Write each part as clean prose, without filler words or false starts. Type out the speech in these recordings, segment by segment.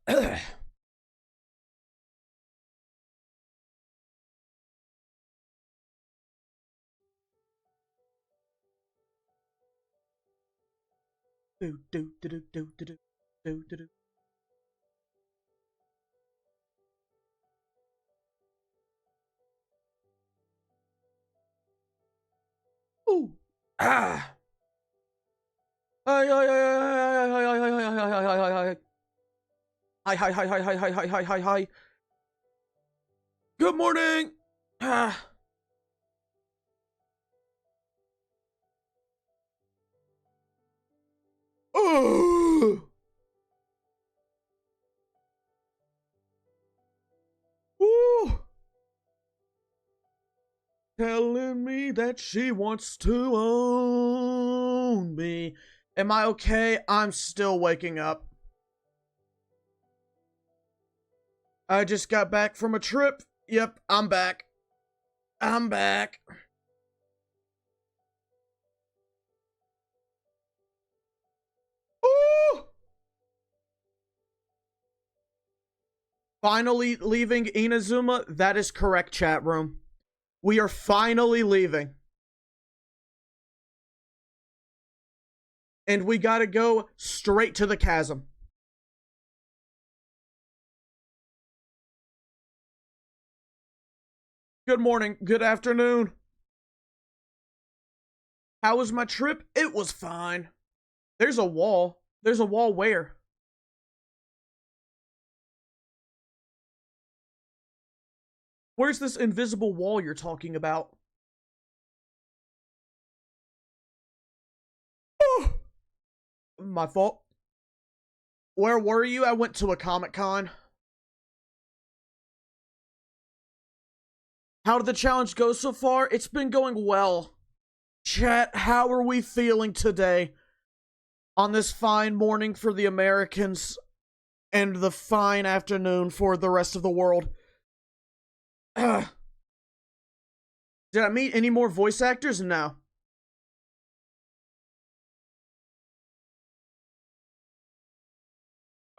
Do do do do do do do do do do. Ooh. Ah. Hi hi hi hi hi hi hi hi hi hi hi hi. Hi hi hi hi hi hi hi hi hi hi. Good morning. Ah. Oh. Ooh. Telling me that she wants to own me. Am I okay? I'm still waking up. I just got back from a trip. Yep, I'm back. I'm back. Ooh! Finally leaving Inazuma? That is correct, chat room. We are finally leaving. And we gotta go straight to the chasm. Good morning, good afternoon. How was my trip? It was fine. There's a wall. There's a wall where? Where's this invisible wall you're talking about? Oh, my fault. Where were you? I went to a Comic-Con. How did the challenge go so far? It's been going well. Chat, how are we feeling today? On this fine morning for the Americans and the fine afternoon for the rest of the world. Did I meet any more voice actors? No.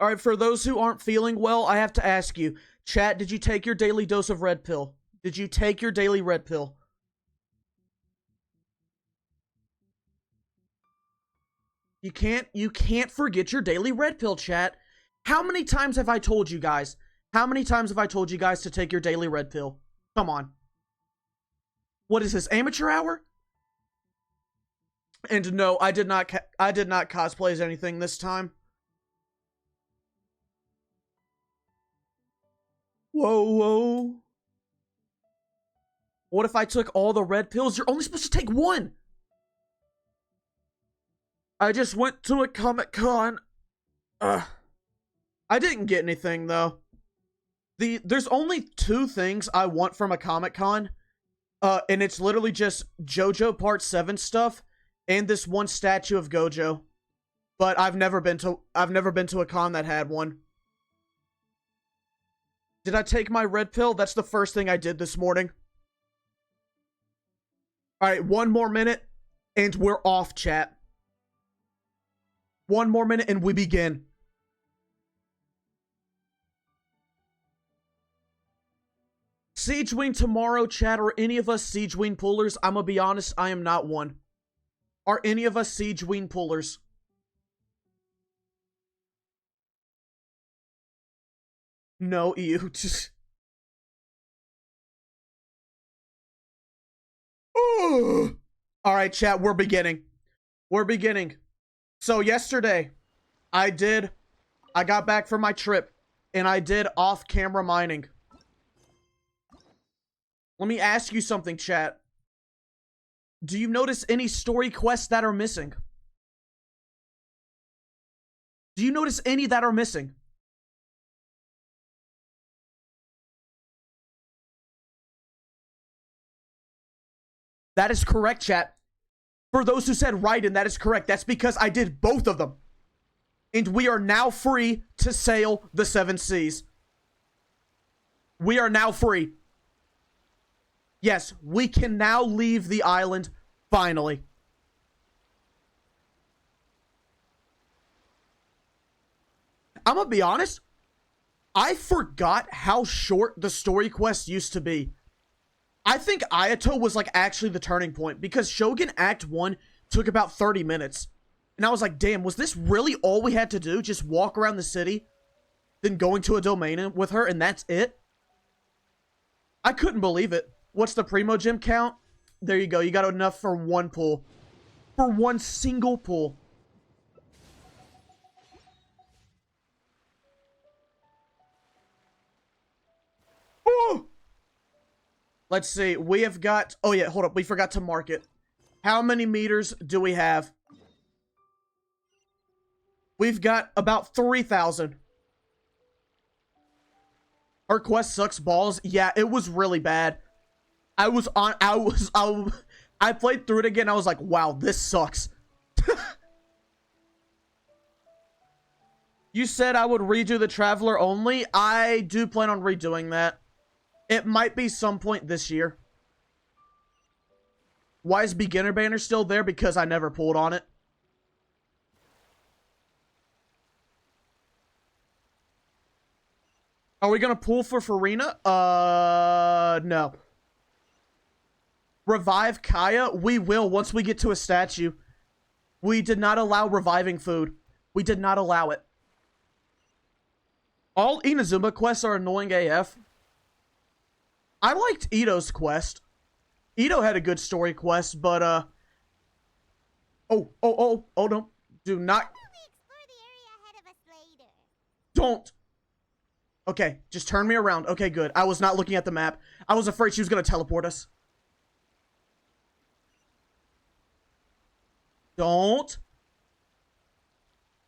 Alright, for those who aren't feeling well, I have to ask you. Chat, did you take your daily dose of red pill? Did you take your daily red pill? You can't forget your daily red pill, chat. How many times have I told you guys? How many times have I told you guys to take your daily red pill? Come on. What is this, amateur hour? And no, I did not cosplay as anything this time. Whoa, whoa. What if I took all the red pills? You're only supposed to take one. I just went to a Comic-Con. I didn't get anything, though. There's only two things I want from a Comic-Con. And it's literally just JoJo Part 7 stuff and this one statue of Gojo. But I've never been to a con that had one. Did I take my red pill? That's the first thing I did this morning. Alright, one more minute, and we're off, chat. One more minute, and we begin. Siege Wing tomorrow, chat. Are any of us Siege Wing pullers? I'm gonna be honest, I am not one. Are any of us Siege Wing pullers? No, you. Alright, chat, we're beginning. We're beginning. So yesterday, I got back from my trip, and I did off-camera mining. Let me ask you something, chat. Do you notice any story quests that are missing? Do you notice any that are missing? That is correct, chat. For those who said Raiden, that is correct. That's because I did both of them. And we are now free to sail the seven seas. We are now free. Yes, we can now leave the island, finally. I'm gonna be honest. I forgot how short the story quest used to be. I think Ayato was like actually the turning point because Shogun Act 1 took about 30 minutes. And I was like, damn, was this really all we had to do? Just walk around the city, then going to a domain with her, and that's it? I couldn't believe it. What's the Primo Gym count? There you go. You got enough for one pull. For one single pull. Oh! Let's see. We have got... Oh, yeah. Hold up. We forgot to mark it. How many meters do we have? We've got about 3,000. Our quest sucks balls. Yeah, it was really bad. I played through it again. I was like, wow, this sucks. You said I would redo the Traveler only. I do plan on redoing that. It might be some point this year. Why is beginner banner still there? Because I never pulled on it. Are we gonna pull for Farina? No. Revive Kaya? We will once we get to a statue. We did not allow reviving food. We did not allow it. All Inazuma quests are annoying AF. I liked Ito's quest. Ito had a good story quest, but, Oh, no. Do not. Don't. Okay, just turn me around. Okay, good. I was not looking at the map. I was afraid she was gonna teleport us. Don't.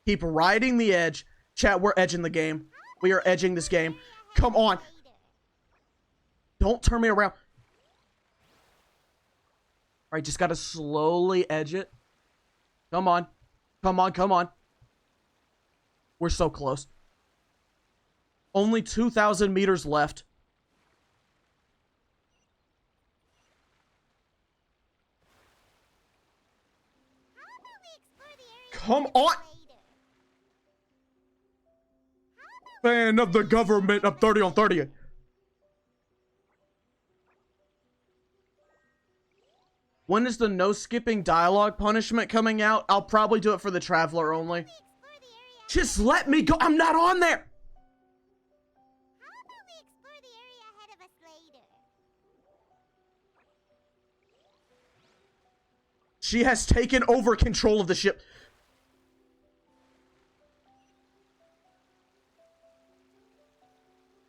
Keep riding the edge. Chat, we're edging the game. We are edging this game. Come on. Don't turn me around. Alright, just gotta slowly edge it. Come on. Come on, come on. We're so close. Only 2,000 meters left. Come on! Fan of the government of 30 on 30. When is the no skipping dialogue punishment coming out? I'll probably do it for the Traveler only. Just let me go. I'm not on there. She has taken over control of the ship.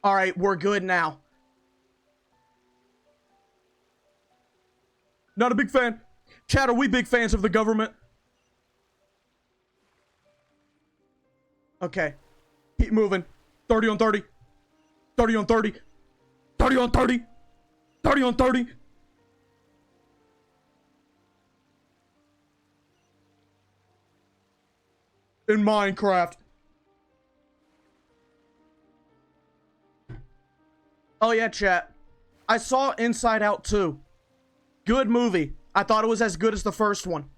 Alright, we're good now. Not a big fan. Chat, are we big fans of the government? Okay. Keep moving. 30 on 30. 30 on 30. 30 on 30. 30 on 30. In Minecraft. Oh yeah, chat. I saw Inside Out 2. Good movie. I thought it was as good as the first one.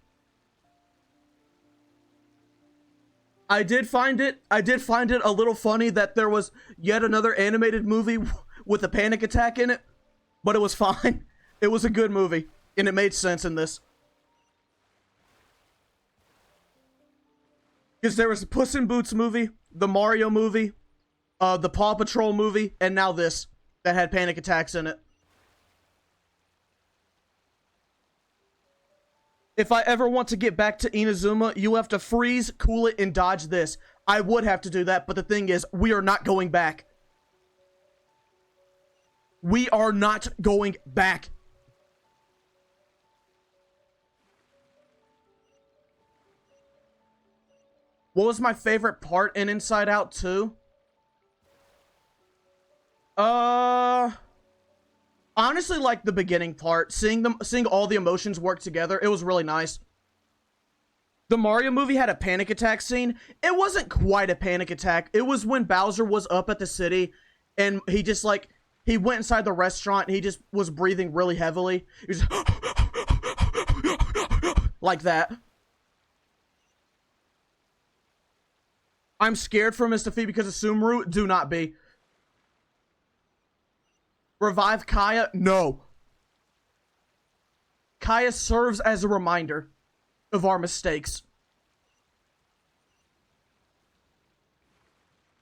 I did find it a little funny that there was yet another animated movie with a panic attack in it, but it was fine. It was a good movie, and it made sense in this. Because there was a Puss in Boots movie, the Mario movie, the Paw Patrol movie, and now this that had panic attacks in it. If I ever want to get back to Inazuma, you have to freeze, cool it, and dodge this. I would have to do that, but the thing is, we are not going back. We are not going back. What was my favorite part in Inside Out 2? Honestly, like the beginning part, seeing all the emotions work together, it was really nice. The Mario movie had a panic attack scene. It wasn't quite a panic attack. It was when Bowser was up at the city, and he just like he went inside the restaurant and he just was breathing really heavily. He was like that. I'm scared for Mr. Fee because of Sumeru. Do not be. Revive Kaya? No. Kaya serves as a reminder of our mistakes.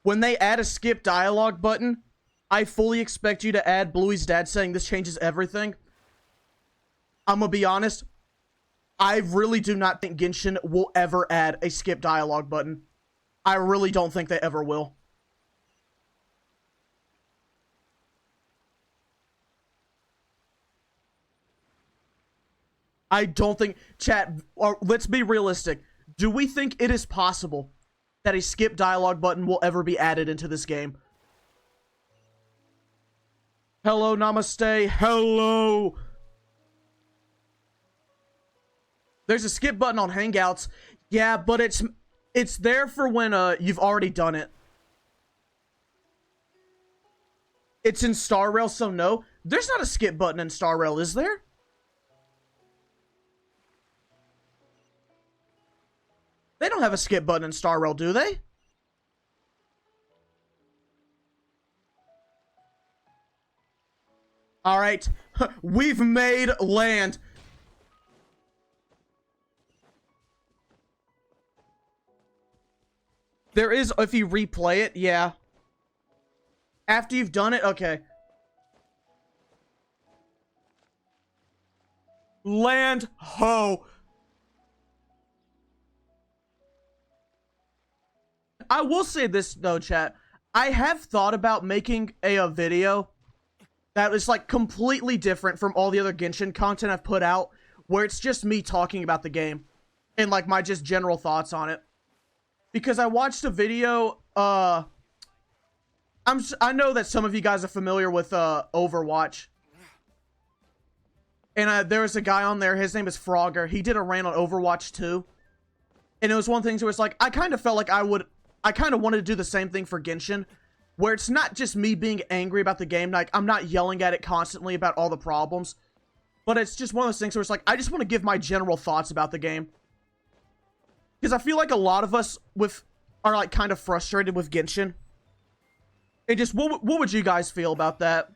When they add a skip dialogue button, I fully expect you to add Bluey's dad saying this changes everything. I'm gonna be honest, I really do not think Genshin will ever add a skip dialogue button. I really don't think they ever will. I don't think, chat, let's be realistic. Do we think it is possible that a skip dialogue button will ever be added into this game? Hello, namaste, hello. There's a skip button on Hangouts. Yeah, but it's there for when you've already done it. It's in Star Rail, so no. There's not a skip button in Star Rail, is there? They don't have a skip button in Star Rail, do they? Alright. We've made land. There is, if you replay it, yeah. After you've done it, okay. Land ho. I will say this though, chat. I have thought about making a video that is like completely different from all the other Genshin content I've put out, where it's just me talking about the game and like my just general thoughts on it. Because I watched a video, I know that some of you guys are familiar with Overwatch. And there was a guy on there, his name is Frogger. He did a rant on Overwatch 2. And it was one of the things where it's like, I kind of felt like I kind of wanted to do the same thing for Genshin, where it's not just me being angry about the game, like, I'm not yelling at it constantly about all the problems, but it's just one of those things where it's like, I just want to give my general thoughts about the game. Because I feel like a lot of us are, like, kind of frustrated with Genshin. And just, what would you guys feel about that?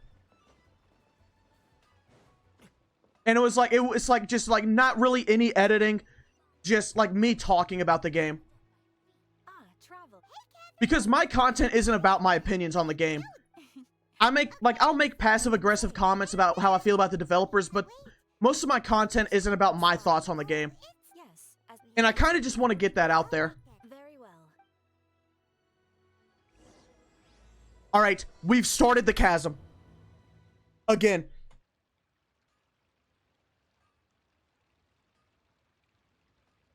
And it was like, just, like, not really any editing, just, like, me talking about the game. Because my content isn't about my opinions on the game. I'll make passive-aggressive comments about how I feel about the developers, but most of my content isn't about my thoughts on the game. And I kind of just want to get that out there. Alright, we've started the chasm. Again.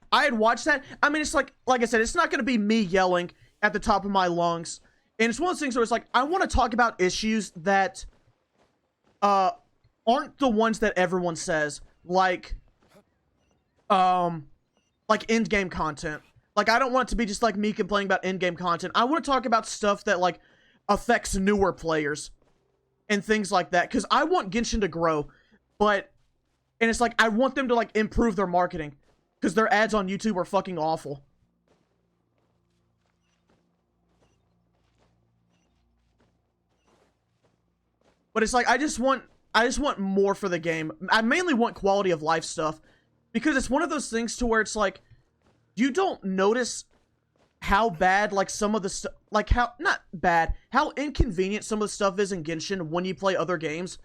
I had watched that. I mean, it's like I said, it's not going to be me yelling at the top of my lungs. And it's one of those things where it's like, I want to talk about issues that aren't the ones that everyone says. Like in-game content. Like, I don't want it to be just like me complaining about in-game content. I want to talk about stuff that, like, affects newer players. And things like that. Because I want Genshin to grow. And it's like, I want them to, like, improve their marketing. Because their ads on YouTube are fucking awful. But it's like, I just want more for the game. I mainly want quality of life stuff. Because it's one of those things to where it's like, you don't notice how bad, like, some of the stuff, like, how inconvenient some of the stuff is in Genshin when you play other games.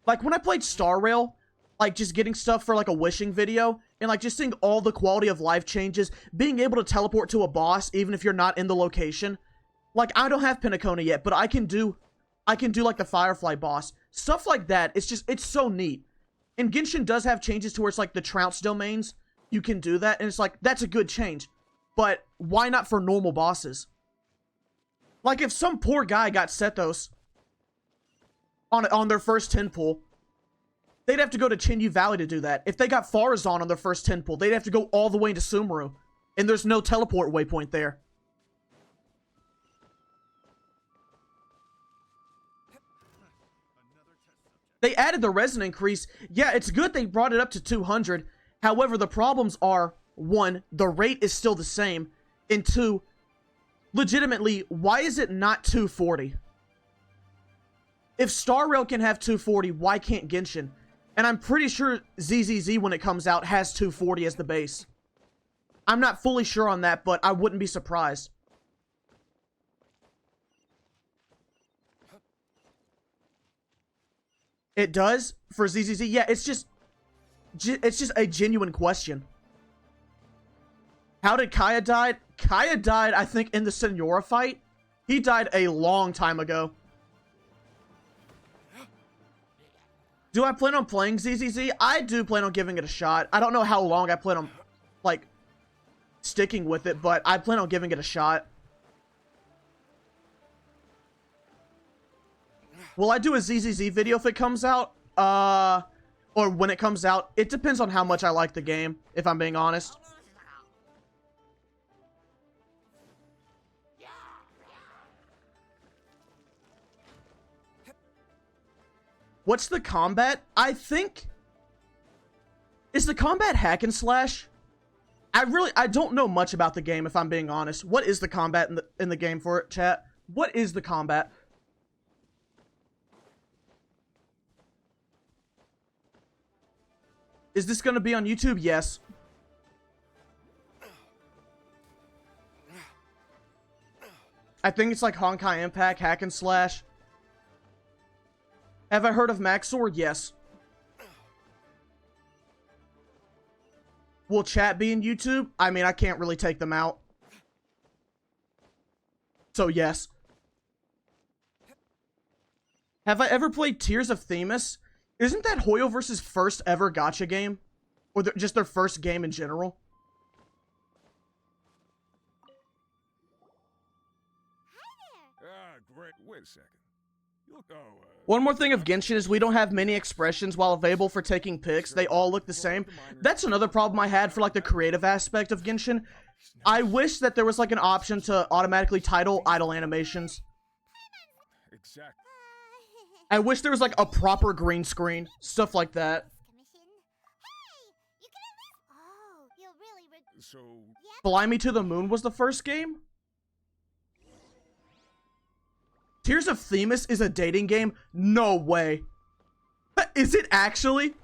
Like, when I played Star Rail, like, just getting stuff for, like, a wishing video, and, like, just seeing all the quality of life changes, being able to teleport to a boss, even if you're not in the location. Like, I don't have Penacona yet, but I can do, like, the Firefly boss. Stuff like that, it's so neat. And Genshin does have changes to where it's, like, the Trounce domains, you can do that, and it's like, that's a good change. But why not for normal bosses? Like, if some poor guy got Sethos on their first 10 pull, they'd have to go to Chinyu Valley to do that. If they got Farazan on their first 10 pull, they'd have to go all the way into Sumeru. And there's no teleport waypoint there. They added the resin increase. Yeah, it's good they brought it up to 200. However, the problems are, 1, the rate is still the same. And 2, legitimately, why is it not 240? If Star Rail can have 240, why can't Genshin? And I'm pretty sure ZZZ, when it comes out, has 240 as the base. I'm not fully sure on that, but I wouldn't be surprised. It does? For ZZZ? Yeah, it's just a genuine question. How did Kaya die? Kaya died, I think, in the Senora fight. He died a long time ago. Do I plan on playing ZZZ? I do plan on giving it a shot. I don't know how long I plan on, like, sticking with it, but I plan on giving it a shot. Will I do a ZZZ video if it comes out? Or when it comes out? It depends on how much I like the game, if I'm being honest. What's the combat? I think... Is the combat hack and slash? I don't know much about the game, if I'm being honest. What is the combat in the game for it, chat? What is the combat? Is this gonna be on YouTube? Yes. I think it's like Honkai Impact, hack and slash. Have I heard of Maxor? Yes. Will chat be in YouTube? I mean, I can't really take them out. So, yes. Have I ever played Tears of Themis? Isn't that Hoyoverse's first ever gacha game? Or just their first game in general? Great. Wait a second. One more thing of Genshin is we don't have many expressions while available for taking pics. They all look the same. That's another problem I had for like the creative aspect of Genshin. I wish that there was like an option to automatically title idle animations. Exactly. I wish there was like a proper green screen. Stuff like that. So... Fly Me to the Moon was the first game? Tears of Themis is a dating game? No way. Is it actually?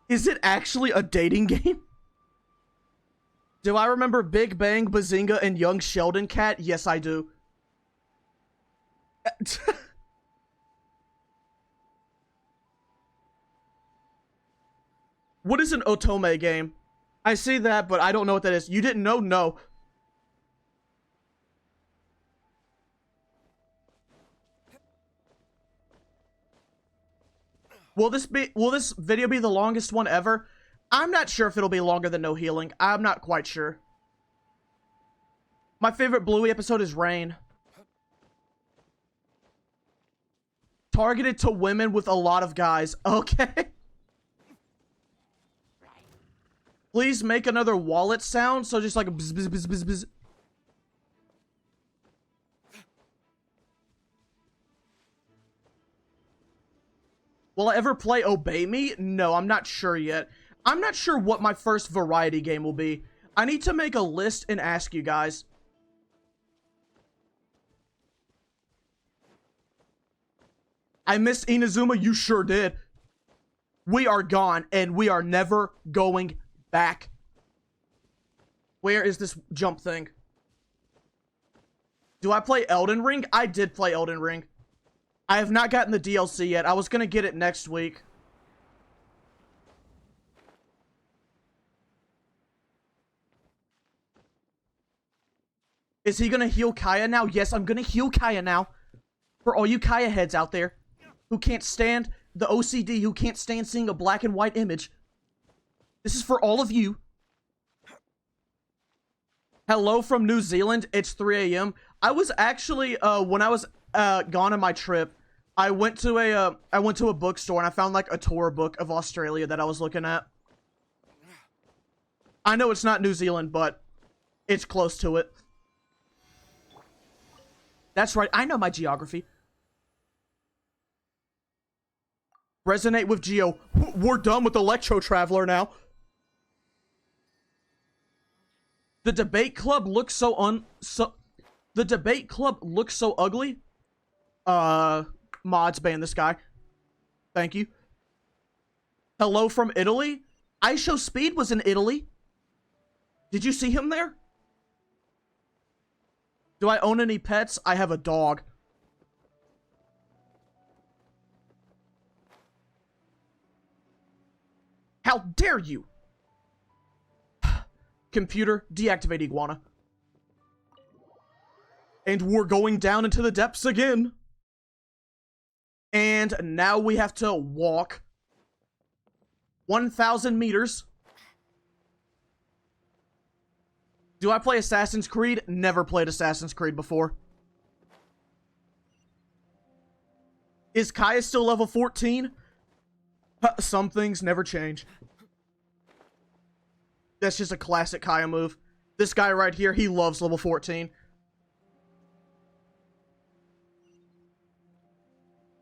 Is it actually a dating game? Do I remember Big Bang, Bazinga, and Young Sheldon Cat? Yes, I do. What is an Otome game? I see that, but I don't know what that is. You didn't know? No. Will this video be the longest one ever? I'm not sure if it'll be longer than No Healing. I'm not quite sure. My favorite Bluey episode is Rain. Targeted to women with a lot of guys. Okay. Please make another wallet sound. So just like a bzz, bzz, bzz, bzz, bzz. Will I ever play Obey Me? No, I'm not sure yet. I'm not sure what my first variety game will be. I need to make a list and ask you guys. I missed Inazuma. You sure did. We are gone, and we are never going back. Where is this jump thing? Do I play Elden Ring? I did play Elden Ring. I have not gotten the DLC yet. I was gonna get it next week. Is he gonna heal Kaya now? Yes, I'm gonna heal Kaya now. For all you Kaya heads out there who can't stand the OCD, who can't stand seeing a black and white image. This is for all of you. Hello from New Zealand. It's 3 a.m. I was actually, when I was gone on my trip, I went to a bookstore and I found like a tour book of Australia that I was looking at. I know it's not New Zealand, but it's close to it. That's right, I know my geography. Resonate with Geo. We're done with Electro Traveler now. The debate club looks so The debate club looks so ugly. Mods ban this guy. Thank you. Hello from Italy? ISO Speed was in Italy. Did you see him there? Do I own any pets? I have a dog. How dare you? Computer, deactivate iguana. And we're going down into the depths again. And now we have to walk 1,000 meters. Do I play Assassin's Creed? Never played Assassin's Creed before. Is Kaya still level 14? Some things never change. That's just a classic Kaya move. This guy right here, he loves level 14.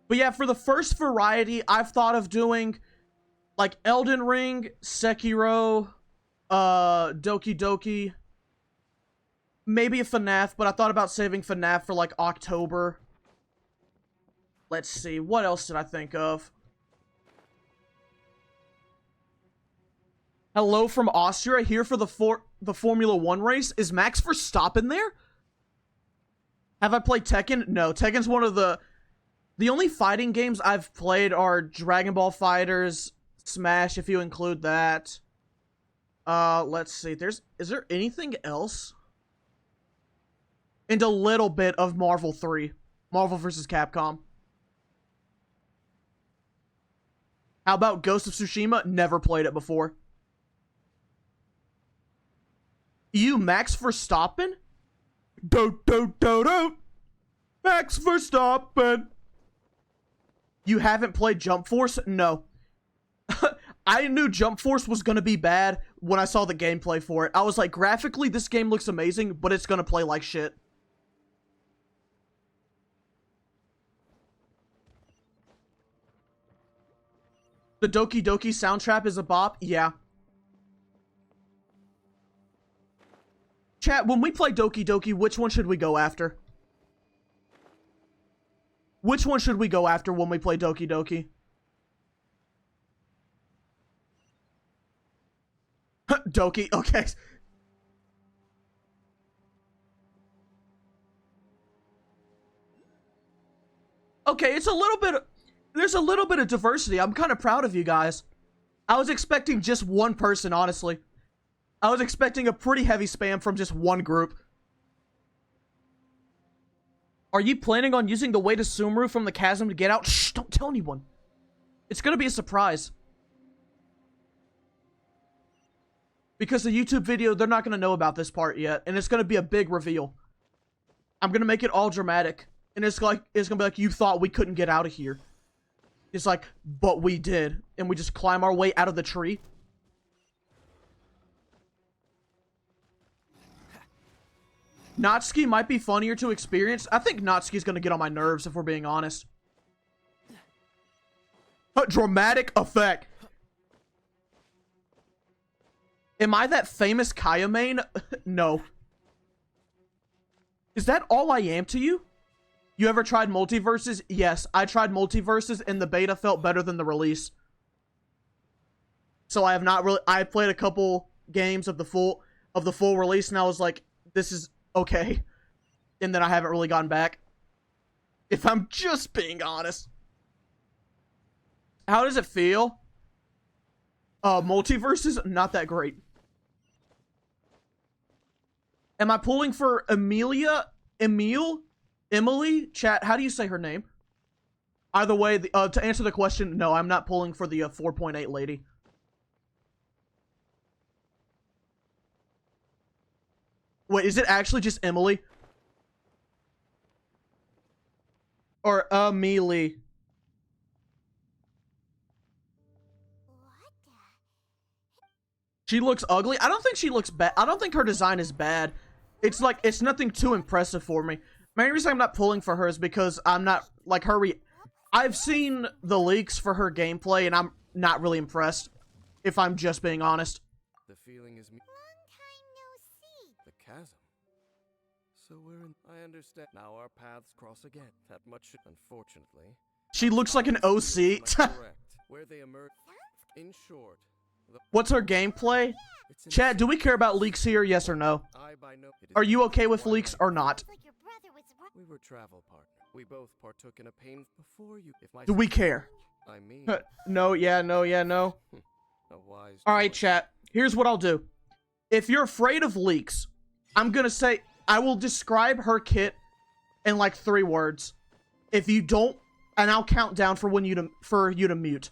But yeah, for the first variety, I've thought of doing like Elden Ring, Sekiro, Doki Doki, maybe a FNAF, but I thought about saving FNAF for like October. Let's see, what else did I think of? Hello from Austria, here for the Formula 1 race. Is Max Verstappen there? Have I played Tekken? No, Tekken's one of the only fighting games I've played are Dragon Ball FighterZ, Smash, if you include that. Let's see. Is there anything else? And a little bit of Marvel 3. Marvel vs. Capcom. How about Ghost of Tsushima? Never played it before. You, Max Verstappen? Do. Max Verstappen. You haven't played Jump Force? No. I knew Jump Force was gonna be bad when I saw the gameplay for it. I was like, graphically, this game looks amazing, but it's gonna play like shit. The Doki Doki soundtrack is a bop? Yeah. Chat, when we play Doki Doki, which one should we go after? Which one should we go after when we play Doki Doki? Doki, okay. Okay, it's a little bit... There's a little bit of diversity. I'm kind of proud of you guys. I was expecting just one person, honestly. I was expecting a pretty heavy spam from just one group. Are you planning on using the way to Sumeru from the chasm to get out? Shh, don't tell anyone. It's gonna be a surprise. Because the YouTube video, they're not gonna know about this part yet. And it's gonna be a big reveal. I'm gonna make it all dramatic. And it's gonna be like, you thought we couldn't get out of here. It's like, but we did. And we just climb our way out of the tree. Natsuki might be funnier to experience. I think Natsuki's gonna get on my nerves, if we're being honest. Dramatic effect. Am I that famous Kaya main? No. Is that all I am to you? You ever tried multiverses? Yes, I tried multiverses and the beta felt better than the release. So I have not really... I played a couple games of the full release and I was like, this is okay. And then I haven't really gone back. If I'm just being honest. How does it feel? Multiverses? Not that great. Am I pulling for Emilia? Emily? Chat, how do you say her name? Either way, to answer the question, no, I'm not pulling for the 4.8 lady. Wait, is it actually just Emily? Or Amelie? She looks ugly. I don't think she looks bad. I don't think her design is bad. It's like, it's nothing too impressive for me. Main reason I'm not pulling for her is because I'm not, like, her I've seen the leaks for her gameplay, and I'm not really impressed, if I'm just being honest. The feeling is... Long time no see. The chasm. So So I understand. Now our paths cross again. That much, unfortunately. She looks like an OC. Correct. Where they emerge. In short. What's her gameplay? Chat, do we care about leaks here? Yes or no? Are you okay with leaks or not? We were travel partners. We both partook in a pain before you. Do we care? I mean. No, yeah, no, yeah, no. A wise. Alright, chat. Here's what I'll do. If you're afraid of leaks, I'm gonna say, I will describe her kit in like 3 words. If you don't, and I'll count down for you to mute.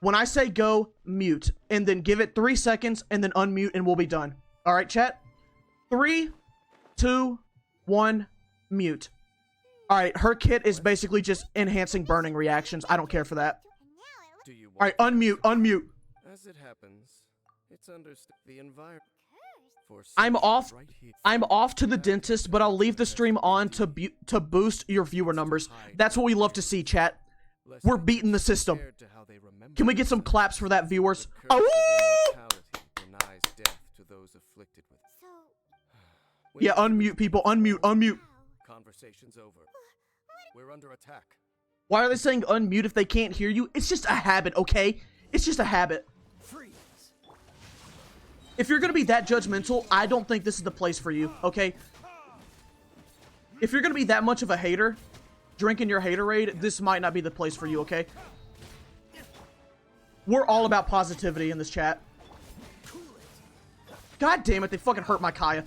When I say go, mute, and then give it 3 seconds, and then unmute, and we'll be done. Alright, chat? 3, 2, 1, mute. Alright, her kit is basically just enhancing burning reactions. I don't care for that. Alright, unmute, unmute. As it happens, it's understood the environment. I'm off to the dentist, but I'll leave the stream on to boost your viewer numbers. That's what we love to see, chat. We're beating the system. Can we get some claps for that, viewers? Oh! Yeah, unmute, people. Unmute, unmute. Conversation's over. We're under attack. Why are they saying unmute if they can't hear you? It's just a habit, okay? It's just a habit. If you're gonna be that judgmental, I don't think this is the place for you, okay? If you're gonna be that much of a hater, drinking your haterade, this might not be the place for you, okay? We're all about positivity in this chat. God damn it, they fucking hurt my Kaya.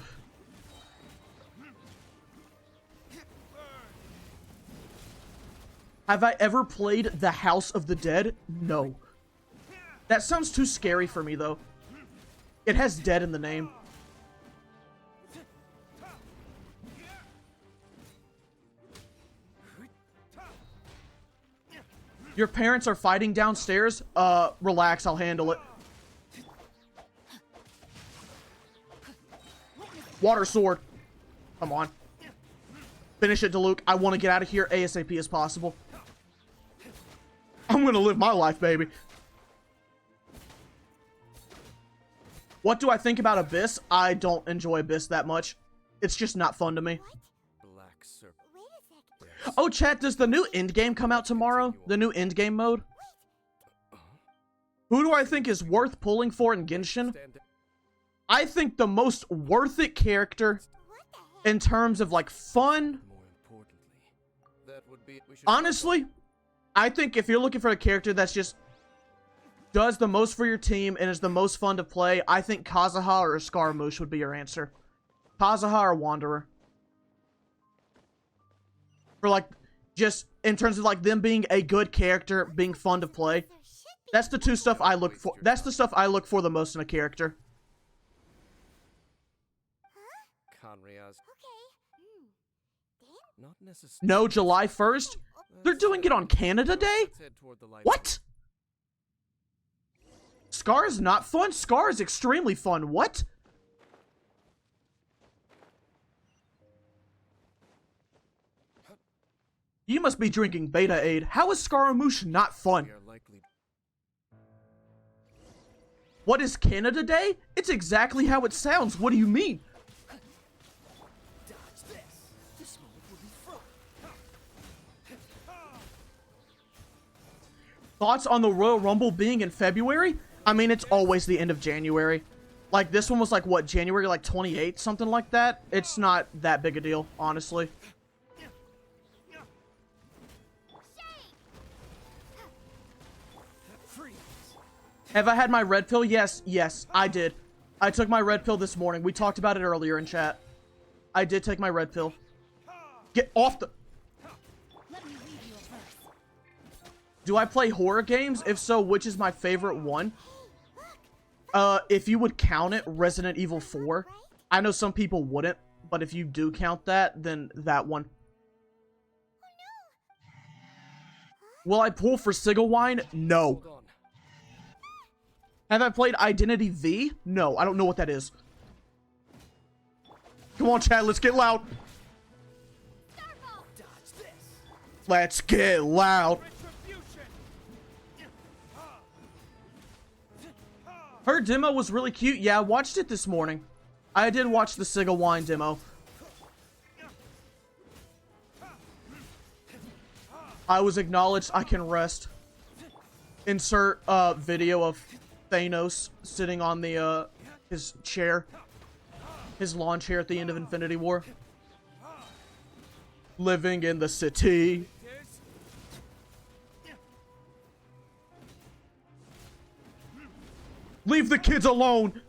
Have I ever played The House of the Dead? No. That sounds too scary for me, though. It has dead in the name. Your parents are fighting downstairs? Relax, I'll handle it. Water sword. Come on. Finish it, Diluc. I want to get out of here ASAP as possible. I'm gonna live my life, baby. What do I think about Abyss? I don't enjoy Abyss that much. It's just not fun to me. Black Serpent. Oh, chat, does the new endgame come out tomorrow? The new endgame mode? Who do I think is worth pulling for in Genshin? I think the most worth it character in terms of like fun. Honestly, I think if you're looking for a character that's just does the most for your team and is the most fun to play, I think Kazuha or Scaramouche would be your answer. Kazuha or Wanderer. For like, just in terms of like them being a good character, being fun to play. That's the two stuff I look for. That's the stuff I look for the most in a character. No, July 1st? They're doing it on Canada Day? What? Scar is not fun? Scar is extremely fun. What? You must be drinking Beta Aid. How is Scaramouche not fun? What is Canada Day? It's exactly how it sounds. What do you mean? Thoughts on the Royal Rumble being in February? I mean, it's always the end of January. Like, this one was like, what, January like 28th? Something like that? It's not that big a deal, honestly. Have I had my red pill? Yes, I did. I took my red pill this morning. We talked about it earlier in chat. I did take my red pill. Get off the... Do I play horror games? If so, which is my favorite one? If you would count it, Resident Evil 4. I know some people wouldn't, but if you do count that, then that one. Will I pull for Sigilwine? No. Have I played Identity V? No, I don't know what that is. Come on, chat, let's get loud. Let's get loud. Her demo was really cute. Yeah, I watched it this morning. I did watch the Sigilwine demo. I was acknowledged. I can rest. Insert video of Thanos sitting on the his chair. His lawn chair at the end of Infinity War. Living in the city. Leave the kids alone!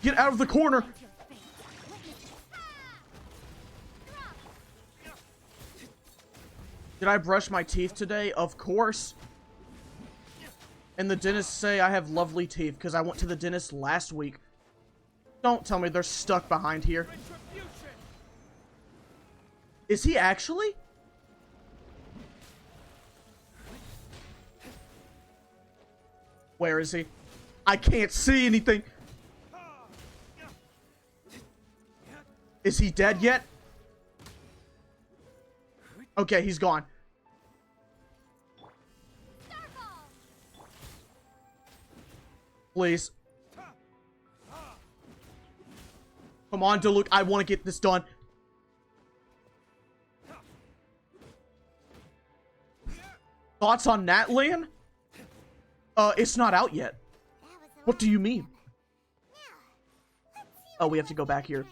Get out of the corner! Did I brush my teeth today? Of course. And the dentists say I have lovely teeth because I went to the dentist last week. Don't tell me they're stuck behind here. Is he actually? Where is he? I can't see anything. Is he dead yet? Okay, he's gone. Please. Come on, Diluc. I want to get this done. Thoughts on Natlan? It's not out yet. What do you mean? Oh, we have to go back here.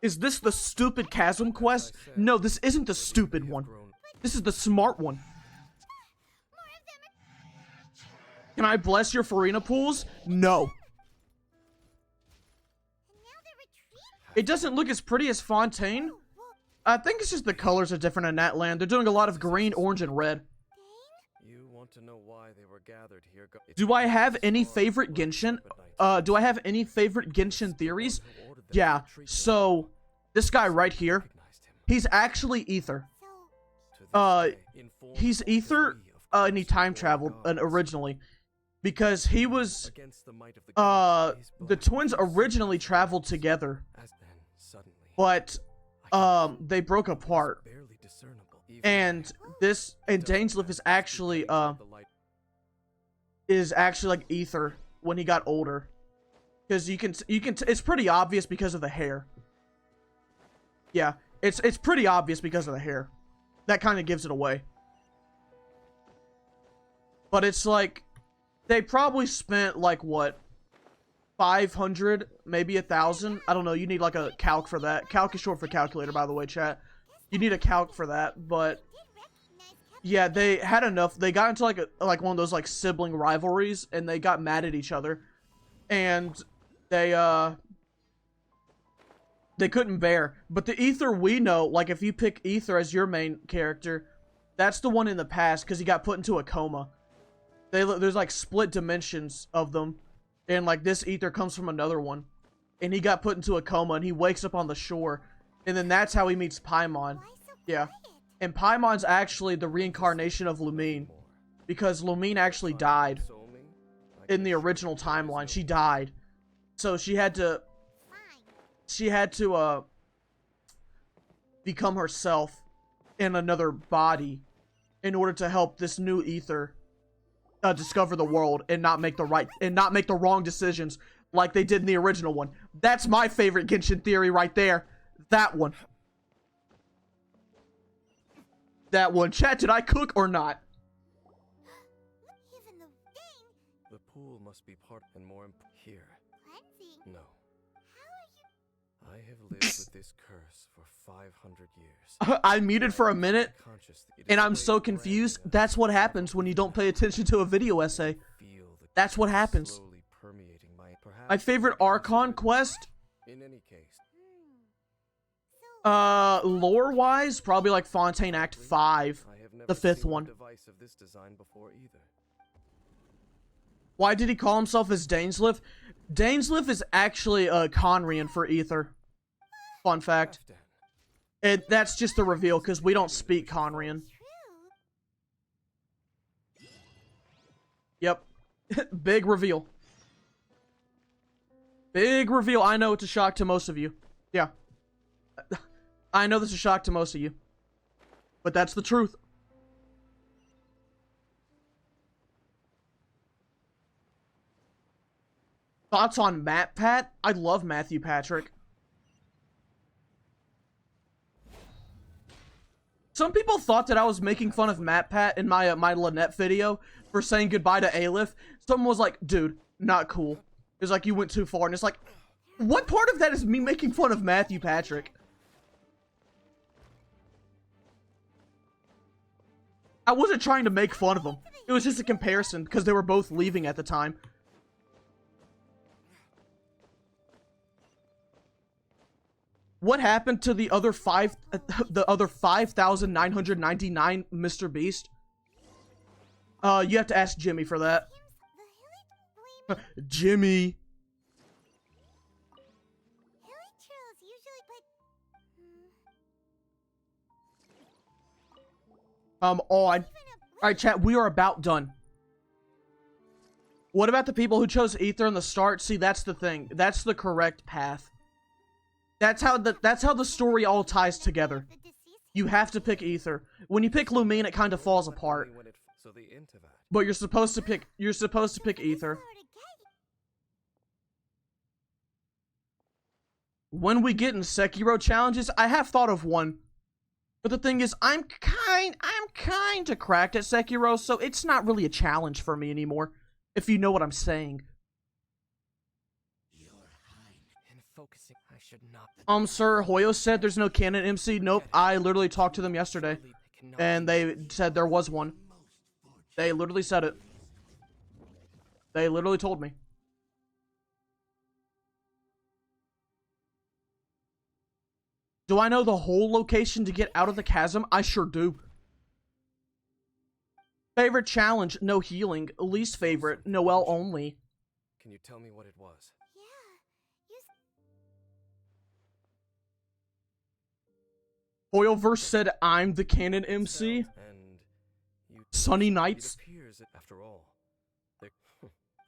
Is this the stupid chasm quest? No, this isn't the stupid one. This is the smart one. Can I bless your Farina pools? No. It doesn't look as pretty as Fontaine. I think it's just the colors are different in Natlan. They're doing a lot of green, orange, and red. You want to know why they were gathered here? Do I have any favorite Genshin? Do I have any favorite Genshin theories? Yeah, so this guy right here, he's actually Ether. He's Ether, and he time traveled originally. Because he was, the twins originally traveled together, but, they broke apart. And Dainsleif is actually like Ether when he got older. Because you can, it's pretty obvious because of the hair. Yeah, it's pretty obvious because of the hair. That kind of gives it away. But it's like, they probably spent like what, 500, maybe 1,000. I don't know. You need like a calc for that. Calc is short for calculator, by the way, chat. You need a calc for that. But yeah, they had enough. They got into like one of those like sibling rivalries, and they got mad at each other, and they couldn't bear. But the Ether we know, like if you pick Ether as your main character, that's the one in the past because he got put into a coma. There's like split dimensions of them, and like this Ether comes from another one, and he got put into a coma, and he wakes up on the shore, and then that's how he meets Paimon. Yeah, and Paimon's actually the reincarnation of Lumine, because Lumine actually died in the original timeline. She died, so she had to become herself in another body in order to help this new Ether discover the world and not make the wrong decisions like they did in the original one. That's my favorite Genshin theory right there. That one. That one. Chat, did I cook or not? The pool must be part and more here. No. I have lived with this curse for 500 years. I muted for a minute, and I'm so confused. That's what happens when you don't pay attention to a video essay. That's what happens. My favorite Archon quest? In any case. Lore-wise, probably like Fontaine Act 5, the 5th one. Why did he call himself as Dainsleif? Dainsleif is actually a Conrian for Ether. Fun fact. That's just a reveal, because we don't speak Conrian. Yep. Big reveal. Big reveal. I know it's a shock to most of you. Yeah. I know this is a shock to most of you. But that's the truth. Thoughts on Matt Pat? I love Matthew Patrick. Some people thought that I was making fun of MatPat in my my Lynette video for saying goodbye to Aleph. Someone was like, dude, not cool. It's like, you went too far. And it's like, what part of that is me making fun of Matthew Patrick? I wasn't trying to make fun of them. It was just a comparison because they were both leaving at the time. What happened to the other 5,999 Mr. Beast? You have to ask Jimmy for that. Jimmy. Alright, chat, we are about done. What about the people who chose Ether in the start? See, that's the thing. That's the correct path. That's how the story all ties together. You have to pick Ether. When you pick Lumine, it kind of falls apart. But you're supposed to pick Ether. When we get in Sekiro challenges, I have thought of one. But the thing is, I'm kind of cracked at Sekiro, so it's not really a challenge for me anymore. If you know what I'm saying. Sir, Hoyo said there's no canon MC. Nope, I literally talked to them yesterday. And they said there was one. They literally said it. They literally told me. Do I know the whole location to get out of the chasm? I sure do. Favorite challenge, no healing. Least favorite, Noelle only. Can you tell me what it was? Hoyoverse said I'm the canon MC. Sunny Nights. After all,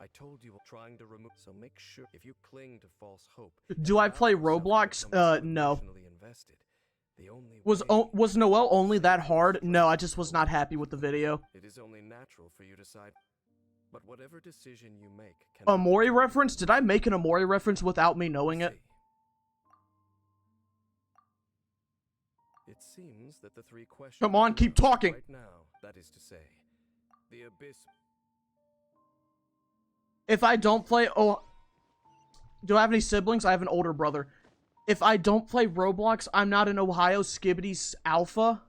I told you trying to remove, so make sure if you cling to false hope. Do I play Roblox? No. Was Noelle only that hard? No, I just was not happy with the video. It is only natural for you to decide, but whatever decision you make. Amori reference? Did I make an Amori reference without me knowing it? It seems that the three questions. Come on, keep talking. Right now, that is to say, the abyss. If I don't play, do I have any siblings? I have an older brother. If I don't play Roblox, I'm not an Ohio Skibbity's alpha.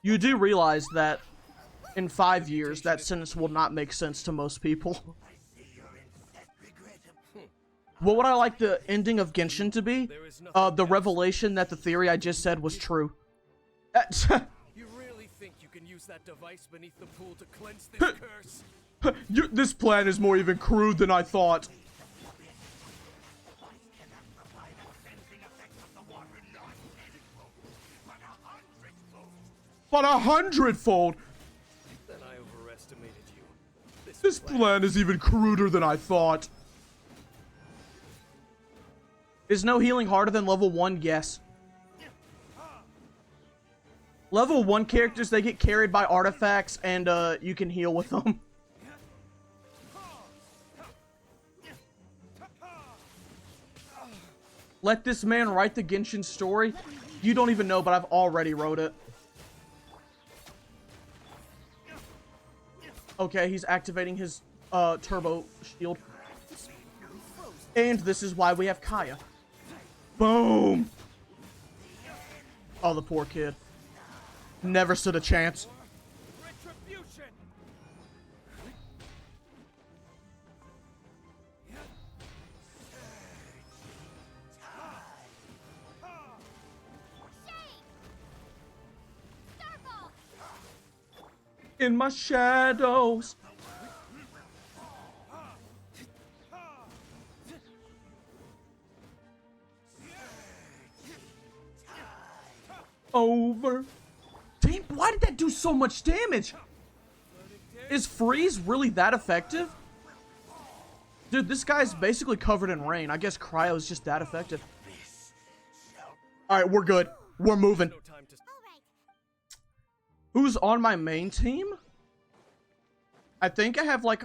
You do realize that in 5 years, that sentence will not make sense to most people. What would I like the ending of Genshin to be? The revelation that the theory I just said was true. You really think you can use that device beneath the pool to cleanse this curse? This plan is more even crude than I thought. But 100-fold! Then I overestimated you. This plan is even cruder than I thought. Is no healing harder than level 1? Yes. Level 1 characters, they get carried by artifacts, and you can heal with them. Let this man write the Genshin story? You don't even know, but I've already wrote it. Okay, he's activating his turbo shield. And this is why we have Kaya. Boom! Oh, the poor kid. Never stood a chance. Retribution. In my shadows. Over. Damn, why did that do so much damage? Is freeze really that effective? Dude, this guy's basically covered in rain. I guess cryo is just that effective. Alright, we're good. We're moving. Who's on my main team? I think I have like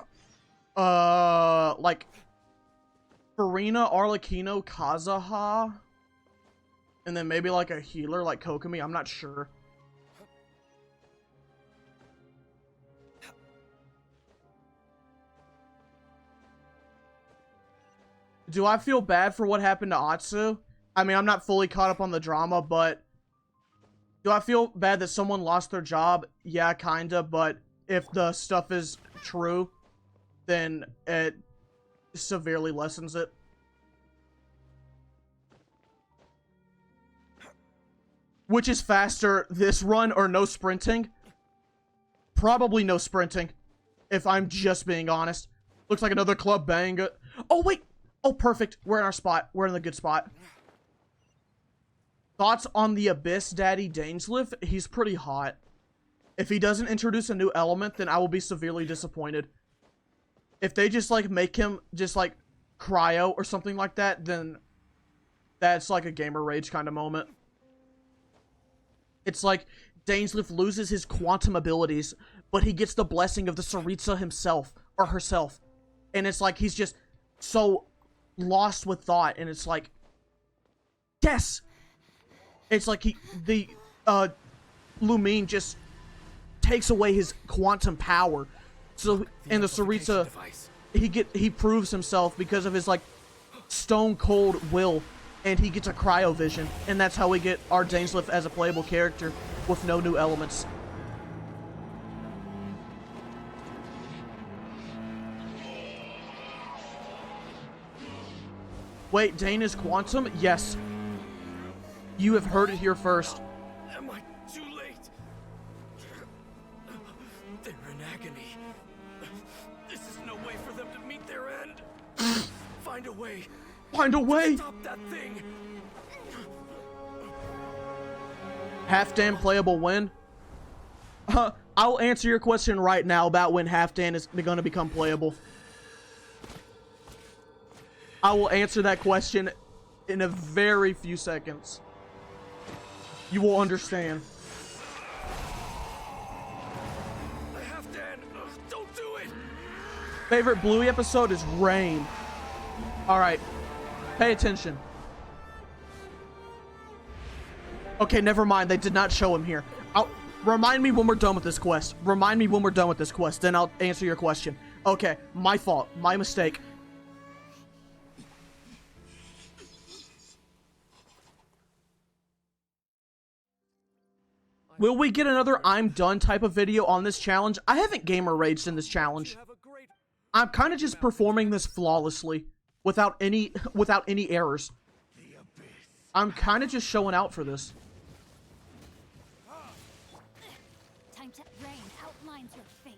Farina, Arlecchino, Kazuha. And then maybe like a healer like Kokomi, I'm not sure. Do I feel bad for what happened to Atsu? I mean, I'm not fully caught up on the drama, but do I feel bad that someone lost their job? Yeah, kinda, but if the stuff is true, then it severely lessens it. Which is faster, this run or no sprinting? Probably no sprinting, if I'm just being honest. Looks like another club bang. Oh, wait! Oh, perfect. We're in our spot. We're in the good spot. Thoughts on the Abyss Daddy Dainsleif? He's pretty hot. If he doesn't introduce a new element, then I will be severely disappointed. If they just, like, make him just, like, cryo or something like that, then that's, like, a gamer rage kind of moment. It's like Dainsleif loses his quantum abilities, but he gets the blessing of the Tsaritsa himself, or herself. And it's like he's just so lost with thought, and it's like, yes! It's like Lumine just takes away his quantum power. So, and the Tsaritsa, he proves himself because of his, like, stone cold will, and he gets a cryo vision, and that's how we get our Dainsleif as a playable character with no new elements. Wait, Dane is quantum? Yes. You have heard it here first. Am I too late? They're in agony. This is no way for them to meet their end. Find a way. Find a way! Stop that thing. Halfdan playable when? I'll answer your question right now about when Halfdan is going to become playable. I will answer that question in a very few seconds. You will understand. Halfdan, don't do it. Favorite Bluey episode is Rain. Alright. Pay attention. Okay, never mind. They did not show him here. Remind me when we're done with this quest. Remind me when we're done with this quest. Then I'll answer your question. Okay, my fault. My mistake. Will we get another I'm done type of video on this challenge? I haven't gamer raged in this challenge. I'm kind of just performing this flawlessly, without any errors. I'm kind of just showing out for this. Time to rain outlines your fate.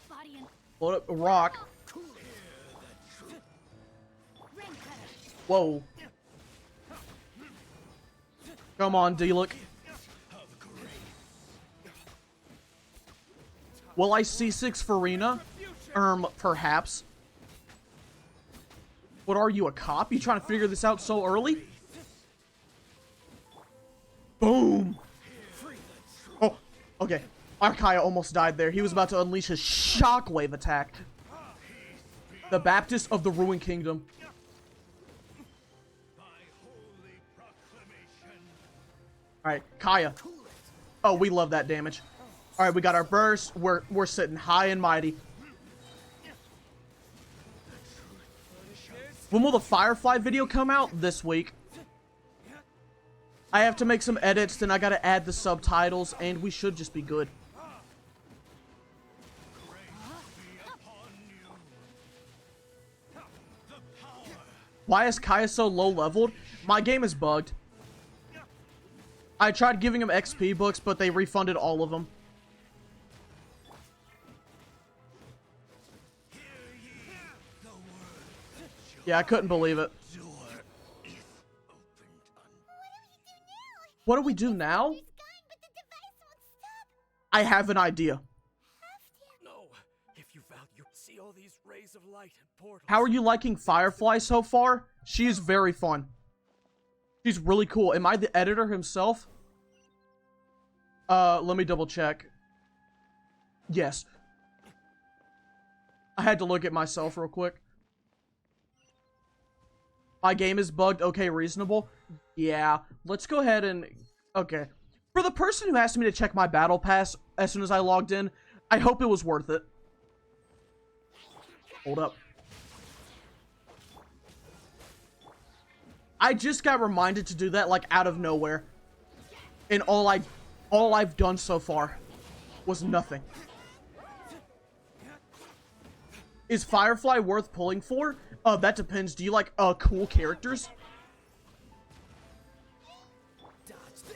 Body and Load up a rock. rain cutter. Whoa. Come on, D-Look. Will I C6 Farina? Perhaps. What are you, a cop? You trying to figure this out so early? Boom! Oh, okay. Arkaya almost died there. He was about to unleash his shockwave attack. The Baptist of the Ruined Kingdom. Alright, Kaya. Oh, we love that damage. Alright, we got our burst. We're sitting high and mighty. When will the Firefly video come out? This week. I have to make some edits, then I gotta add the subtitles, and we should just be good. Why is Kaya so low leveled? My game is bugged. I tried giving him XP books, but they refunded all of them. Yeah, I couldn't believe it. What do we do now? I have an idea. No, if you value, see all these rays of light and portals. How are you liking Firefly so far? She is very fun. She's really cool. Am I the editor himself? Let me double check. Yes. I had to look at myself real quick. My game is bugged. Okay, reasonable. Yeah, let's go ahead and... Okay. For the person who asked me to check my battle pass as soon as I logged in, I hope it was worth it. Hold up. I just got reminded to do that, like, out of nowhere. And all I've done so far was nothing. Is Firefly worth pulling for? That depends. Do you like, cool characters? Dodge this.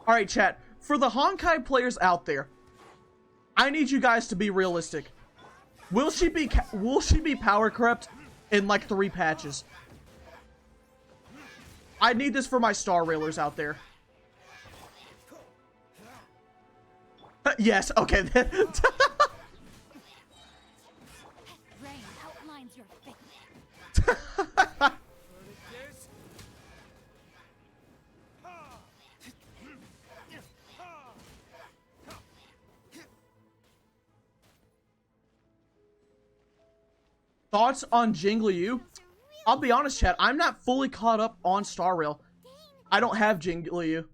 Alright, chat. For the Honkai players out there, I need you guys to be realistic. Will she be power crept in like 3 patches? I need this for my Star Railers out there. Yes, okay. Rain outlines your fate. This. Thoughts on Jingliu? I'll be honest, chat. I'm not fully caught up on Star Rail. I don't have Jingliu.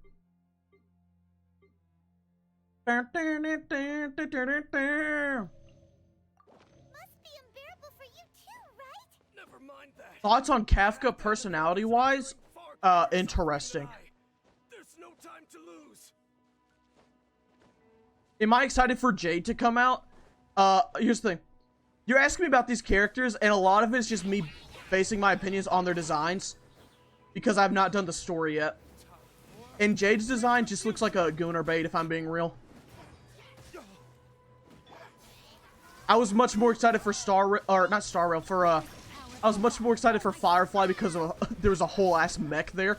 Must be unbearable for you too, right? Never mind that. Thoughts on Kafka personality-wise? Interesting. There's no time to lose. Am I excited for Jade to come out? Here's the thing. You're asking me about these characters, and a lot of it's just me basing my opinions on their designs. Because I've not done the story yet. And Jade's design just looks like a Gooner bait, if I'm being real. I was much more excited for I was much more excited for Firefly because of, there was a whole ass mech there.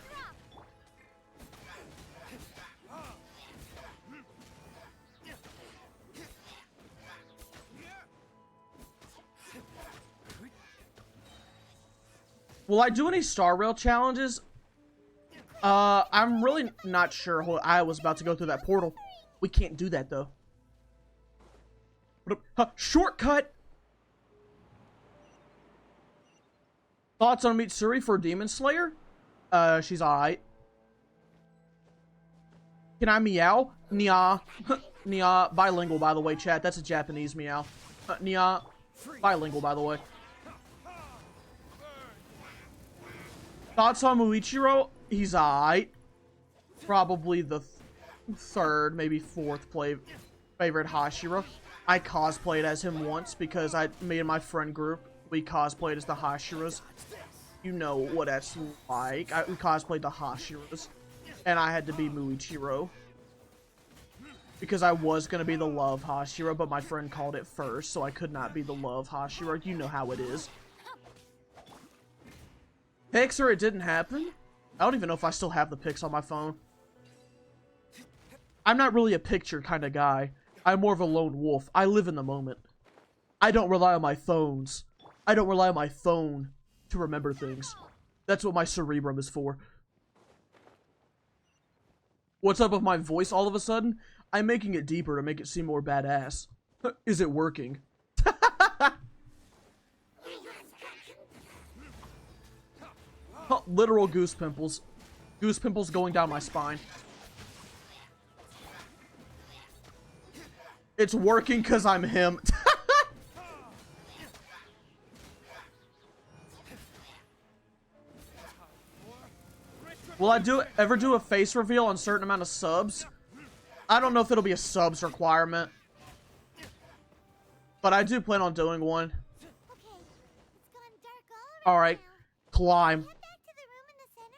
Will I do any Star Rail challenges? I'm really not sure. I was about to go through that portal. We can't do that though. Shortcut! Thoughts on Mitsuri for Demon Slayer? She's alright. Can I meow? Nya. Nya. Bilingual, by the way, chat. That's a Japanese meow. Nya. Bilingual, by the way. Thoughts on Muichiro? He's alright. Probably the third, maybe fourth favorite Hashira. I cosplayed as him once because me and my friend group, we cosplayed as the Hashiras. You know what that's like. We cosplayed the Hashiras. And I had to be Muichiro. Because I was going to be the Love Hashira, but my friend called it first, so I could not be the Love Hashira. You know how it is. Pics or it didn't happen? I don't even know if I still have the pics on my phone. I'm not really a picture kind of guy. I'm more of a lone wolf. I live in the moment. I don't rely on my phones. I don't rely on my phone to remember things. That's what my cerebrum is for. What's up with my voice all of a sudden? I'm making it deeper to make it seem more badass. Is it working? Literal goose pimples. Goose pimples going down my spine. It's working because I'm him. Will I ever do a face reveal on a certain amount of subs? I don't know if it'll be a subs requirement. But I do plan on doing one. Okay, it's gone dark all around Alright. now. Climb. Head back to the room in the center.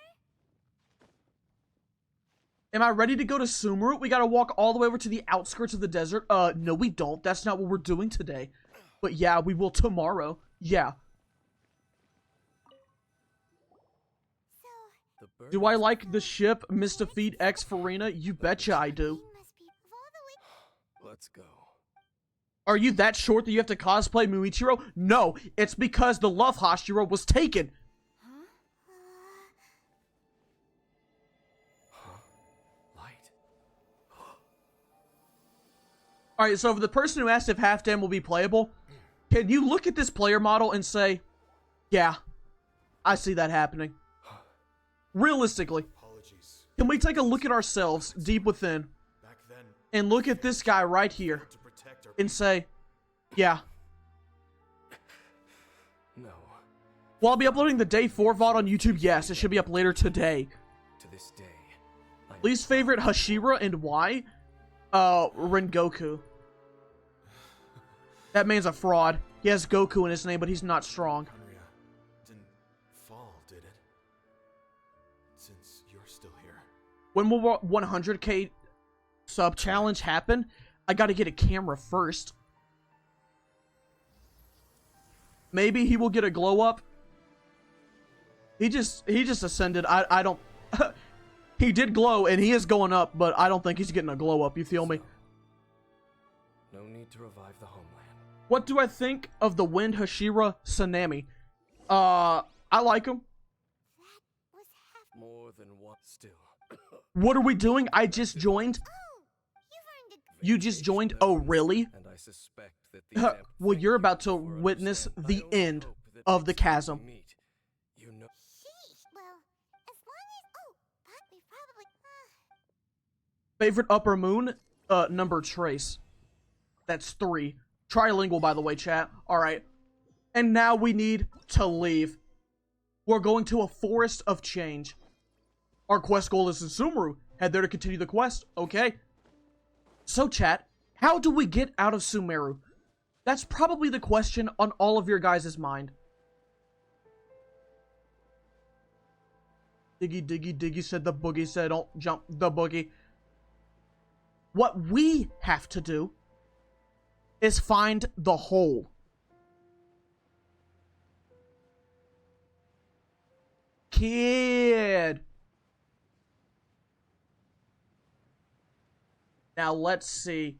Am I ready to go to Sumeru? We gotta walk all the way over to the outskirts of the desert. No we don't. That's not what we're doing today. But yeah, we will tomorrow. Yeah. So, Do I like the ship Mistafeet X Farina? You betcha I do. he must be of all the way. Let's go. Are you that short that you have to cosplay Muichiro? No, it's because the Love Hashira was taken. Huh? Light. Alright, so for the person who asked if Half Dam will be playable, Can you look at this player model and say, yeah, I see that happening? Realistically, Apologies. can we take a look at ourselves deep within Back then, and look at this guy right here to protect our and say, yeah. No. Will I be uploading the day 4 VOD on YouTube? Yes, it should be up later today. To this day, I Least favorite Hashira and why? Rengoku. That man's a fraud. He has Goku in his name, but he's not strong. Hanria didn't fall, did it? Since you're still here. When will 100k sub challenge happen? I gotta get a camera first. Maybe he will get a glow up. He just ascended. I don't he did glow and he is going up, but I don't think he's getting a glow up, you feel me? no need to revive the homeland. What do I think of the Wind Hashira Tsunami? I like him. More than one still. What are we doing? I just joined. You just joined? Oh, really? And I suspect that the Well, you're about to witness the end of the chasm. You know, Well, as long as but we probably Favorite upper moon? Number trace. That's 3. Trilingual, by the way, chat. Alright. And now we need to leave. We're going to a forest of change. Our quest goal is in Sumeru. Head there to continue the quest. Okay. So, chat, how do we get out of Sumeru? That's probably the question on all of your guys' mind. Diggy, diggy, diggy, said the boogie, said don't jump the boogie. What we have to do is find the hole. Kid. Now let's see.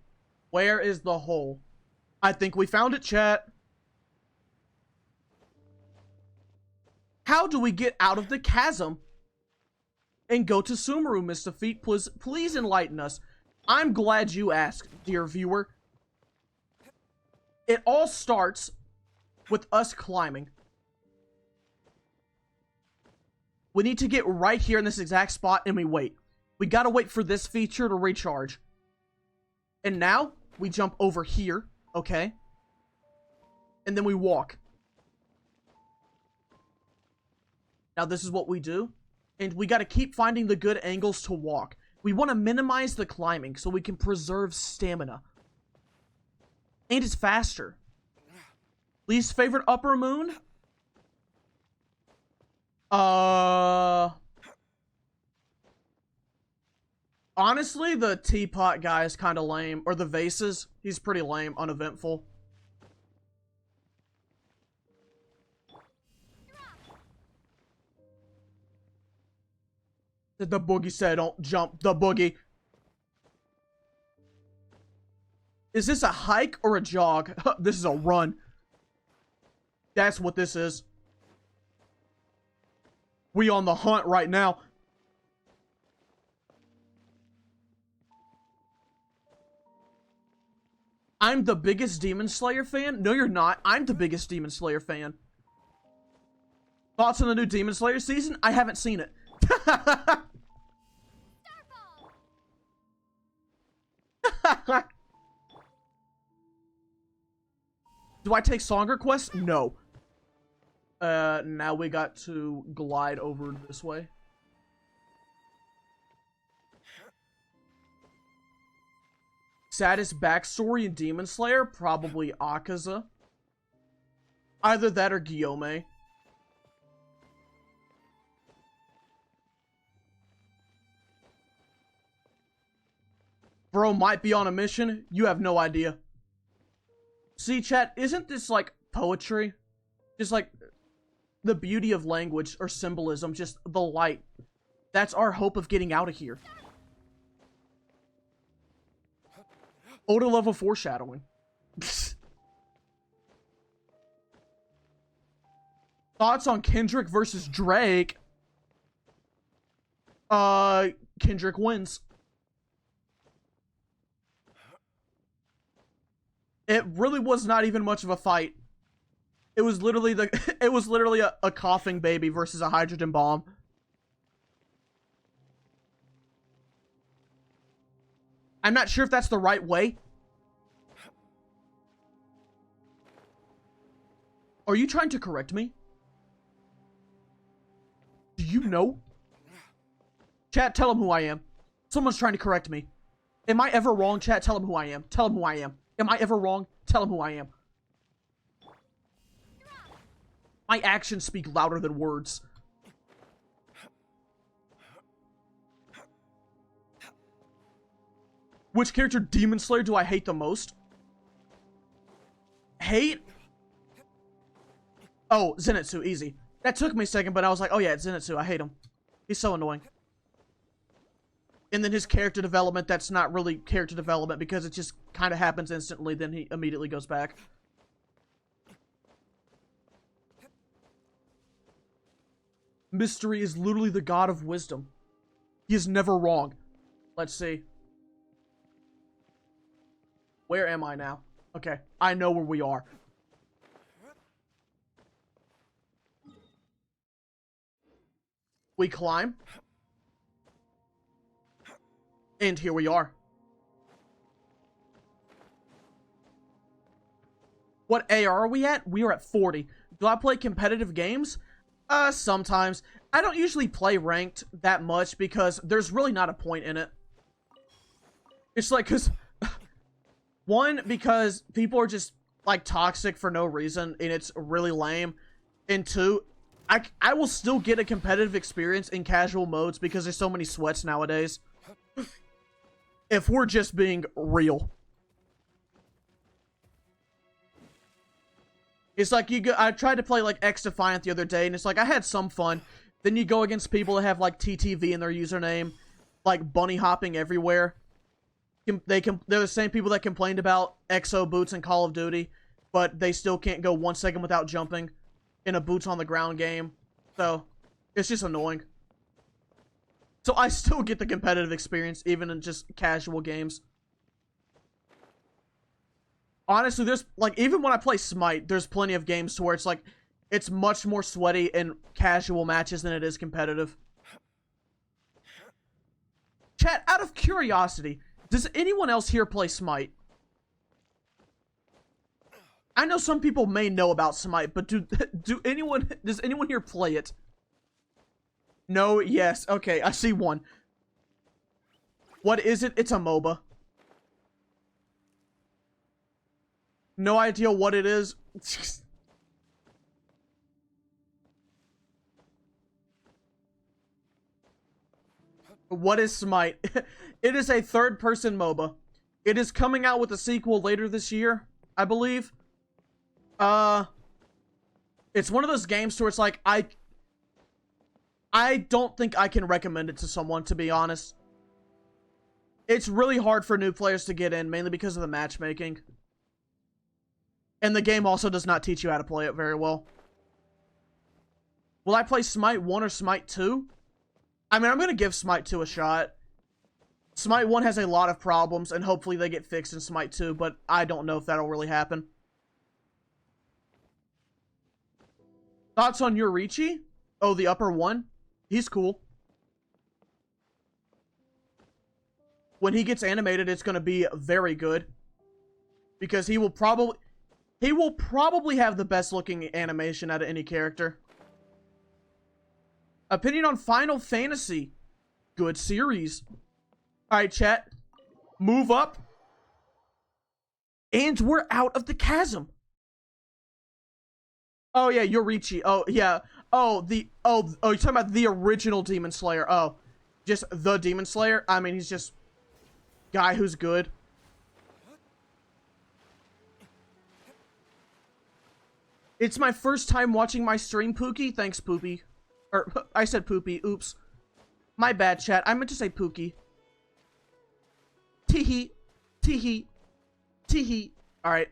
Where is the hole? I think we found it, chat. How do we get out of the chasm and go to Sumeru, Mr. Feet? Please enlighten us. I'm glad you asked, dear viewer. It all starts with us climbing. We need to get right here in this exact spot and we wait. We gotta wait for this feature to recharge. And now, we jump over here, okay? And then we walk. Now this is what we do. And we gotta keep finding the good angles to walk. We want to minimize the climbing so we can preserve stamina. And it's faster. Least favorite upper moon? Honestly, the teapot guy is kind of lame. Or the vases. He's pretty lame, uneventful. The boogie said, don't jump the boogie. Is this a hike or a jog? This is a run. That's what this is. We on the hunt right now. I'm the biggest Demon Slayer fan? No, you're not. I'm the biggest Demon Slayer fan. Thoughts on the new Demon Slayer season? I haven't seen it. Do I take Songer Quest? No. Now we got to glide over this way. Saddest backstory in Demon Slayer? Probably Akaza. Either that or Guillaume. Bro might be on a mission. You have no idea. See, chat, isn't this like poetry? Just like the beauty of language or symbolism, just the light. That's our hope of getting out of here. Oda level foreshadowing. Thoughts on Kendrick versus Drake? Kendrick wins. It really was not even much of a fight. It was literally it was literally a coughing baby versus a hydrogen bomb. I'm not sure if that's the right way. Are you trying to correct me? Do you know? Chat, tell him who I am. Someone's trying to correct me. Am I ever wrong, chat? Tell him who I am. Tell him who I am. Am I ever wrong? Tell him who I am. My actions speak louder than words. Which character, Demon Slayer, do I hate the most? Hate? Oh, Zenitsu, easy. That took me a second, but I was like, oh yeah, it's Zenitsu. I hate him. He's so annoying. And then his character development, that's not really character development because it just kind of happens instantly, then he immediately goes back. Mystery is literally the god of wisdom. He is never wrong. Let's see. Where am I now? Okay, I know where we are. We climb. And here we are. What AR are we at? We are at 40. Do I play competitive games? Sometimes. I don't usually play ranked that much because there's really not a point in it. It's like, cause one, because people are just like toxic for no reason and it's really lame. And two, I will still get a competitive experience in casual modes because there's so many sweats nowadays. If we're just being real. It's like I tried to play like X Defiant the other day and it's like I had some fun. Then you go against people that have like TTV in their username, like bunny hopping everywhere. They're the same people that complained about EXO boots in Call of Duty, but they still can't go 1 second without jumping in a boots on the ground game. So, it's just annoying. So I still get the competitive experience even in just casual games. Honestly, there's like, even when I play Smite, there's plenty of games to where it's like, it's much more sweaty in casual matches than it is competitive. Chat, out of curiosity, does anyone else here play Smite? I know some people may know about Smite, but does anyone here play it? No, yes. Okay, I see one. What is it? It's a MOBA. No idea what it is. What is Smite? It is a third-person MOBA. It is coming out with a sequel later this year, I believe. It's one of those games where it's like, I don't think I can recommend it to someone, to be honest. It's really hard for new players to get in, mainly because of the matchmaking. And the game also does not teach you how to play it very well. Will I play Smite 1 or Smite 2? I mean, I'm going to give Smite 2 a shot. Smite 1 has a lot of problems, and hopefully they get fixed in Smite 2, but I don't know if that'll really happen. Thoughts on Yorichi? Oh, the upper one? He's cool. When he gets animated, it's going to be very good. Because he will probably have the best looking animation out of any character. Opinion on Final Fantasy. Good series. Alright, chat. Move up. And we're out of the chasm. Oh yeah, Yorichi. Oh yeah. Oh, you're talking about the original Demon Slayer. Oh, just the Demon Slayer? I mean, he's just guy who's good. It's my first time watching my stream, Pookie. Thanks, Poopy. Or, I said Poopy. Oops. My bad, chat. I meant to say Pookie. Teehee. Teehee. Teehee. Alright.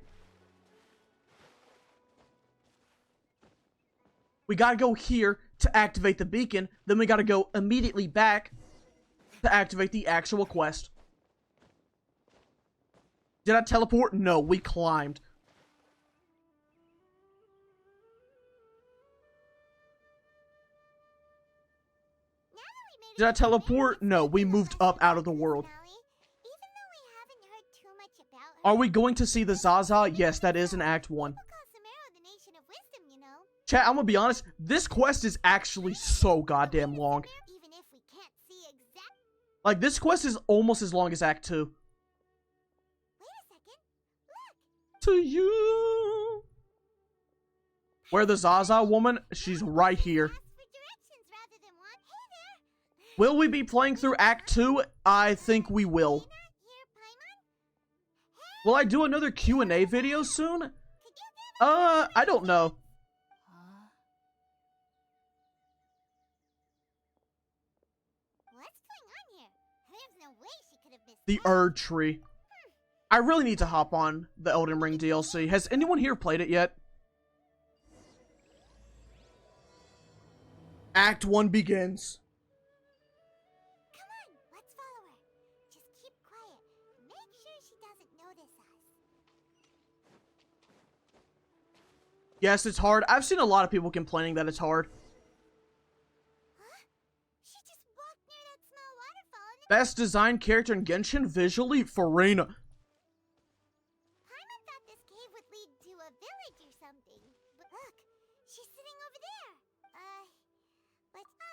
We gotta go here to activate the beacon. Then we gotta go immediately back to activate the actual quest. Did I teleport? No, we climbed. Did I teleport? No, we moved up out of the world. Are we going to see the Zaza? Yes, that is in Act 1. Chat, I'm gonna be honest, this quest is actually so goddamn long. Like, this quest is almost as long as Act 2. To you. Where the Zaza woman? She's right here. Will we be playing through Act 2? I think we will. Will I do another Q&A video soon? I don't know. The Erd Tree. I really need to hop on the Elden Ring DLC. Has anyone here played it yet? Act 1 begins. Yes, it's hard. I've seen a lot of people complaining that it's hard. Best designed character in Genshin visually, Farina.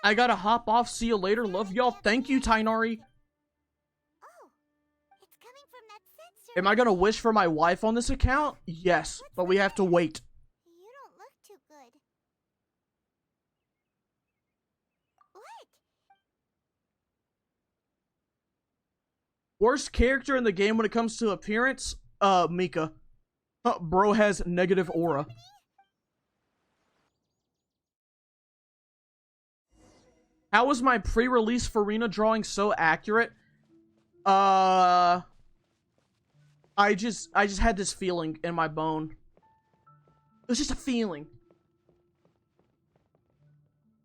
I gotta hop off. See you later. Love y'all. Thank you, Tainari. Am I gonna wish for my wife on this account? Yes, but we have to wait. Worst character in the game when it comes to appearance? Mika. Bro has negative aura. How was my pre-release Farina drawing so accurate? I just had this feeling in my bone. It was just a feeling.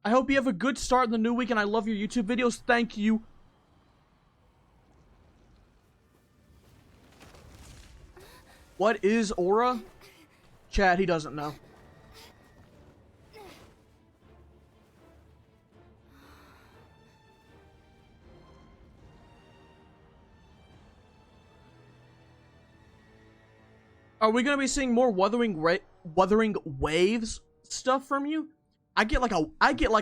I hope you have a good start in the new week and I love your YouTube videos. Thank you. What is aura? Chad, he doesn't know. Are we gonna be seeing more Wuthering Waves stuff from you? I get like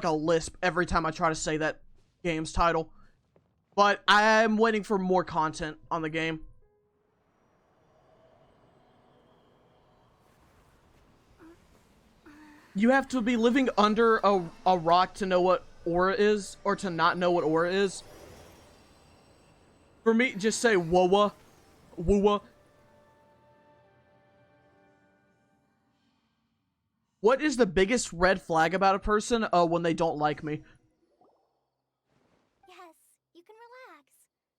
a lisp every time I try to say that game's title. But I'm waiting for more content on the game. You have to be living under a rock to know what aura is, or to not know what aura is. For me, just say whoa, woo. What is the biggest red flag about a person? When they don't like me. Yes, you can relax.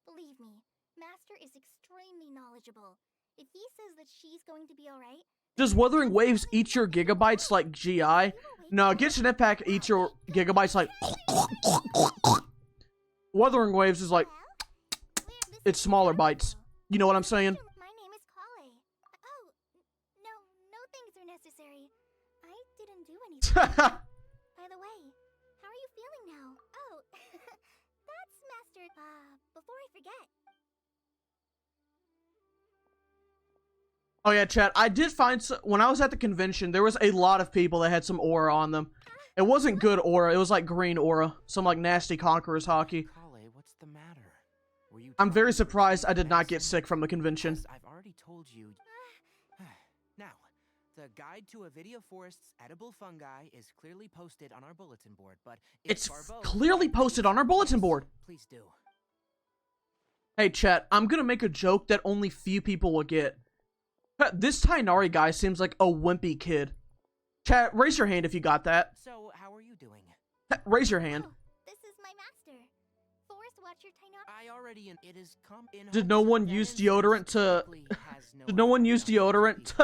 Believe me, Master is extremely knowledgeable. If he says that she's going to be alright... Does Wuthering Waves eat your gigabytes like GI? No, Genshin Impact eats your gigabytes like... Wuthering Waves is like... It's smaller bites. You know what I'm saying? My name is Kale. Oh, no things are necessary. I didn't do anything. By the way, how are you feeling now? Oh, that's Master... before I forget. Oh yeah, chat. I did find when I was at the convention, there was a lot of people that had some aura on them. It wasn't good aura. It was like green aura, some like nasty Conqueror's hockey. Kale, what's the matter? Were you I'm very surprised I did not get sick from the convention. Yes, I've already told you. Now, the guide to a video forest's edible fungi is clearly posted on our bulletin board, but It's clearly posted on our bulletin board. Please do. Hey, chat. I'm gonna make a joke that only few people will get. This Tainari guy seems like a wimpy kid. Chat, raise your hand if you got that. So, how are you doing? Raise your hand. Oh, this is my master. Forest Watcher Tainari. I already it is Did no one use deodorant to... Did no one use deodorant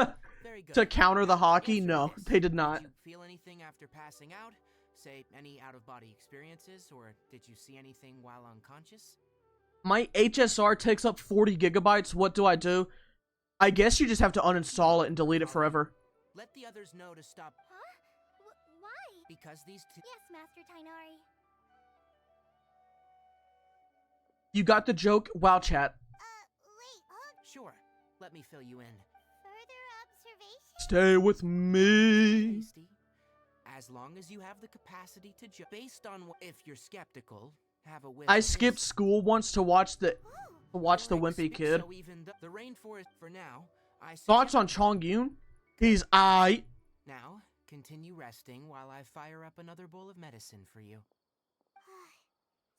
to counter the hockey? No, they did not. Did you feel anything after passing out? Say, any out-of-body experiences? Or did you see anything while unconscious? My HSR takes up 40 gigabytes. What do I do? I guess you just have to uninstall it and delete it forever. Let the others know to stop. Huh? Why? Because these two. Yes, Master Tainari. You got the joke? Wow, chat. Wait, hold. Sure. Let me fill you in. Further observation? Stay with me. Tasty. As long as you have the capacity to based on if you're skeptical, have a whiff. I of skipped this. school once to watch the Well, wimpy kid. So even the rainforest for now. Thoughts on Chong Yun? He's aight. Now, continue resting while I fire up another bowl of medicine for you.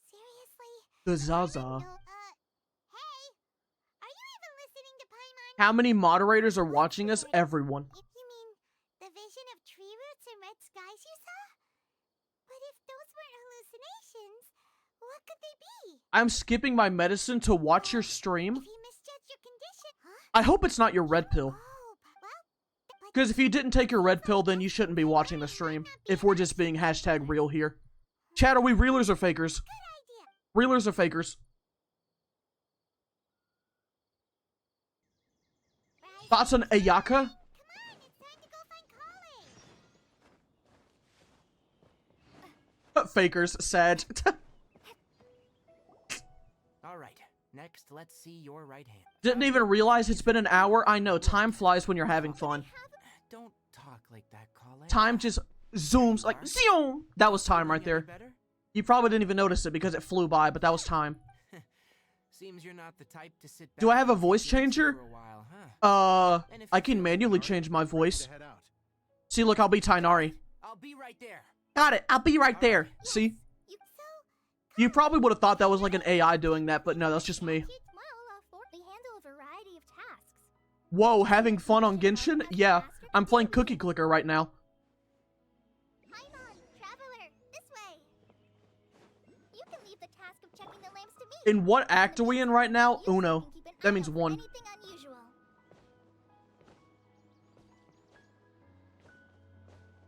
Seriously? The Zaza. No, hey! Are you even listening to Paimon? How many moderators are watching us? Everyone. You mean the vision of tree roots and red skies you saw? But if those weren't hallucinations, what could they be? I'm skipping my medicine to watch your stream. If you misjudge your condition, huh? I hope it's not your red pill. Well, but Because if you didn't take your red pill, then you shouldn't be watching the stream. If we're just being hashtag real here. Chat, are we reelers or fakers? good idea. Reelers or fakers? Right? Thoughts on Ayaka? Come on, it's time to go find Kale. Fakers, sad. All right. Next, let's see your right hand. Didn't even realize it's been an hour. I know, time flies when you're having fun. Don't talk like that, Colin. Time just zooms like zoom. That was time right there. You probably didn't even notice it because it flew by, but that was time. Seems you're not the type to sit Do I back have a and voice take it easy changer? for a while, huh? I can manually change my Ready voice. to head out. See, look, I'll be Tainari. I'll be right there. Got it. I'll be right there. See? You You probably would have thought that was like an AI doing that, but no, that's just me. We handle a variety of tasks. Whoa, having fun on Genshin? Yeah, I'm playing Cookie Clicker right now. Paimon, traveler, this way. You can leave the task of checking the lamps to me. In what act are we in right now? You Uno. can keep an That eye means out for 1. anything unusual.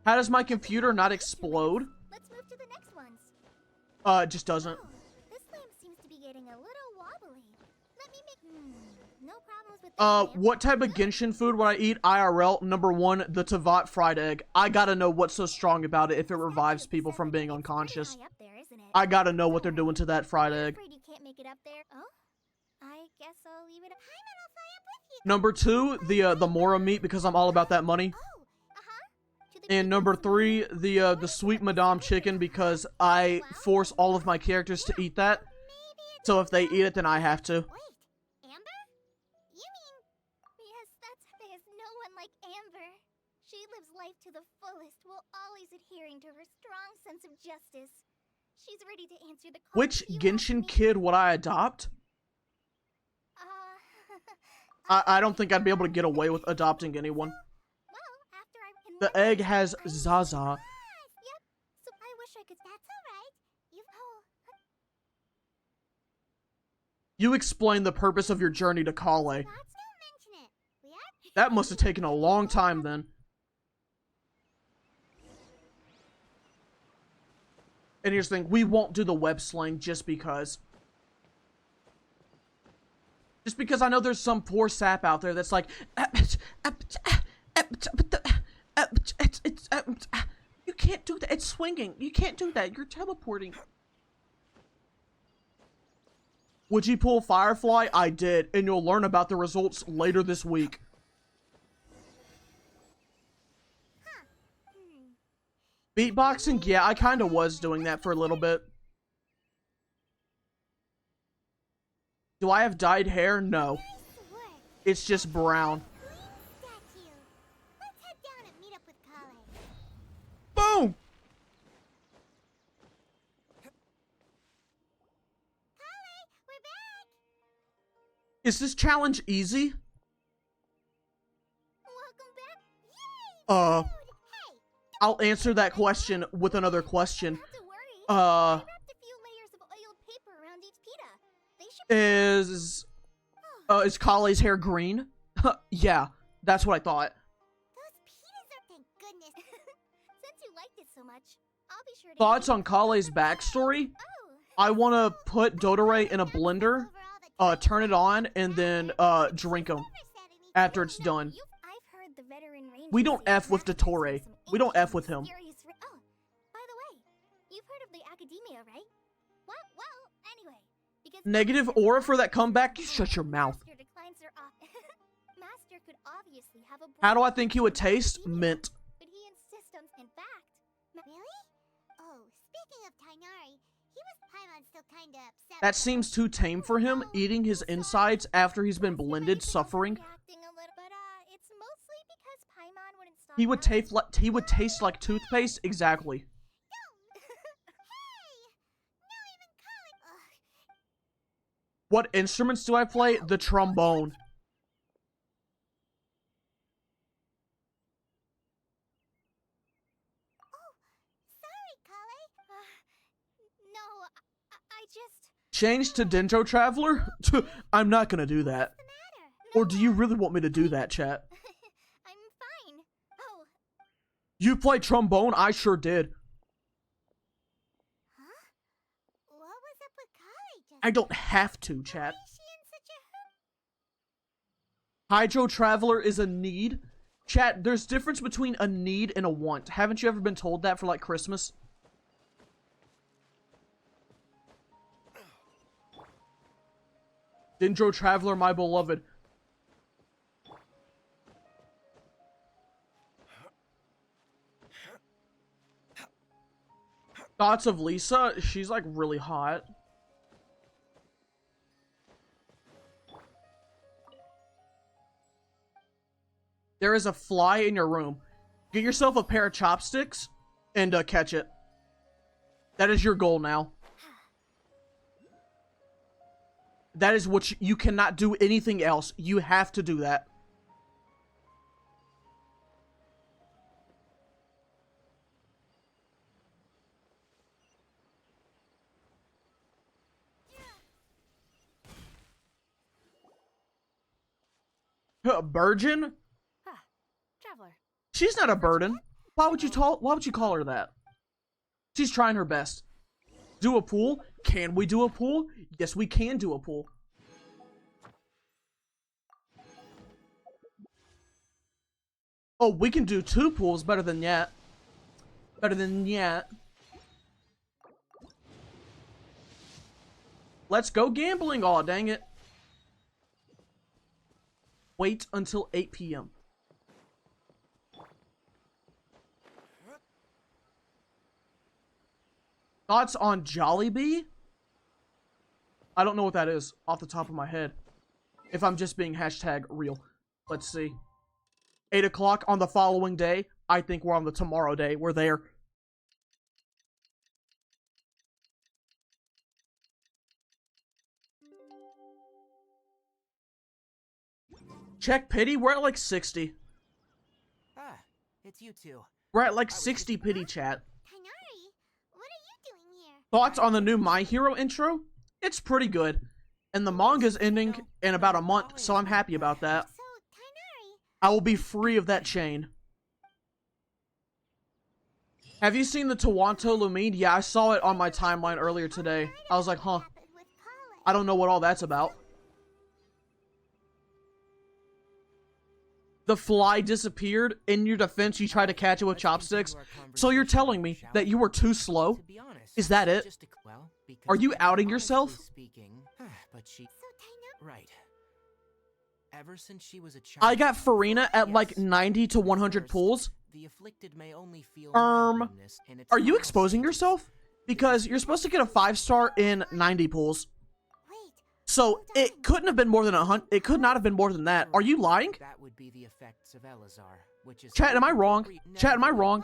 How does my computer not explode? Let's move to the next ones. It just doesn't. Oh, this lamp seems to be getting a little wobbly. Let me make. No problems with this lamp. What type of Genshin food would I eat? IRL, number 1, the Tavat fried egg. I gotta know what's so strong about it if it revives people from being unconscious. High up there, isn't it? I gotta know what they're doing to that fried I'm egg. afraid you can't make it up there. Oh, I guess I'll leave it up. Paimon, I'll fly up with you. Number 2, the Mora meat because I'm all about that money. Oh, to the And number 3, the sweet Madame chicken because I force all of my characters to eat that. So if they eat it, then I have to. Wait, Amber? You mean... Yes, there's no one like Amber. She lives life to the fullest while always adhering to her strong sense of justice. She's ready to answer the call. Which you Genshin asked me. kid would I adopt? I don't think I'd be able to get away with adopting anyone. Well, after I can The egg has Zaza. Yep. So I wish I could. That's all right. You. Oh. You explain the purpose of your journey to Kale. Let's not mention it. We are. That must have taken a long time then. And here's the thing, we won't do the web slang just because. Just because I know there's some poor sap out there that's like, you can't do that. It's swinging. You can't do that. You're teleporting. Would you pull Firefly? I did, and you'll learn about the results later this week. Beatboxing? Yeah, I kind of was doing that for a little bit. Do I have dyed hair? No. Nice work. It's just brown. Clean statue. Let's head down and meet up with Kale. Boom! Kale, we're back. Is this challenge easy? Welcome back. Yay! Uh, Hey, I'll answer that question with another question. not to worry. I wrapped a few layers of oiled paper around each pita. They should be Is Kale's hair green? Yeah, that's what I thought. Those pitas are. Thank goodness. Since you liked it so much, I'll be sure to. Thoughts on Kale's backstory? Oh. I want to put Dodore in a blender, Over all the turn it on, and then, drink them. after it's done. I've heard the veteran rangers We don't say F with Master Dottore. has some We don't F ancient, with him. mysterious oh, by the way, you've heard of the academia, right? What? Well, anyway, because Negative aura for that comeback? You shut your mouth. Master declines her Master could obviously have a How do I bright think he would future in taste? academia, Mint. But he insists on, in fact. Really? Oh, speaking of Tainari, he was Paimon's still kinda upset. That seems too tame for him, eating his insides after he's been blended, suffering. It's mostly because Paimon wouldn't stop. He would taste like toothpaste, exactly. What instruments do I play? The trombone. Sorry, Kale. No, I just. Change to Dendro Traveler? I'm not gonna do that. What's the matter? Or do you really want me to do that, chat? I'm fine. Oh, You play trombone? I sure did. huh? What was up with Kale just? I don't have to, chat. Why is she in such a Hydro Traveler is a need. Chat, there's difference between a need and a want. Haven't you ever been told that for like Christmas? Dendro Traveler, my beloved. Thoughts of Lisa? She's like really hot. There is a fly in your room. Get yourself a pair of chopsticks and catch it. That is your goal now. That is what you cannot do anything else. You have to do that. Virgin? traveler? She's not a burden. Why would you call her that? She's trying her best. Do a pool? Can we do a pool? Yes, we can do a pool. Oh, we can do 2 pools. Better than that. Better than that. Let's go gambling. Aw, dang it. Wait until 8 p.m. Thoughts on Jollibee? I don't know what that is off the top of my head. If I'm just being #real. Let's see. 8 o'clock on the following day. I think we're on the tomorrow day. We're there. Check pity. We're at like 60. Ah, it's you two. We're at like 60 pity, chat. Tainari, what are you doing here? Thoughts on the new My Hero intro? It's pretty good. And the manga's ending in about a month, so I'm happy about that. So, Tainari, I will be free of that chain. Have you seen the Toronto Lumine? Yeah, I saw it on my timeline earlier today. I was like, huh, happened with Kale? I don't know what all that's about. The fly disappeared. In your defense, you tried to catch it with chopsticks. So you're telling me that you were too slow? To be honest, Is that it? just a- well, because Are you outing honestly yourself? Speaking, but she So, Tainari, right. Ever since she was a child, I got Farina at like Yes. 90 to 100 First, pulls. The afflicted may only feel Are mindfulness in its you final exposing stages. yourself? Because you're supposed to get a 5-star in 90 pulls. wait. So it couldn't have been more than 100. It could not have been more than that. Are you lying? That would be the effects of Elazar, which is Chat, am I wrong? Chat, am I wrong?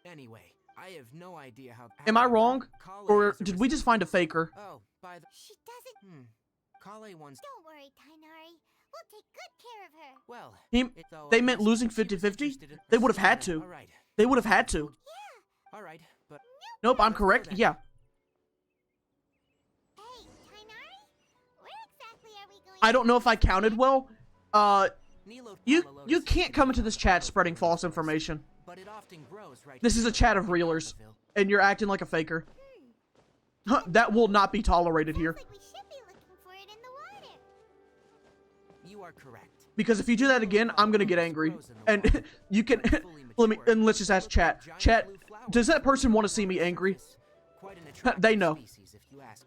Anyway, I have no idea how. Am I wrong? Kale Or is a did we just find a faker? Oh, by the She doesn't. Kale once. Don't worry, Tainari. We'll take good care of her. Well, though They I meant must- losing she was 50-50? interested in- They would have had to. All right. They would have had to. All right, but Nope, I'm correct. Yeah. Hey, Tainari, where exactly are we going? I don't know if I counted well. Nilo You Tomalotus can't is come into a this chat yellow spreading flower, false information. But it often grows right This is a here chat of in reelers, Alphaville. and you're acting like a faker. Huh, that will not be tolerated here. Sounds like we should be looking for it in the water. You are correct. Because if you do that again, I'm gonna get angry. And you can let's just ask chat. Chat, does that person want to see me angry? They know.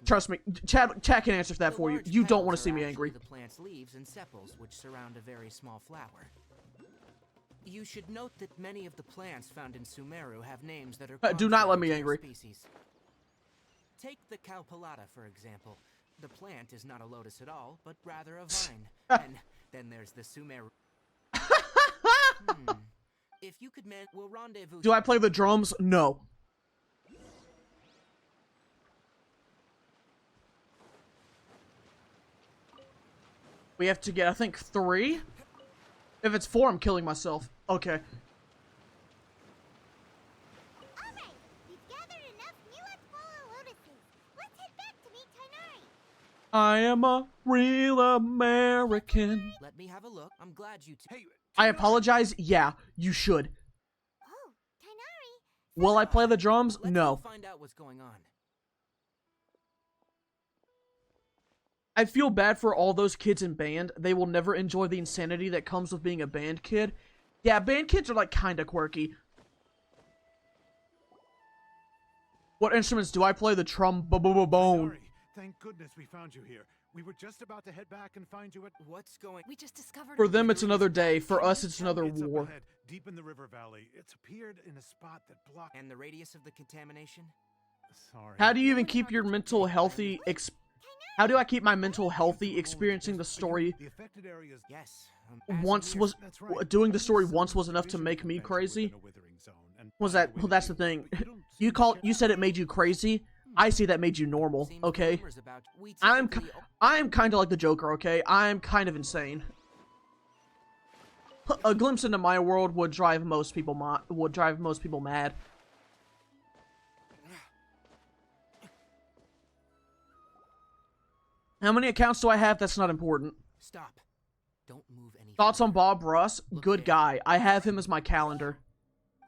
Trust me. Chat can answer that for you. You don't want to see me angry. The plant's leaves and sepals, which surround a very small flower. You should note that many of the plants found in Sumeru have names that are Do not let me contrary to angry. their species. Take the Cowpelata, for example. The plant is not a lotus at all, but rather a vine. And then there's the Sumeru. If you could we'll rendezvous. Do I play the drums? No. We have to get, I think, 3. If it's 4, I'm killing myself. Okay. Alright, we've gathered enough Mulattoa lotuses. Let's head back to meet Tainari. I am a real American. Let me have a look. I'm glad you. Hey, I apologize. Yeah, you should. Oh, Tainari. Will I play the drums? Let's No. go find out what's going on. I feel bad for all those kids in band. They will never enjoy the insanity that comes with being a band kid. Yeah, band kids are like kinda quirky. What instruments do I play? The trombone. Tainari, thank goodness we found you here. We were just about to head back and find you at. What's going? We just discovered. For them, it's another day. For us, it's another It's up war. ahead, deep in the river valley. It's appeared in a spot that blocked. And the radius of the contamination? Sorry. How do you even keep your mental healthy? How do I keep my mental healthy experiencing the story? The affected areas. Yes. Once was doing the story once was enough to make me crazy. Was that? Well, that's the thing. You said it made you crazy. I see that made you normal. Okay. I'm kind of like the Joker. Okay. I'm kind of insane. A glimpse into my world would drive most people mad. How many accounts do I have? That's not important. Stop. Don't move any. Thoughts on Bob Ross? Good guy. I have him as my calendar.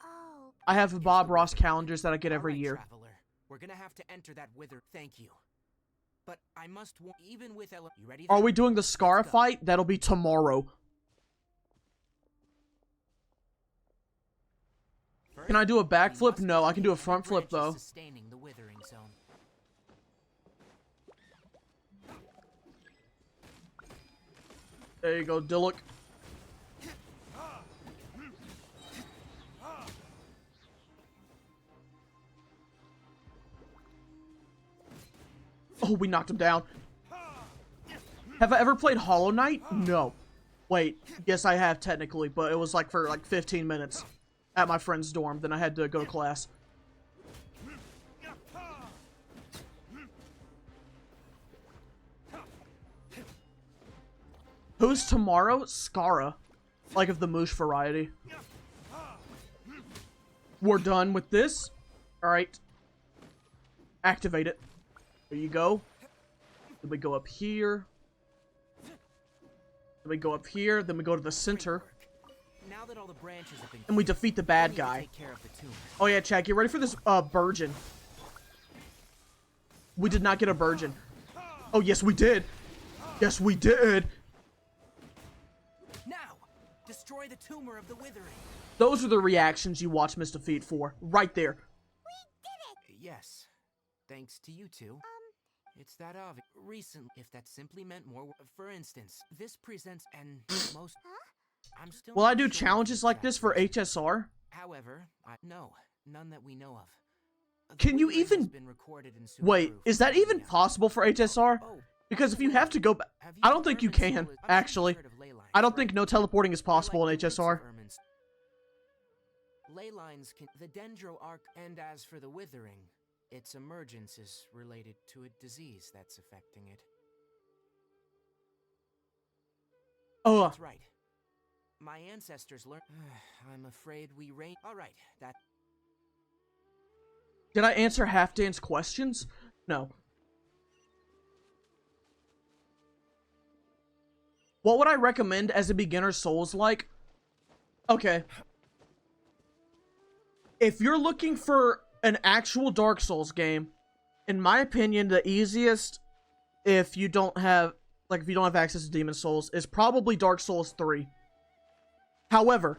Oh, I have Bob Ross calendars that I get every All right, year. Traveler. We're gonna have to enter that wither. Thank you. But I must even with Ella. You ready? Are then? we doing the Scar fight? That'll be tomorrow. Can I do a backflip? No, I can do a front flip though. Sustaining the withering zone. There you go, Dillick. Oh, we knocked him down. Have I ever played Hollow Knight? No. Wait, yes I have technically, but it was like for like 15 minutes at my friend's dorm, then I had to go to class. Who's tomorrow? Skara. Like of the Moosh variety. We're done with this. Alright. Activate it. There you go. Then we go up here. Then we go up here. Then we go to the center. Now that all the branches have been And we defeat the bad we need to guy. take care of the tumor. Oh yeah, Chad, get ready for this, Burgeon. We did not get a Burgeon. Oh, yes, we did. Yes, we did. Now, destroy the tumor of the withering. Those are the reactions you watch Miss Defeat for. Right there. Yes, thanks to you two. It's that obvious. Recently, if that simply meant more. For instance, this presents and most. I'm still. Will I not do sure challenges what like this for HSR? However, no, none that we know of. The Can you withering has even... been recorded in Wait, Sumeru is that for even millennia. possible for HSR? Oh, Because if you have to go back... have I don't think you determined can, soul is- I'm sure you've actually. heard of ley lines, I don't right? think no teleporting is They're like possible in the roots of HSR. Ermin's- Ley lines can the dendro arc, and as for the withering, its emergence is related to a disease that's affecting it. Oh, That's right. My ancestors learned. I'm afraid we reign. All right, that. did I answer Half Dance questions? No. What would I recommend as a beginner Souls-like? Okay. If you're looking for an actual Dark Souls game, in my opinion, the easiest, if you don't have... like if you don't have access to Demon Souls, is probably Dark Souls 3. However,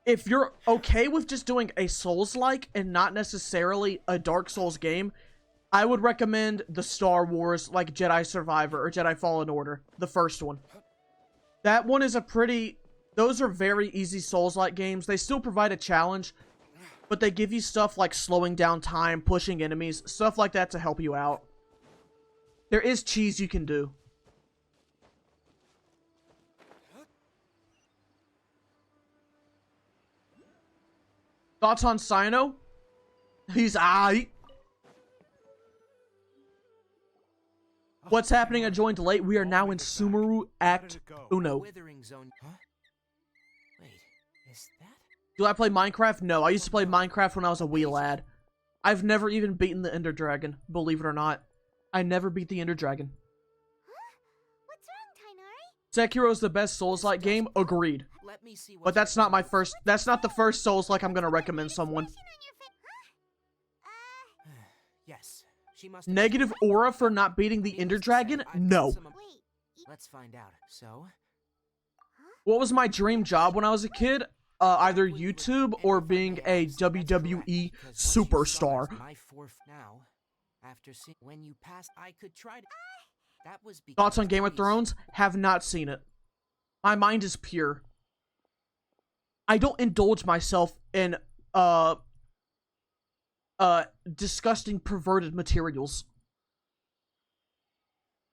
if you're okay with just doing a Souls-like and not necessarily a Dark Souls game, I would recommend the Star Wars, like Jedi Survivor or Jedi Fallen Order, the first one. That one is a pretty... Those are very easy Souls-like games. They still provide a challenge, but they give you stuff like slowing down time, pushing enemies, stuff like that to help you out. There is cheese you can do. Thoughts on Sino? He's aight. What's happening? I joined late. We are now in Sumeru Act Uno. Withering zone. Huh? Wait, is that? Do I play Minecraft? No, I used to play Minecraft when I was a wee lad. I've never even beaten the Ender Dragon, believe it or not. I never beat the Ender Dragon. Huh? What's wrong, Tainari? Sekiro is the best Souls-like game, agreed. Let me see what. But that's not my first, that's not the first Souls-like I'm gonna recommend someone. Yes. She must have Negative aura for not beating the Ender Dragon? No. Wait, Let's find out. So, What was my dream job when I was a kid? Either YouTube or being a WWE superstar. my fourth now. After seeing when you passed, I could try to. That was Thoughts on Game of Thrones? Have not seen it. My mind is pure. I don't indulge myself in, disgusting, perverted materials.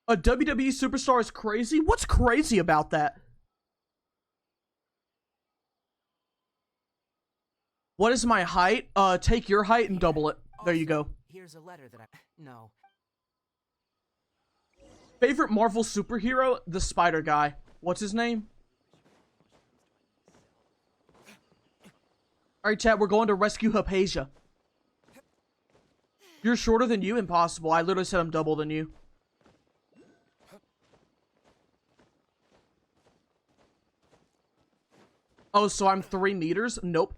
A WWE superstar is crazy? What's crazy about that? What is my height? Take your height and double it. There you go. Here's a letter that I. No. Favorite Marvel superhero? The Spider Guy. What's his name? Alright, chat, we're going to rescue Hypatia. You're shorter than you? Impossible. I literally said I'm double than you. Oh, so I'm 3 meters? Nope.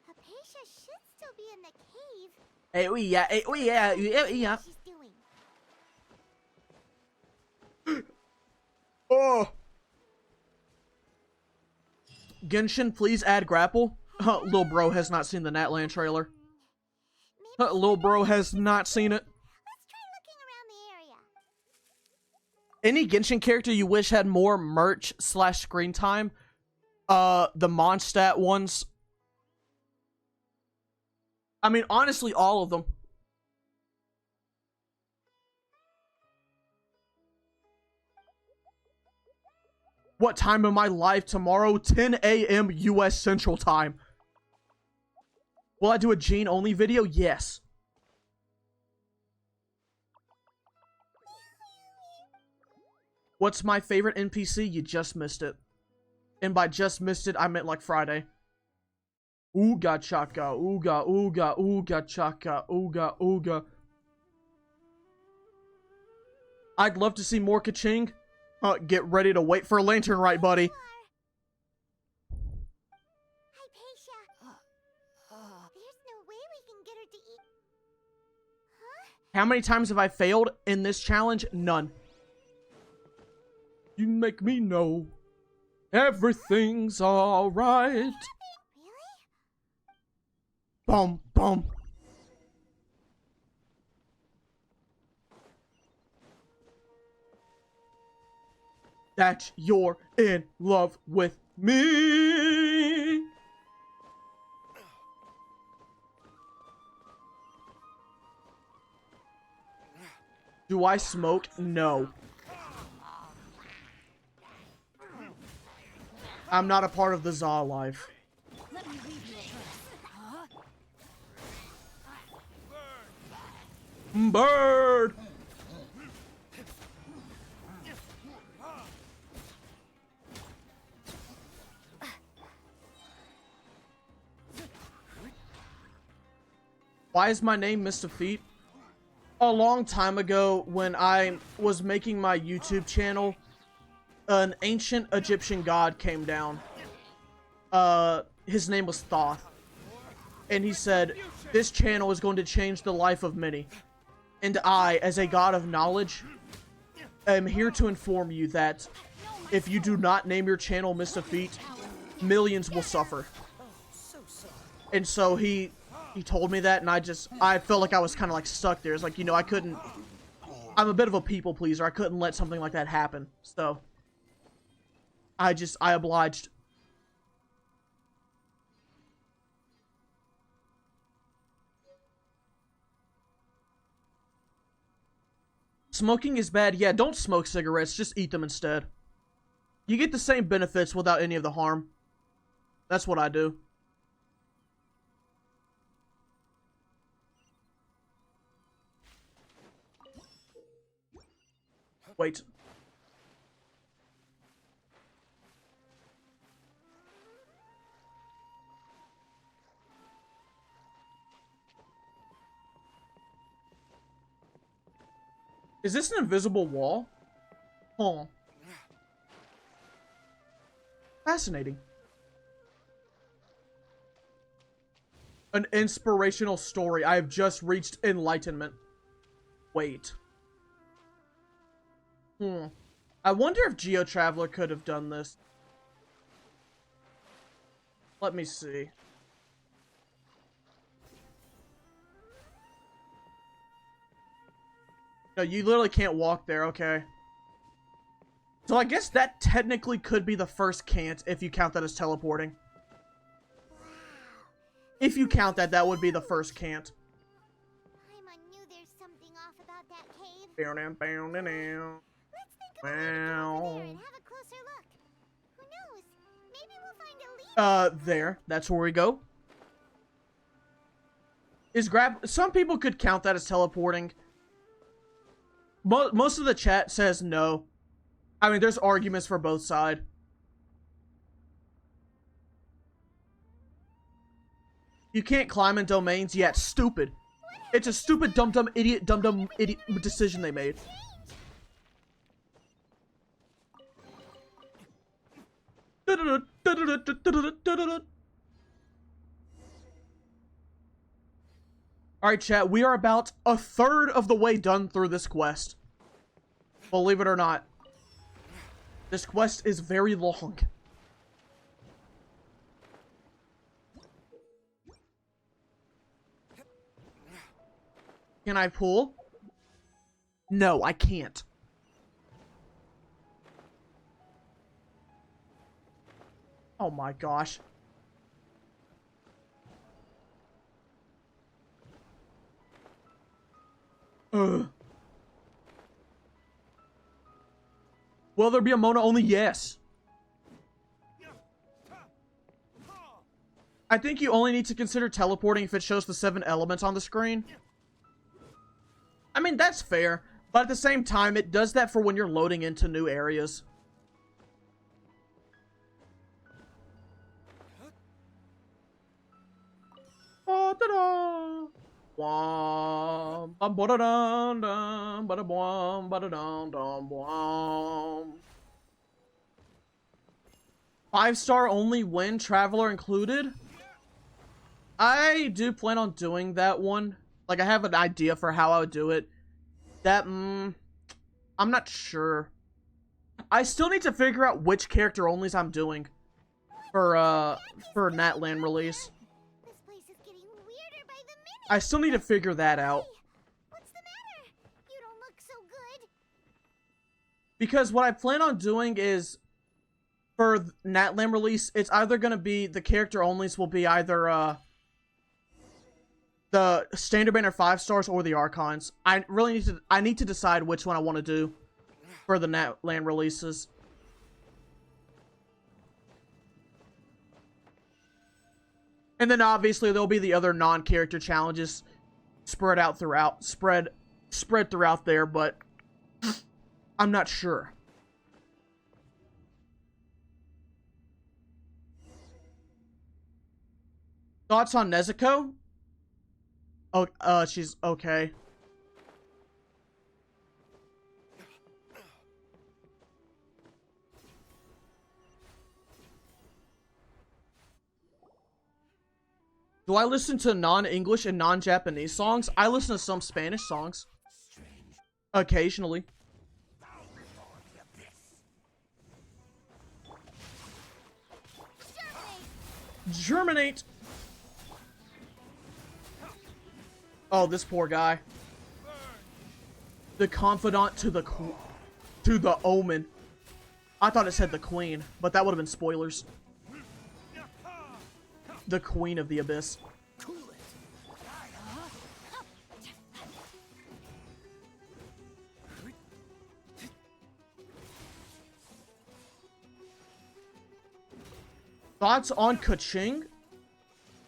Hypatia should still be in the cave. Hey, oh yeah, hey, oh yeah, yeah, yeah. She's doing. Oh. Genshin, please add grapple. Lil bro has not seen the Natlan trailer. Lil bro has not seen it. Let's try looking around the area. Any Genshin character you wish had more merch / screen time? The Mondstadt ones. I mean, honestly, all of them. What time am I live tomorrow? 10 a.m. U.S. Central Time. Will I do a Gene-only video? Yes. What's my favorite NPC? You just missed it. And by just missed it, I meant like Friday. Ooga chaka, ooga, ooga, ooga chaka, ooga, ooga. I'd love to see more Kaching. Get ready to wait for a lantern, right, buddy? Hypatia. There's no way we can get her to eat. Huh? How many times have I failed in this challenge? None. You make me know everything's alright. Really? Bum, bum. That you're in love with me. Do I smoke? No. I'm not a part of the Za life. Bird! Why is my name Mr. Feet? A long time ago, when I was making my YouTube channel, an ancient Egyptian god came down. His name was Thoth. And he said, This channel is going to change the life of many. And I, as a god of knowledge, am here to inform you that if you do not name your channel Miss Defeat, millions will suffer. And so he told me that, and I felt like I was kind of like stuck there. It's like, you know, I'm a bit of a people pleaser. I couldn't let something like that happen. So I obliged. Smoking is bad. Yeah, don't smoke cigarettes. Just eat them instead. You get the same benefits without any of the harm. That's what I do. Wait. Is this an invisible wall? Huh. Fascinating. An inspirational story. I have just reached enlightenment. Wait. I wonder if Geo Traveler could have done this. Let me see. No, you literally can't walk there, okay. So I guess that technically could be the first can't if you count that as teleporting. If you count that, that would be the first can't. I knew there's something off about that cave. Let's think about over there and have a closer look. Who knows? Maybe we'll find a lead. There. That's where we go. Some people could count that as teleporting. Most of the chat says no. I mean, there's arguments for both sides. You can't climb in domains yet. Stupid. It's a stupid, dumb idiot decision they made. Alright, chat, we are about a third of the way done through this quest. Believe it or not. This quest is very long. Can I pull? No, I can't. Oh my gosh. Ugh. Will there be a Mona only? Yes. I think you only need to consider teleporting if it shows the 7 elements on the screen. I mean, that's fair. But at the same time, it does that for when you're loading into new areas. Wom, bum, ba-da-dum, dum, ba-da-bwom, ba-da-dum, dum, bwom. 5-star only when Traveler included? I do plan on doing that one. Like, I have an idea for how I would do it. That, I'm not sure. I still need to figure out which character onlys I'm doing for Natlan release. This place is getting weirder by the minute. I still need to figure that out. What's the matter? You don't look so good. Because what I plan on doing is, for Natlan release, it's either going to be, the character onlys will be either, the Standard Banner 5 stars or the Archons. I need to decide which one I want to do for the Natlan releases. And then obviously there'll be the other non-character challenges spread throughout there, but I'm not sure. Thoughts on Nezuko? Oh, she's okay. Do I listen to non-English and non-Japanese songs? I listen to some Spanish songs. Occasionally. Germinate! Oh, this poor guy. The confidant to the omen. I thought it said the queen, but that would have been spoilers. The queen of the abyss. Thoughts on Kaching?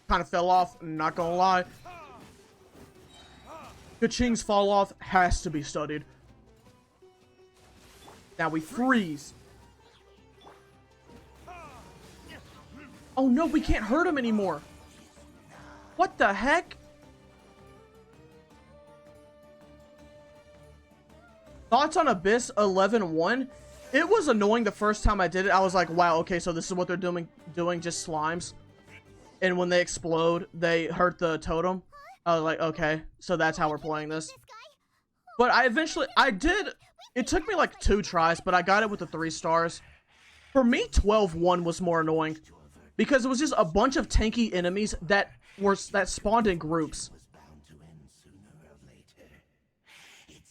Kind of fell off, not gonna lie. Kaching's fall off has to be studied. Now we freeze. Oh no, we can't hurt him anymore. What the heck? Thoughts on Abyss 11-1? It was annoying the first time I did it. I was like, wow, okay, so this is what they're doing just slimes. And when they explode, they hurt the totem. I was like, okay, so that's how we're playing this. But I did, it took me like 2 tries, but I got it with the 3 stars. For me, 12-1 was more annoying. Because it was just a bunch of tanky enemies that spawned in groups.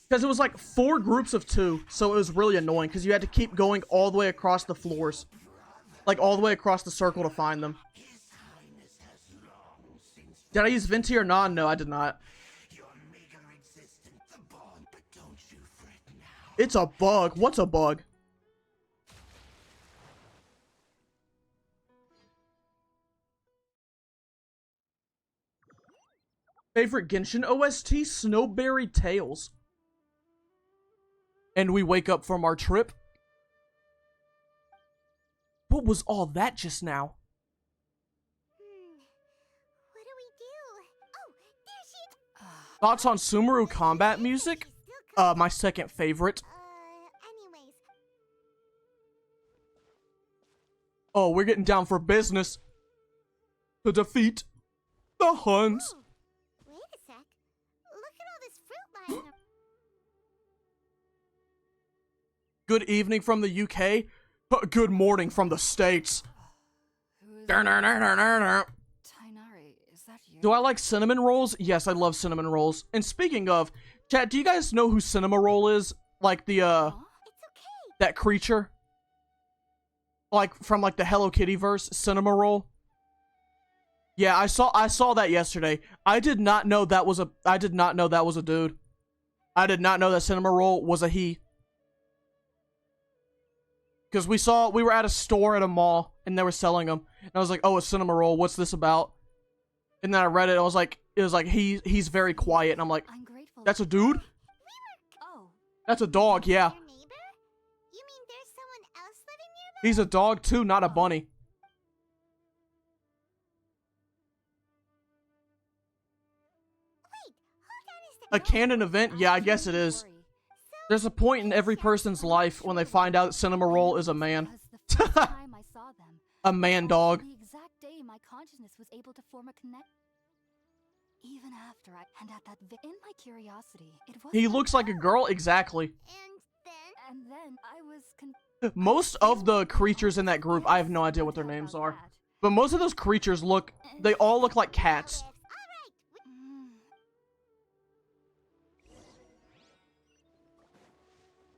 Because it was like 4 groups of 2, so it was really annoying because you had to keep going all the way across the floors. Like all the way across the circle to find them. Did I use Venti or not? No, I did not. It's a bug. What's a bug? Favorite Genshin OST? Snowberry Tales. And we wake up from our trip. What was all that just now? What do we do? Oh, there she is. Thoughts on Sumeru combat music? My second favorite. Anyways. Oh, we're getting down for business. To defeat the Huns. Wait a sec. Look at all this fruit lying up. Good evening from the UK. Good morning from the States. Tainari, is that you? Do I like cinnamon rolls? Yes, I love cinnamon rolls. And speaking of, chat, do you guys know who Cinema Roll is? Like the, It's okay. that creature? Like, from like the Hello Kitty verse, Cinema Roll? Yeah, I saw that yesterday. I did not know that was a dude. I did not know that Cinema Roll was a he. Because we were at a store at a mall, and they were selling them. And I was like, oh, a Cinema Roll, what's this about? And then I read it, and it was like, he's very quiet, and I'm like, I'm grateful. that's a dude? Oh, That's a dog, yeah. Your neighbor? You mean there's someone else living nearby? He's a dog, too, not a bunny. Wait, hold on a A second. canon event? Yeah, I guess it is. There's a point in every person's life when they find out Cinema Roll is a man. because the first time I saw them, A man dog. the exact day my consciousness was able to form a connect. Even after and at that in my curiosity, it was. He looks like a girl, exactly. And then? And then I was Most of the creatures in that group, I have no idea what their names are. But most of those creatures they all look like cats.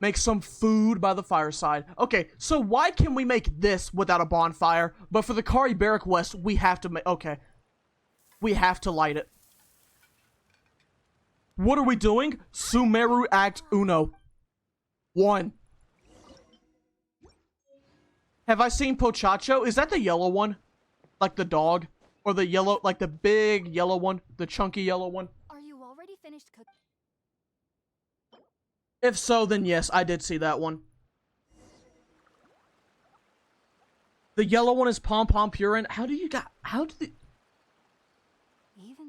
Make some food by the fireside. Okay, so why can we make this without a bonfire? But for the Kari Barrack West, we have to make... Okay. We have to light it. What are we doing? Sumeru Act Uno. 1. Have I seen Pochacho? Is that the yellow one? Like the dog? Or the yellow, like the big yellow one? The chunky yellow one? Are you already finished cooking? If so, then yes, I did see that one. The yellow one is Pom Pom Purin. How did Even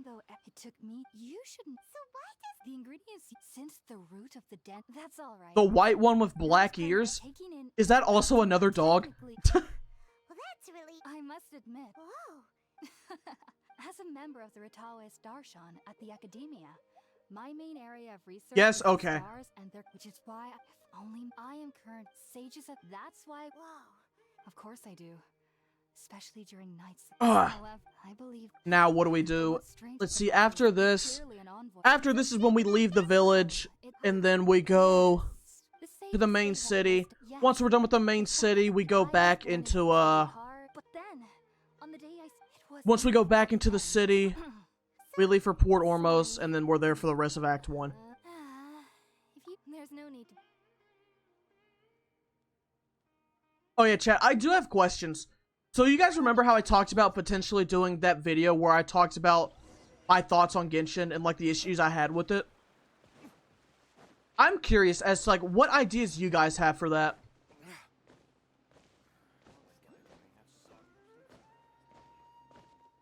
though it took me, you shouldn't. So why does The ingredients, since the root of the den. That's all right. the white one with black That's ears? taking in- Is that also another dog? Technically, well that's really I must admit, whoa. As a member of the Ritaoist Darshan at the Academia, my main area of research Yes, is the okay. stars and their, which is why if only I am current sages of, that's why. Whoa. Of course I do. Especially during nights. Ugh. However, I believe. Now, what do we do? Let's see, after this is when we leave the village, and then we go to the main city. Once we're done with the main city, we go back into, once we go back into the city, we leave for Port Ormos, and then we're there for the rest of Act 1. There's no need to. Oh yeah, chat, I do have questions. So you guys remember how I talked about potentially doing that video where I talked about my thoughts on Genshin and, like, the issues I had with it? I'm curious as to, like, what ideas you guys have for that.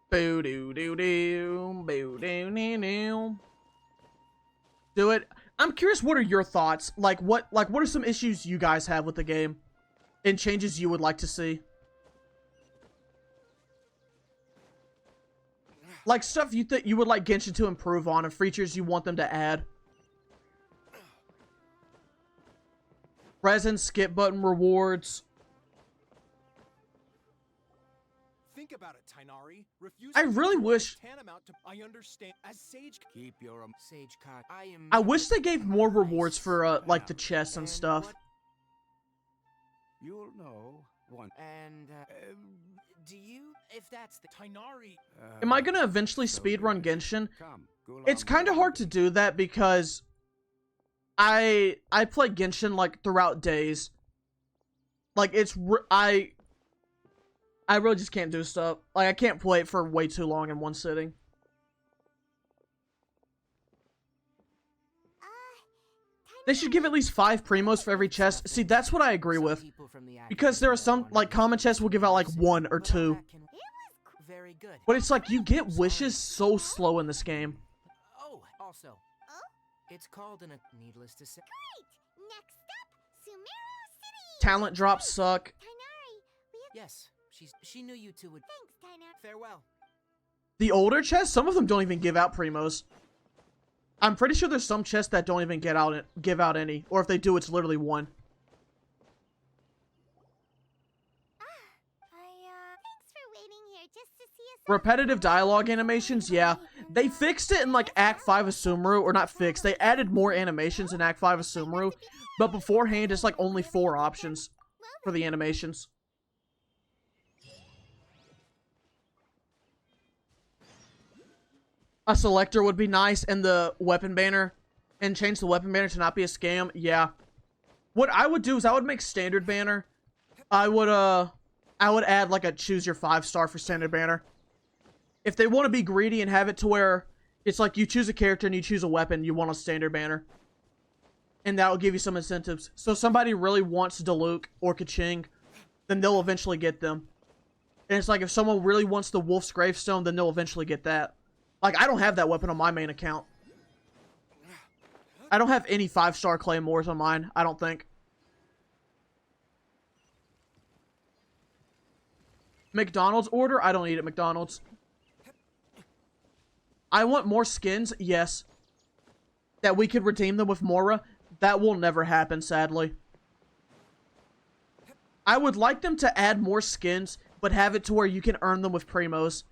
Boo-doo-doo-doo, boo-doo-doo-doo. Do it. I'm curious, what are your thoughts? Like, what are some issues you guys have with the game? And changes you would like to see? Like, stuff you think you would like Genshin to improve on, and features you want them to add. Resin, skip button rewards. Think about it, Tainari. Refusing I really to do wish- is tantamount to I understand. As Sage, Keep your sage card. I wish they gave more rewards for, like, the chests and stuff. You'll know one. And do you? If that's the Tainari. Am I gonna eventually speedrun Genshin? Come, It's kind of hard to do that because I play Genshin, like, throughout days. Like, I really just can't do stuff. Like, I can't play it for way too long in one sitting. They should give at least 5 primos for every chest. See, that's what I agree with. Because there are some, like, common chests will give out, like, 1 or 2. Very good. But it's like, you get wishes so slow in this game. Oh, also. It's called an needless to say. Great! Next up, Sumeru City! Talent drops suck. Tainari, we have... Yes, she knew you two would. Thanks, Tainari. Farewell. The older chests, some of them don't even give out primos. I'm pretty sure there's some chests that don't even give out any. Or if they do, it's literally 1. Thanks for waiting here just to see us. Repetitive dialogue animations, yeah. They fixed it in, like, Act 5 of Sumeru. Or not fixed, they added more animations in Act 5 of Sumeru. But beforehand, it's, like, only 4 options for the animations. A selector would be nice, and the weapon banner. And change the weapon banner to not be a scam, yeah. What I would do is I would make standard banner. I would add, like, a choose your 5-star for standard banner. If they want to be greedy and have it to where it's like you choose a character and you choose a weapon, you want a standard banner. And that'll give you some incentives. So if somebody really wants Diluc or Kaching, then they'll eventually get them. And it's like if someone really wants the Wolf's Gravestone, then they'll eventually get that. Like, I don't have that weapon on my main account. I don't have any 5-star claymores on mine, I don't think. McDonald's order? I don't eat at McDonald's. I want more skins, yes. That we could redeem them with Mora. That will never happen, sadly. I would like them to add more skins, but have it to where you can earn them with primos.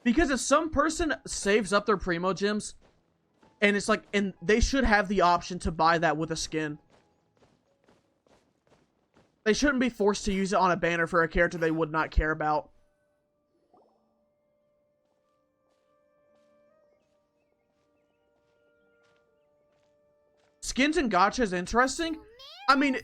Because if some person saves up their primo gems, and it's like, and they should have the option to buy that with a skin. They shouldn't be forced to use it on a banner for a character they would not care about. Skins and gacha is interesting. I mean,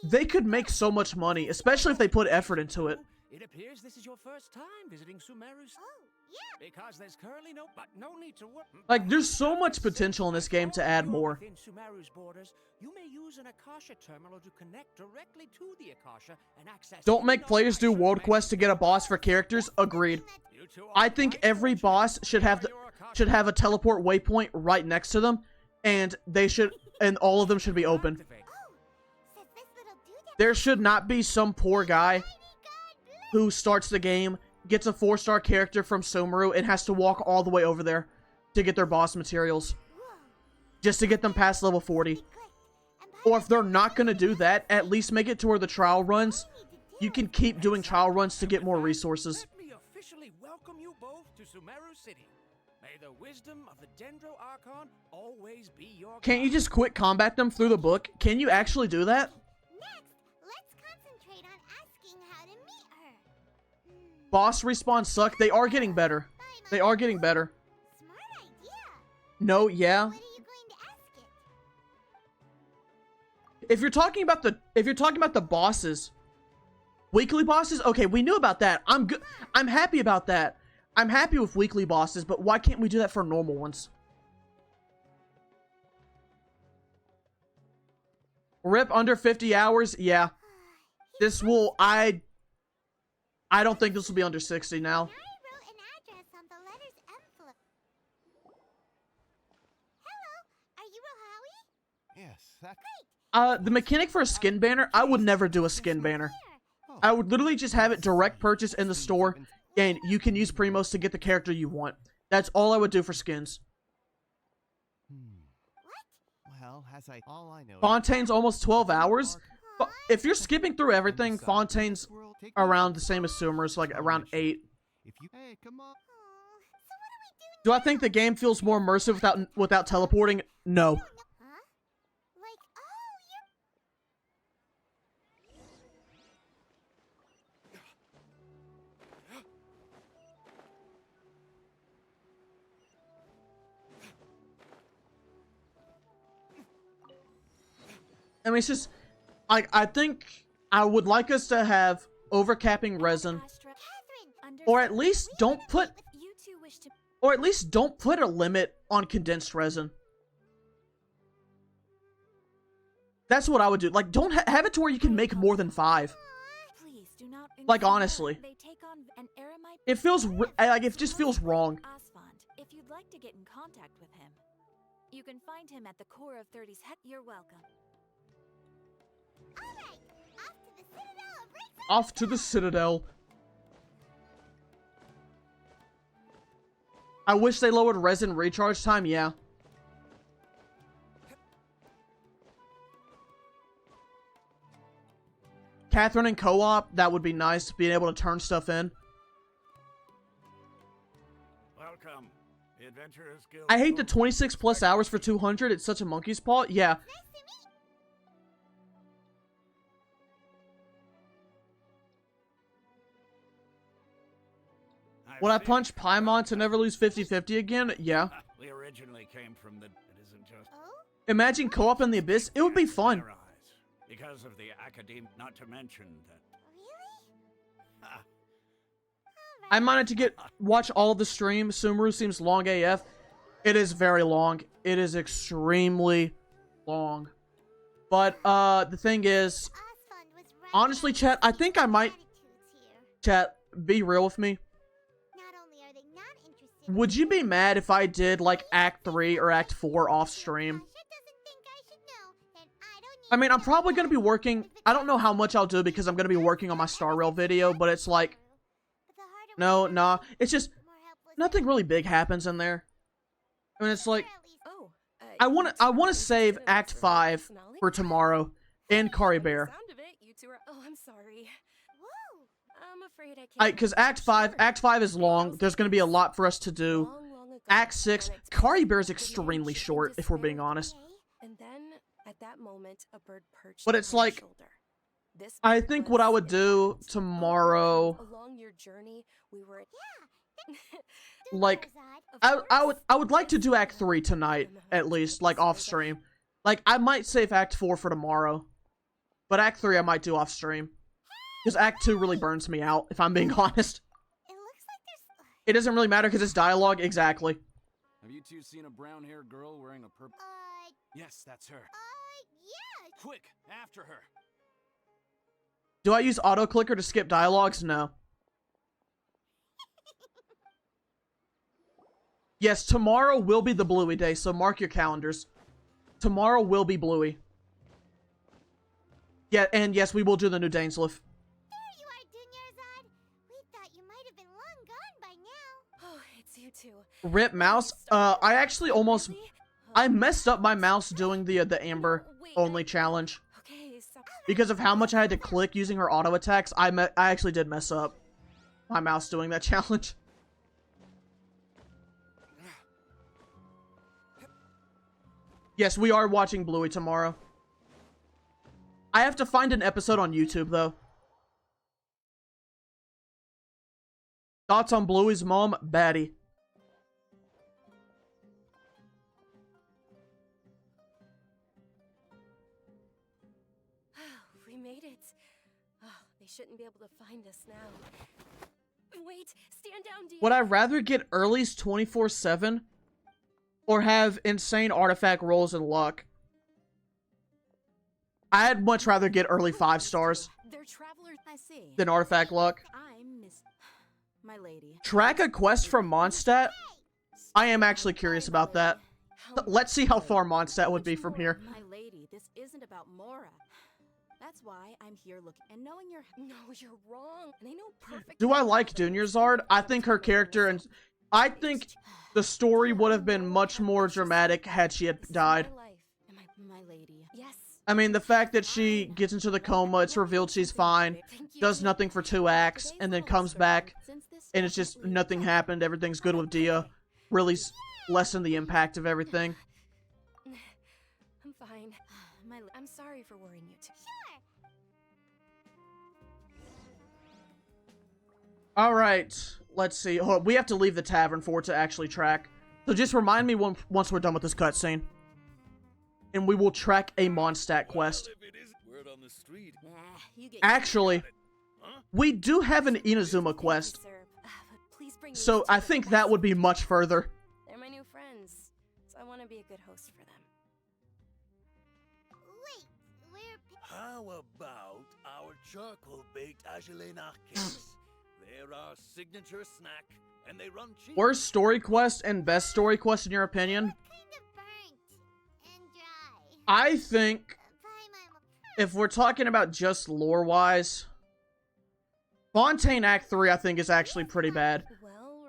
they could make so much money, especially if they put effort into it. It appears this is your first time visiting Sumeru's. Oh, yeah. Because there's currently no need to work. Like, there's so much potential in this game to add more. Within Sumeru's borders, you may use an Akasha terminal to connect directly to the Akasha and access. Don't make players do world quests to get a boss for characters. Agreed. I think every boss should have a teleport waypoint right next to them, and all of them should be open. Oh, says this little dude. There should not be some poor guy who starts the game gets a 4-star character from Sumeru and has to walk all the way over there to get their boss materials. Just to get them past level 40. Or if they're not going to do that, at least make it to where the trial runs. You can keep doing trial runs to get more resources. Let me officially welcome you both to Sumeru City. May the wisdom of the Dendro Archon always be your Can't you guide. just quick combat them through the book? Can you actually do that? Next, let's concentrate on asking how to meet her. Boss respawns suck. They are getting better. They are getting better. Smart idea. No, yeah. What are you going to ask it? If you're talking about the bosses, weekly bosses, okay, we knew about that. I'm good. I'm happy about that. I'm happy with weekly bosses, but why can't we do that for normal ones? Rip under 50 hours? Yeah. This will, I don't think this will be under 60 now. I wrote an address on the letter's envelope. Hello, are you a Howie? Yes, that. The mechanic for a skin banner, I would never do a skin banner. I would literally just have it direct purchase in the store, and you can use Primos to get the character you want. That's all I would do for skins. Well, as all I know. Fontaine's almost 12 hours. But if you're skipping through everything, Fontaine's around the same as Sumer's, like around 8. If you, hey, come on. Oh, so what do we do? Do I think the game feels more immersive without teleporting? No. Huh? Like, oh, you're... I mean, it's just, like, I think I would like us to have overcapping resin, or at least don't put, You two wish to or at least don't put a limit on condensed resin. That's what I would do. Like, don't have it to where you can make more than 5. please do not Like, interfere. honestly. They take on an eremite. It feels, like, it just feels wrong. Asfand, if you'd like to get in contact with him, you can find him at the core of 30's head. You're welcome. Alright, off to the Citadel of Race. Off to the Citadel. I wish they lowered resin recharge time, yeah. Catherine and co-op, that would be nice, being able to turn stuff in. Welcome. The Adventurers Guild. I hate the 26 plus hours for 200, it's such a monkey's paw. Yeah. Nice to meet Would I punch Paimon to never lose 50-50 again? Yeah. We originally came from the. It isn't just. Oh? Imagine co-op in the Abyss, it would be fun. Their eyes. Because of the academe, not to mention that. Really? I wanted to watch all of the stream. Sumeru seems long AF. It is very long. It is extremely long. But, the thing is, Asfand was right honestly, about chat, I the think I might, attitudes here. chat, be real with me. Not only are they not interested Would you be mad if I did, like, Act 3 or Act 4 off stream? Asha doesn't think I should know, and I don't need I mean, I'm to probably know. going to be working, I don't know how much I'll do because I'm going to be working on my Star Rail video, but it's like, But the harder we no, work, nah, it's just, the more helpless nothing we really are. big happens in there. I mean, it's like, Or at least Oh, I want to save Act 5 for tomorrow and Kari Bear. Sound of it, you two are. Oh, I'm sorry. Whoa! I'm afraid I can't. Because Act 5 is long. There's going to be a lot for us to do. Long ago, Act 6, when it's Kari cold, Bear is the man extremely shook in short, if we're being despair. honest. Okay. And then, at that moment, a bird perched But it's upon her like, shoulder. This I bird think was, what I would in do fact, tomorrow, along your journey, we were. Do like, more, Zod. I would like to do Act 3 tonight, at least, like, off stream. Like, I might save Act 4 for tomorrow. But Act 3 I might do off stream. Because Act 2 really burns me out, if I'm being honest. It looks like there's... It doesn't really matter because it's dialogue, exactly. Have you two seen a brown-haired girl wearing a purple? Yes, that's her. Yeah. Quick, after her. Do I use auto-clicker to skip dialogues? No. Yes, tomorrow will be the Bluey day, so mark your calendars. Tomorrow will be Bluey. Yeah, and yes, we will do the new Dainsliff. There you are, Dunya Zod. Rip mouse. I actually almost... I messed up my mouse doing the Amber only challenge. Because of how much I had to click using her auto attacks, I actually did mess up my mouse doing that challenge. Yes, we are watching Bluey tomorrow. I have to find an episode on YouTube, though. Thoughts on Bluey's mom? Batty. We made it. Oh, they shouldn't be able to find us now. Wait, stand down, Dee. Would I rather get earlies 24/7 or have insane artifact rolls and luck? I'd much rather get early 5 stars They're travelers. I see. than artifact luck. I'm Miss My Lady. Track a quest from Mondstadt? I am actually curious about that. Let's see how far Mondstadt would be from here. My Lady, this isn't about Mora. That's why I'm here looking and knowing you're No, you're wrong. And I know perfect. Do I like Dunyarzad? I think her character and I think the story would have been much more dramatic had she had died. My Lady. Yes. I mean, the fact that she gets into the coma, it's revealed she's fine, does nothing for 2 acts, and then comes back, and it's just nothing happened, everything's good with Dia, really lessen the impact of everything. I'm fine. I'm sorry for worrying you too. Alright, let's see. Oh, we have to leave the tavern for it to actually track. So just remind me once we're done with this cutscene. And we will track a Mondstadt quest. Actually, we do have an Inazuma quest. So I think that would be much further. They're my new friends, so I want to be a good host for them. Wait, we're... How about our charcoal-baked Agelena cakes? They're our signature snack, and they run cheap. Worst story quest and best story quest in your opinion? kind of burnt and dry. I think if we're talking about just lore-wise, Fontaine Act 3 I think is actually pretty bad. Well,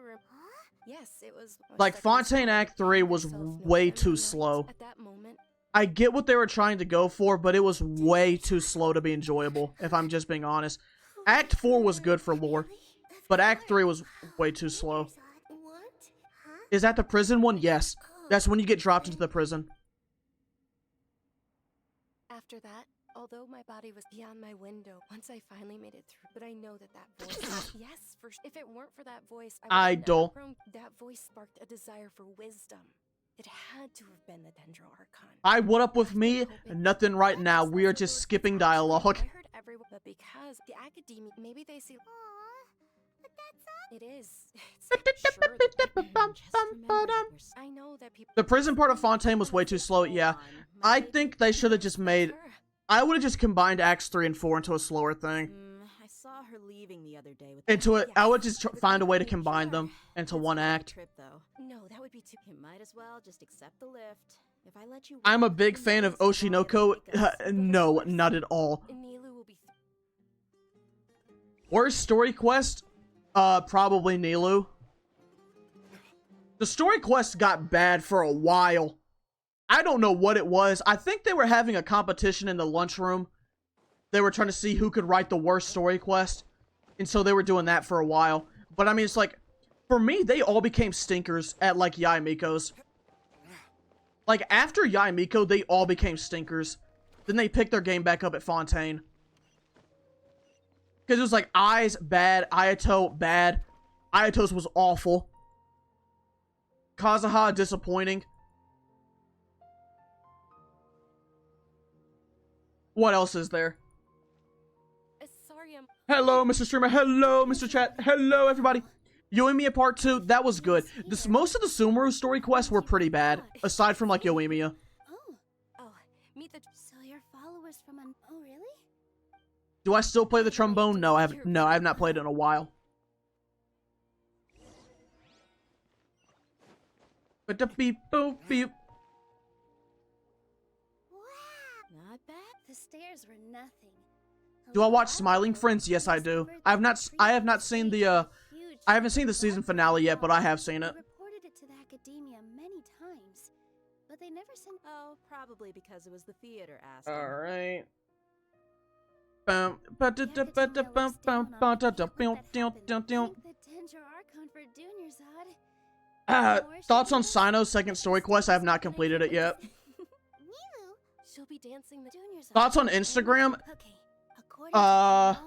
yes, it was. Like, Fontaine Act 3 was way too slow. At that moment, I get what they were trying to go for, but it was way too slow to be enjoyable, if I'm just being honest. Act 4 was good for lore, but Act 3 was way too slow. What? Huh? Is that the prison one? Yes. That's when you get dropped into the prison. after that, although my body was beyond my window, once I finally made it through, but I know that voice, yes, if it weren't for that voice, Idol. That voice sparked a desire for wisdom. It had to have been the Dendro Archon. Hi, what up with me? Nothing right now. We are just skipping dialogue. I heard everyone, but because the academia, maybe they see. But that's all. It is. It's like, sure, just remember, I know that people. The prison part of Fontaine was way too slow, yeah. I think they should have just made... I would have just combined Acts 3 and 4 into a slower thing. I saw her leaving the other day with I would just find a way to combine them into one act. Trip, though. No, that would be too. You might as well just accept the lift. If I let you. I'm a big fan of Oshinoko. No, not at all. Nilu will be. Worst story quest? Probably Nilu. The story quest got bad for a while. I don't know what it was. I think they were having a competition in the lunchroom. They were trying to see who could write the worst story quest. And so they were doing that for a while. But I mean, it's like, for me, they all became stinkers at, like, Yae Miko's. Like, after Yae Miko, they all became stinkers. Then they picked their game back up at Fontaine. Because it was like, Ai's bad, Ayato bad. Ayato's was awful. Kazuha disappointing. What else is there? Sorry, I'm. Hello, Mr. Streamer. Hello, Mr. Chat. Hello, everybody. Yoimiya Part 2, that was good. Most of the Sumeru story quests were pretty bad, aside from, like, Yoimiya. Oh, meet the. So your followers from an... Oh, really? Do I still play the trombone? No, I have not played it in a while. But the beep boop beep. Wow. Not bad. The stairs were nothing. Do I watch Smiling Friends? Yes, I do. I have not seen the I haven't seen the season finale yet, but I have seen it. Reported ever since. Oh, probably because it was the theater asked. All right. Thoughts on Sino's second story quest? I have not completed it yet. She'll be dancing the juniors. Thoughts on Instagram? I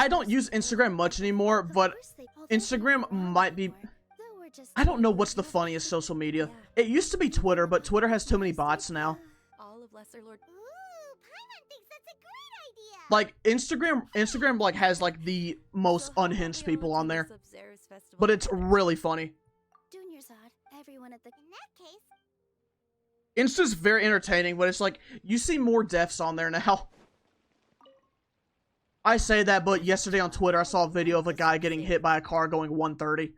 don't use Instagram much anymore, but Instagram might be... I don't know what's the funniest social media. It used to be Twitter, but Twitter has too many bots now. All of Lesser Lord. Like, Instagram like has like the most unhinged people on there. But it's really funny. Everyone at the... In that case... Insta's very entertaining, but it's like, you see more deaths on there now. I say that, but yesterday on Twitter I saw a video of a guy getting hit by a car going 130.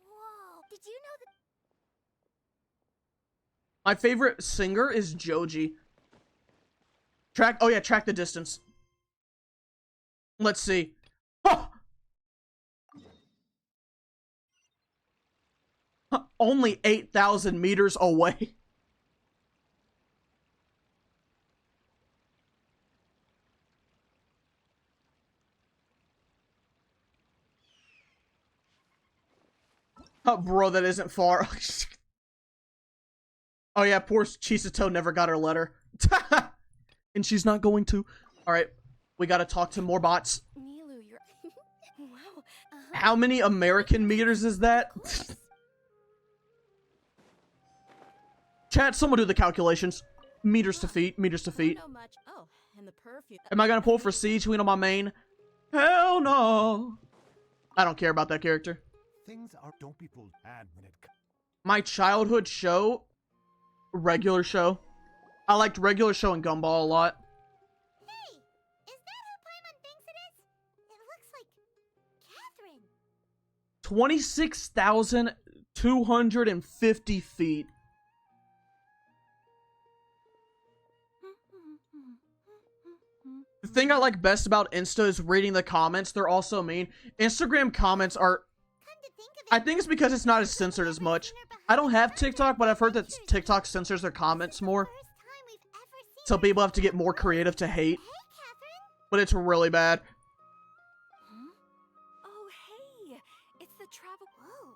Whoa, did you know that... My favorite singer is Joji. Track the distance. Let's see. Huh! Only 8,000 meters away. Oh, bro, that isn't far. Oh yeah, poor Chisato never got her letter. And she's not going to. Alright, we gotta talk to more bots. Milu, you're... Wow. How many American meters is that? Chat, someone do the calculations. Meters to feet, meters to feet. Oh, and the perfume. Am I gonna pull for Siege Queen on my main? Hell no. I don't care about that character. Things don't be pulled bad when it comes. My childhood show, Regular Show. I liked Regular Show and Gumball a lot. Hey, is that who Paimon thinks it is? It looks like Catherine. 26,250 feet. The thing I like best about Insta is reading the comments. They're all so mean. Instagram comments are... I think it's because it's not as censored as much. I don't have TikTok, but I've heard that TikTok censors their comments more. So people have to get more creative to hate. But it's really bad. Oh, hey. It's the travel... Whoa.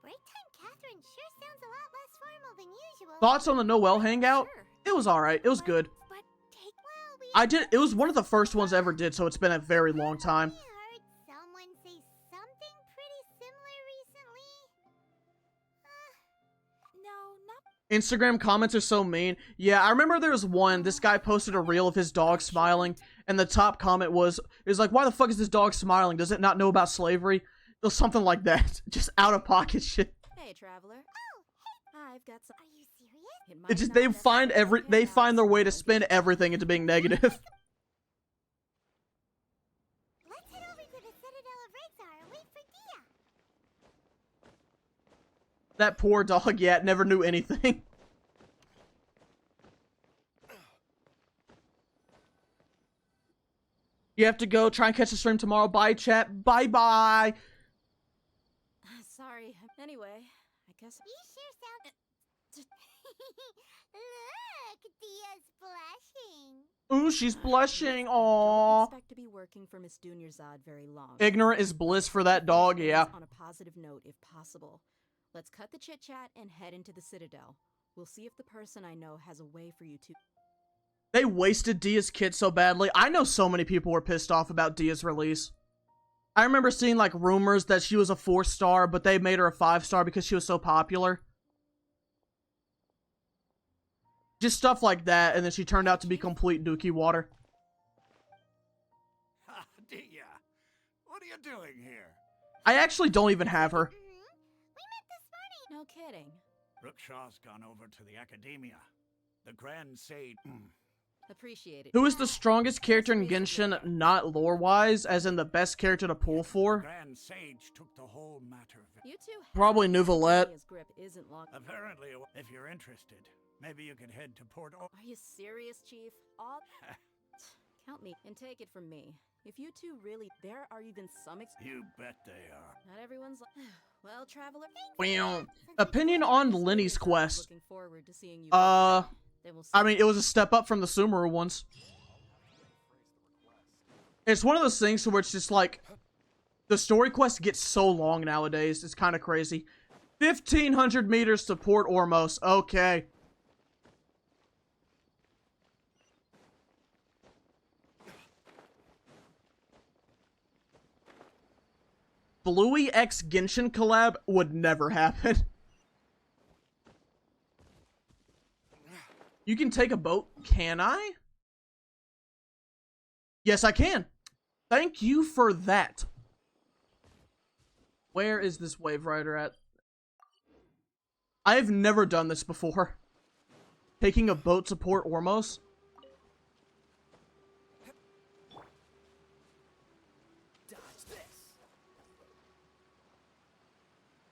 Break time Catherine sure sounds a lot less formal than usual. Thoughts on the Noel hangout? It was alright. It was good. It was one of the first ones I ever did, so it's been a very long time. I heard someone say something pretty similar recently. No, not... Instagram comments are so mean. Yeah, I remember there was one, this guy posted a reel of his dog smiling, and the top comment was like, why the fuck is this dog smiling? Does it not know about slavery? It was something like that. Just out of pocket shit. Hey, traveler. Oh, hey. I've got some... Are you serious? It's just, they find their way to spin everything into being negative. Let's head over to the Citadel of Rexar and wait for Dia. That poor dog, yeah, it never knew anything. You have to go. Try and catch the stream tomorrow. Bye, chat. Bye-bye. Sorry. Anyway, I guess... You sure sound... Look, Dia's blushing. Ooh, she's blushing. Don't Aww. expect to be working for Miss Dunyarzad very long. Ignorant is bliss for that dog, yeah. On a positive note, if possible. Let's cut the chit-chat and head into the Citadel. We'll see if the person I know has a way for you to... They wasted Dia's kid so badly. I know so many people were pissed off about Dia's release. I remember seeing, like, rumors that she was a 4-star, but they made her a 5-star because she was so popular. Just stuff like that, and then she turned out to be complete dookie water. Ha, Dia. What are you doing here? I actually don't even have her. We met this morning. No kidding. Rookshaw's gone over to the Academia. The Grand Sage... Appreciate it. Who is the strongest character in Genshin, not lore-wise, as in the best character to pull for? Grand Sage took the whole matter... You two Probably Nouvelette. His grip isn't long. Apparently, if you're interested, maybe you could head to Port... Are you serious, Chief? All... Count me and take it from me. If you two really, there are even some You bet they are. not everyone's like, well, traveler. Well, opinion on Lenny's quest. Looking forward to seeing you. They will I mean, it was a step up from the Sumeru ones. It's one of those things where it's just like, the story quest gets so long nowadays. It's kind of crazy. 1,500 meters to Port Ormos. Okay. Bluey X Genshin collab would never happen. You can take a boat. Can I? Yes, I can. Thank you for that. Where is this Wave Rider at? I've never done this before. Taking a boat to Port Ormos. Dodge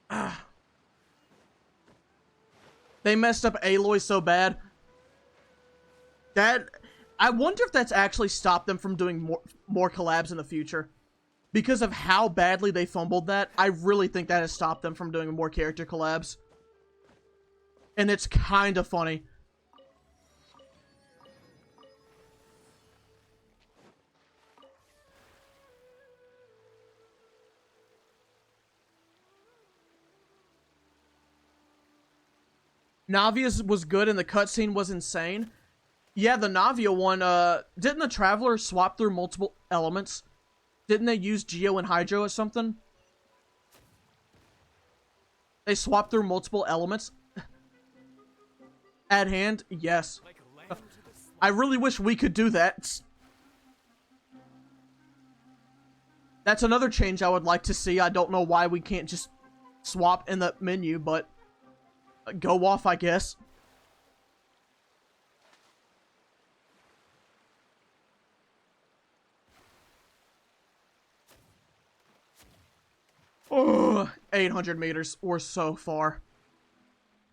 this. They messed up Aloy so bad. I wonder if that's actually stopped them from doing more collabs in the future. Because of how badly they fumbled that, I really think that has stopped them from doing more character collabs. And it's kind of funny. Navia's was good and the cutscene was insane. Yeah, the Navia one, didn't the Traveler swap through multiple elements? Didn't they use Geo and Hydro or something? They swapped through multiple elements? At hand? Yes. I really wish we could do that. That's another change I would like to see. I don't know why we can't just swap in the menu, but go off, I guess. Oh, 800 meters. We're so far.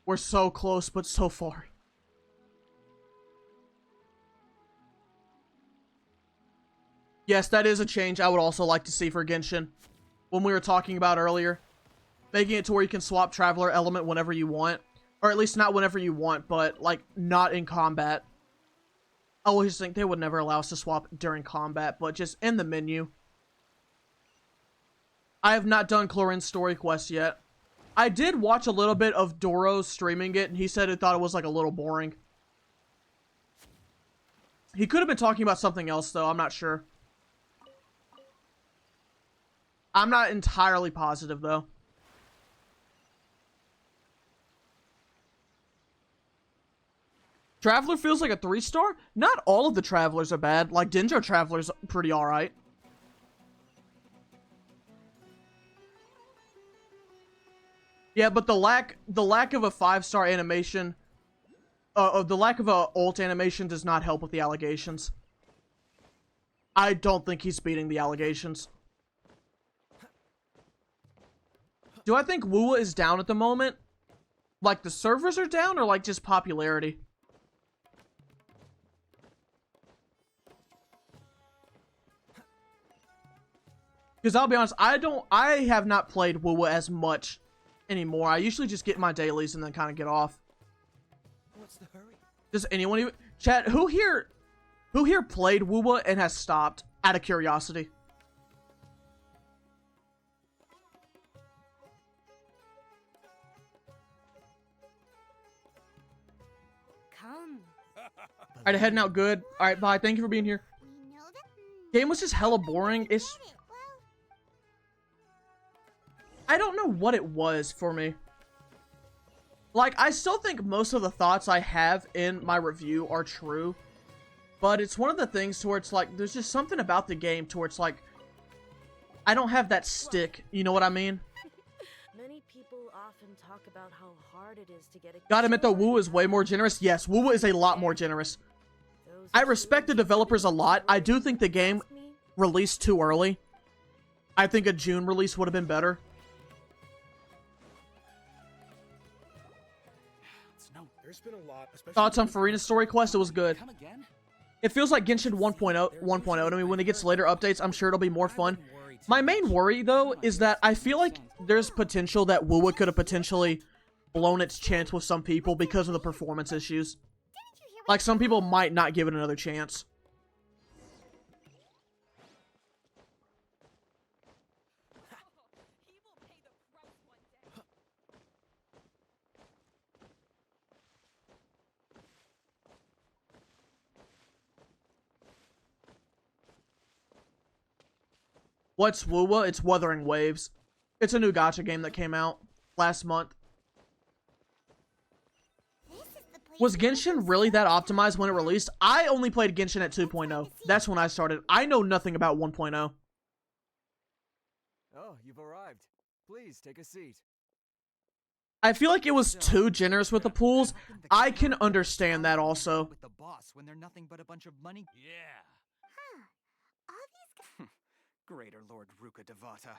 We're so close, but so far. Yes, that is a change I would also like to see for Genshin. When we were talking about earlier. Making it to where you can swap Traveler element whenever you want. Or at least not whenever you want, but, like, not in combat. I always think they would never allow us to swap during combat, but just in the menu. I have not done Chlorine's story quest yet. I did watch a little bit of Doro streaming it, and he said he thought it was, like, a little boring. He could have been talking about something else, though. I'm not sure. I'm not entirely positive, though. Traveler feels like a 3-star? Not all of the Travelers are bad. Like, Dendro Traveler's pretty alright. Yeah, but the lack of a 5-star animation, the lack of a ult animation does not help with the allegations. I don't think he's beating the allegations. Do I think Wuwa is down at the moment? Like, the servers are down, or, like, just popularity? Because I'll be honest, I have not played Wuwa as much anymore. I usually just get my dailies and then kind of get off. What's the hurry? Does anyone even... Chat, who here played Wuwa and has stopped? Out of curiosity. Come. Alright, heading out good. Alright, bye. Thank you for being here. Game was just hella boring. I don't know what it was for me. Like, I still think most of the thoughts I have in my review are true. But it's one of the things to where it's like, there's just something about the game to where it's like, I don't have that stick. You know what I mean? Many people often talk about how hard it is to get a... Gotta admit though, Wuwa is way more generous. Yes, Wuwa is a lot more generous. I respect the developers a lot. I do think the game released too early. I think a June release would have been better. There's been a lot, especially Thoughts on Farina's story quest? It was good. Come again? It feels like Genshin 1.0 to me. When it gets later updates, I'm sure it'll be more fun. My main worry, though, is that I feel like there's potential that WoWA could have potentially blown its chance with some people because of the performance issues. Like, some people might not give it another chance. What's WoWA? It's Wuthering Waves. It's a new gacha game that came out last month. Was Genshin really that optimized when it released? I only played Genshin at 2.0. That's when I started. I know nothing about 1.0. Oh, you've arrived. Please take a seat. I feel like it was too generous with the pools. I can understand that also. With the boss when they're nothing but a bunch of money. Yeah. Greater Lord Ruka Devata.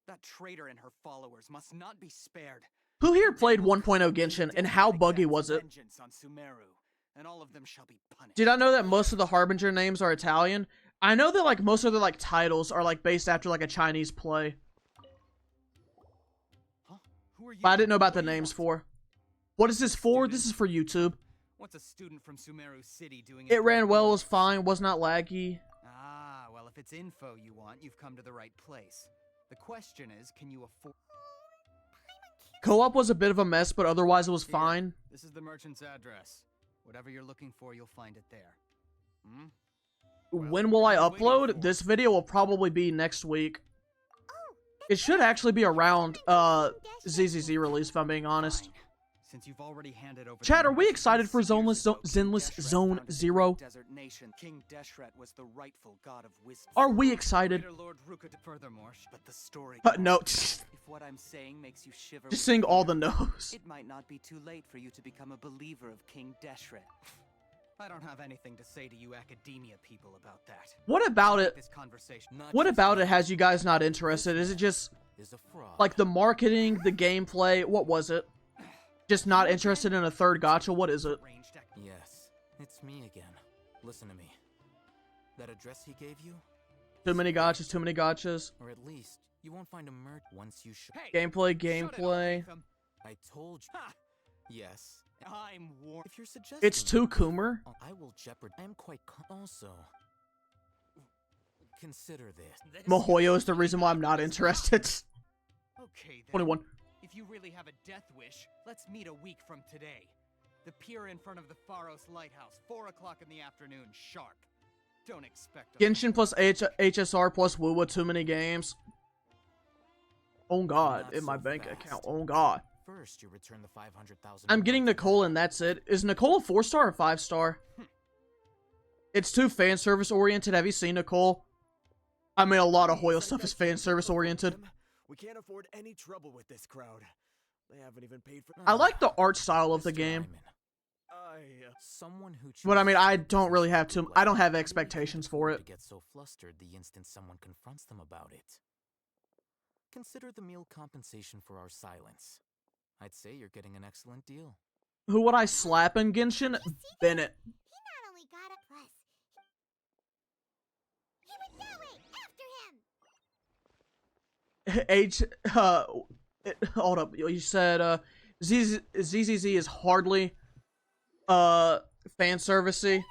That traitor and her followers must not be spared. Who here played 1.0 Genshin, and how buggy was it? On Sumeru, and all of them shall be punished. Did I know that most of the Harbinger names are Italian? I know that like most of their like titles are like based after like a Chinese play. Huh? Who are you? But I didn't know about the names for. What is this for? This is for YouTube. What's a student from Sumeru City doing? It ran well, was fine, was not laggy. Ah, well, if it's info you want, you've come to the right place. The question is, can you afford... Co-op was a bit of a mess, but otherwise it was fine. This is the merchant's address. Whatever you're looking for, you'll find it there. Hmm? When will I upload? This video will probably be next week. It should actually be around ZZZ release, if I'm being honest. Since you've already handed over Chat, are we excited for Zenless Zone 0? Desert Nation, King Deshret was the rightful god of wisdom. Are we excited? Lord Ruka, furthermore, but the story No. If what I'm saying makes you shiver, Just sing all the no's. It might not be too late for you to become a believer of King Deshret. I don't have anything to say to you academia people about that. What about it? This conversation. What about it has you guys not interested? Is it just like the marketing, the gameplay? What was it? Just not interested in a third gacha? What is it? Yes, it's me again. Listen to me. That address he gave you? Too many gachas, too many gachas. Or at least, you won't find a merch once you show. Gameplay. I told you. Ha! Yes. I'm warned. If you're suggesting It's too Coomer. I will jeopardize. I am quite also. Consider this. Mihoyo is the reason why I'm not interested. Okay, then. 21. If you really have a death wish, let's meet a week from today. The pier in front of the Pharos Lighthouse, 4 o'clock in the afternoon, sharp. Don't expect Genshin plus HSR plus WoWA, too many games. Oh god, in my bank account. Oh god. First, you return the 500,000. I'm getting Nicole and that's it. Is Nicole a 4-star or 5-star? It's too fan service oriented. Have you seen Nicole? I mean, a lot of Hoyo stuff is fan service oriented. We can't afford any trouble with this crowd. They haven't even paid for. I like the art style of the game. Someone who But I mean, I don't really have to. I don't have expectations for it. Get so flustered the instant someone confronts them about it. Consider the meal compensation for our silence. I'd say you're getting an excellent deal. Who would I slap in Genshin? Bennett. He not only got a plus, he went that way after him. Hold up. You said ZZZ is hardly fan servicey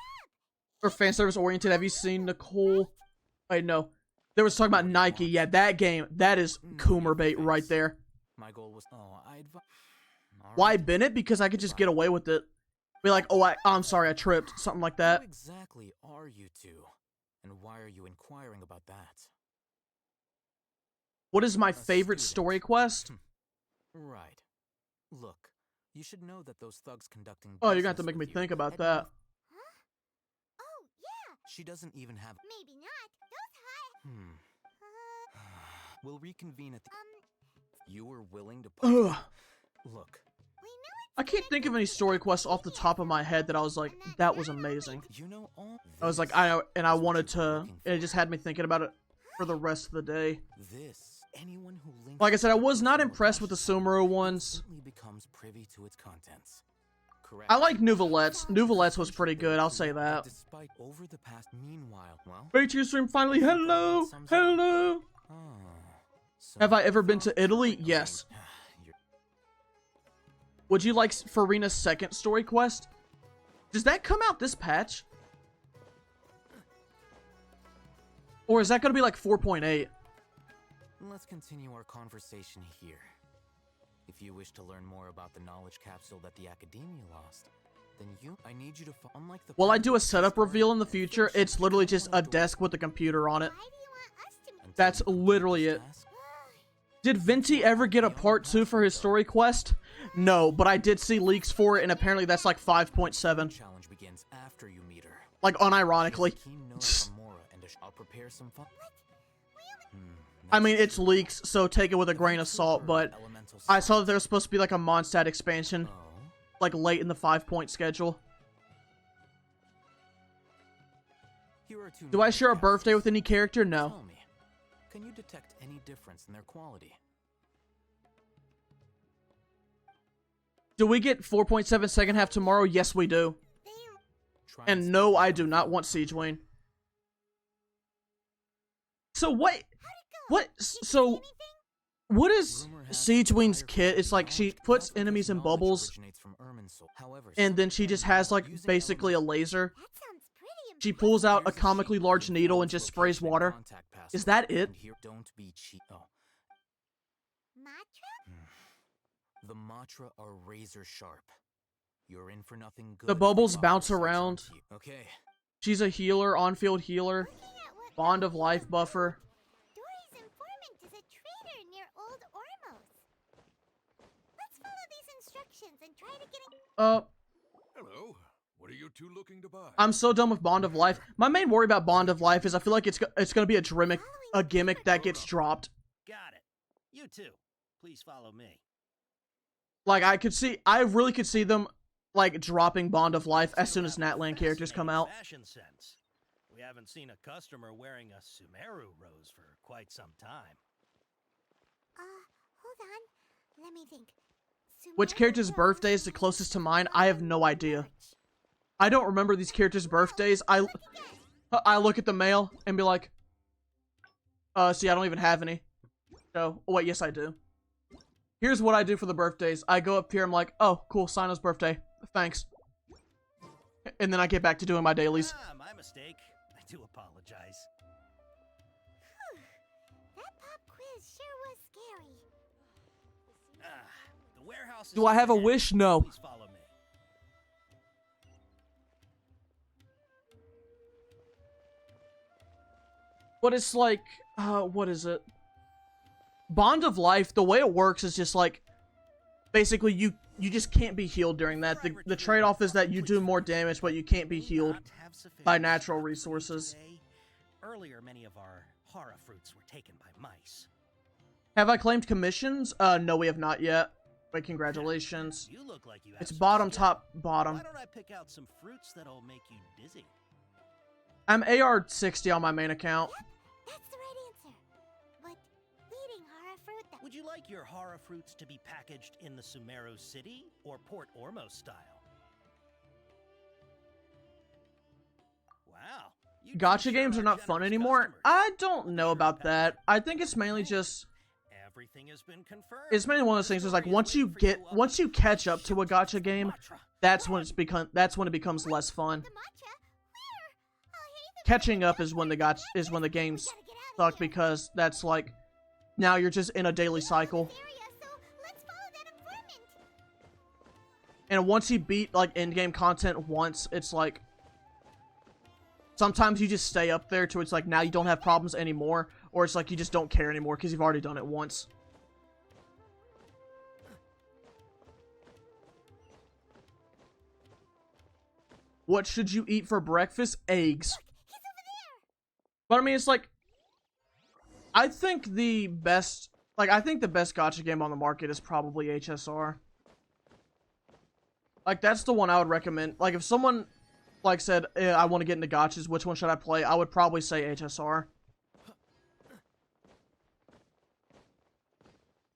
or fan service oriented. Have you seen Nicole? Wait, no. There was talking about Nike. Yeah, that game. That is Coomer bait right there. My goal was Why Bennett? Because I could just get away with it. Be like, oh, I'm sorry, I tripped. Something like that. Who exactly are you two? And why are you inquiring about that? What is my favorite story quest? Right. Look, you should know that those thugs conducting. Oh, you're gonna have to make me think about that. Huh? Oh, yeah. She doesn't even have. Maybe not. Those high. We'll reconvene at the. You were willing to. Ugh. Look. I can't think of any story quests off the top of my head that I was like, that was amazing. You know all. I was like, I wanted to. And it just had me thinking about it for the rest of the day. Anyone who like I said, I was not impressed with the Sumeru ones. Becomes privy to its contents. correct. I like Nouvelettes. Nouvelettes was pretty good, I'll say that. Despite over the past meanwhile, well, Wait to your stream finally. Hello! Hello! ah, so Have I ever been to Italy? Yes. you're- Would you like Farina's second story quest? Does that come out this patch? Or is that going to be like 4.8? Let's continue our conversation here. If you wish to learn more about the knowledge capsule that the Academia lost, then I need you to unlike the Will I do a setup reveal in the future? It's literally just a desk with a computer on it. Why do you want us to meet? That's literally it. Did Venti ever get a part 2 for his story quest? No, but I did see leaks for it, and apparently that's like 5.7. challenge begins after you meet her. Like, unironically. Keen note from Mora, and I'll prepare some fun. I mean, it's leaks, so take it with a grain of salt, but I saw that there was supposed to be like a Mondstadt expansion, like late in the 5-point schedule. Do I share a birthday with any character? No. Tell me, can you detect any difference in their quality? Do we get 4.7 second half tomorrow? Yes, we do. Try And no, I do not want Siege Wayne. So what? So, what is Siege Wayne's kit? It's like she puts enemies in bubbles, and then she just has like basically a laser. That sounds pretty She pulls out a comically large needle and just sprays water. Is that it? Don't be cheap. Oh, Matra? the Matra are razor sharp. You're in for nothing good. The bubbles bounce around. Okay. She's a healer, on-field healer, Looking at what Bond of Life buffer. Dory's informant is a traitor near Old Ormos. Let's follow these instructions and try to get in. Hello. What are you two looking to buy? I'm so done with Bond of Life. My main worry about Bond of Life is I feel like it's gonna be a gimmick that gets dropped. Got it. You too. Please follow me. Like I really could see them like dropping Bond of Life as soon as Natlan characters come out. Fashion sense. We haven't seen a customer wearing a Sumeru rose for quite some time. Hold on. Let me think. Which character's birthday is the closest to mine? I have no idea. I don't remember these characters' birthdays. I look at the mail and be like, see, I don't even have any. So, oh, wait, yes, I do. Here's what I do for the birthdays. I go up here, I'm like, oh, cool, Sino's birthday. Thanks. And then I get back to doing my dailies. Ah, my mistake. I do apologize. That pop quiz sure was scary. The warehouse is Do I have a ahead. wish? No. Please follow me. But it's like, what is it? Bond of Life, the way it works is just like, basically you just can't be healed during that. The trade-off is that you do more damage, but you can't be healed by natural resources. Earlier, many of our hara fruits were taken by mice. Have I claimed commissions? No, we have not yet. But congratulations. You look like you have It's some bottom, skill. top, bottom. Why don't I pick out some fruits that'll make you dizzy? I'm AR 60 on my main account. That's the right answer. But eating hara fruit that Would you like your hara fruits to be packaged in the Sumeru City or Port Ormos style? Wow. you two Gacha sure games are not fun generous anymore. customers. I don't know about that. I think it's mainly just, Everything has been confirmed. it's mainly one of those things. Is like once you catch up to a gacha game, that's when it becomes less fun. the matcha? Where? Oh, hey, Catching up is when the games suck, because that's like now you're just in a daily cycle. area, so let's follow that informant. And once you beat like in-game content once, it's like sometimes you just stay up there to it's like now you don't have problems anymore, or it's like you just don't care anymore because you've already done it once. What should you eat for breakfast? Eggs. He's over there. But I mean, it's like I think the best gacha game on the market is probably HSR. Like that's the one I would recommend. Like if someone like said, I want to get into gachas, which one should I play? I would probably say HSR.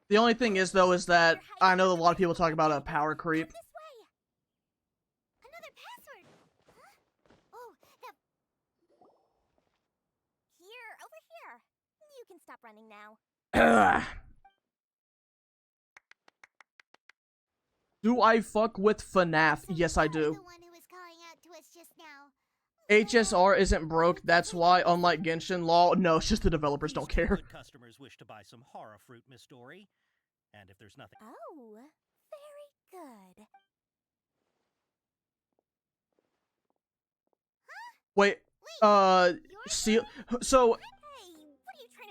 The only thing is though is that I know a lot of people talk about a power creep. This way. running now. Do I fuck with FNAF? Yes, I do. HSR isn't broke, that's why, unlike Genshin Law. No, it's just the developers don't care. Good customers wish to buy some horror fruit, Miss Dory. And if there's nothing... Oh, very good. Wait, see, so,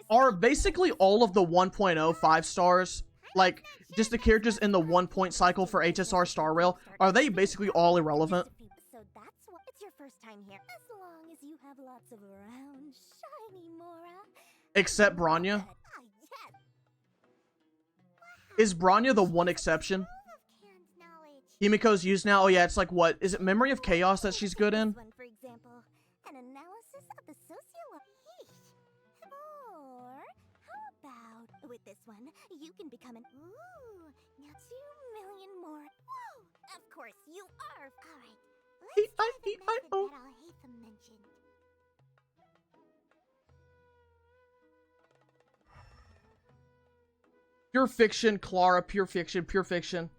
are basically all of the 1.0 5-stars, like, just the characters in the 1-point cycle for HSR Star Rail, are they basically all irrelevant? So that's what it's your first time here. As long as you have lots of round, shiny Mora. Except Branya? Is Branya the one exception? Himiko's used now? Oh yeah, it's like what? Is it Memory of Chaos that she's good in? For example, an analysis of the Or how about with this one, you can become an now 2 million more. Whoa! Of course you are. All right. Let's try the method that Al-Haytham mentioned. Pure fiction, Clara, pure fiction, pure fiction.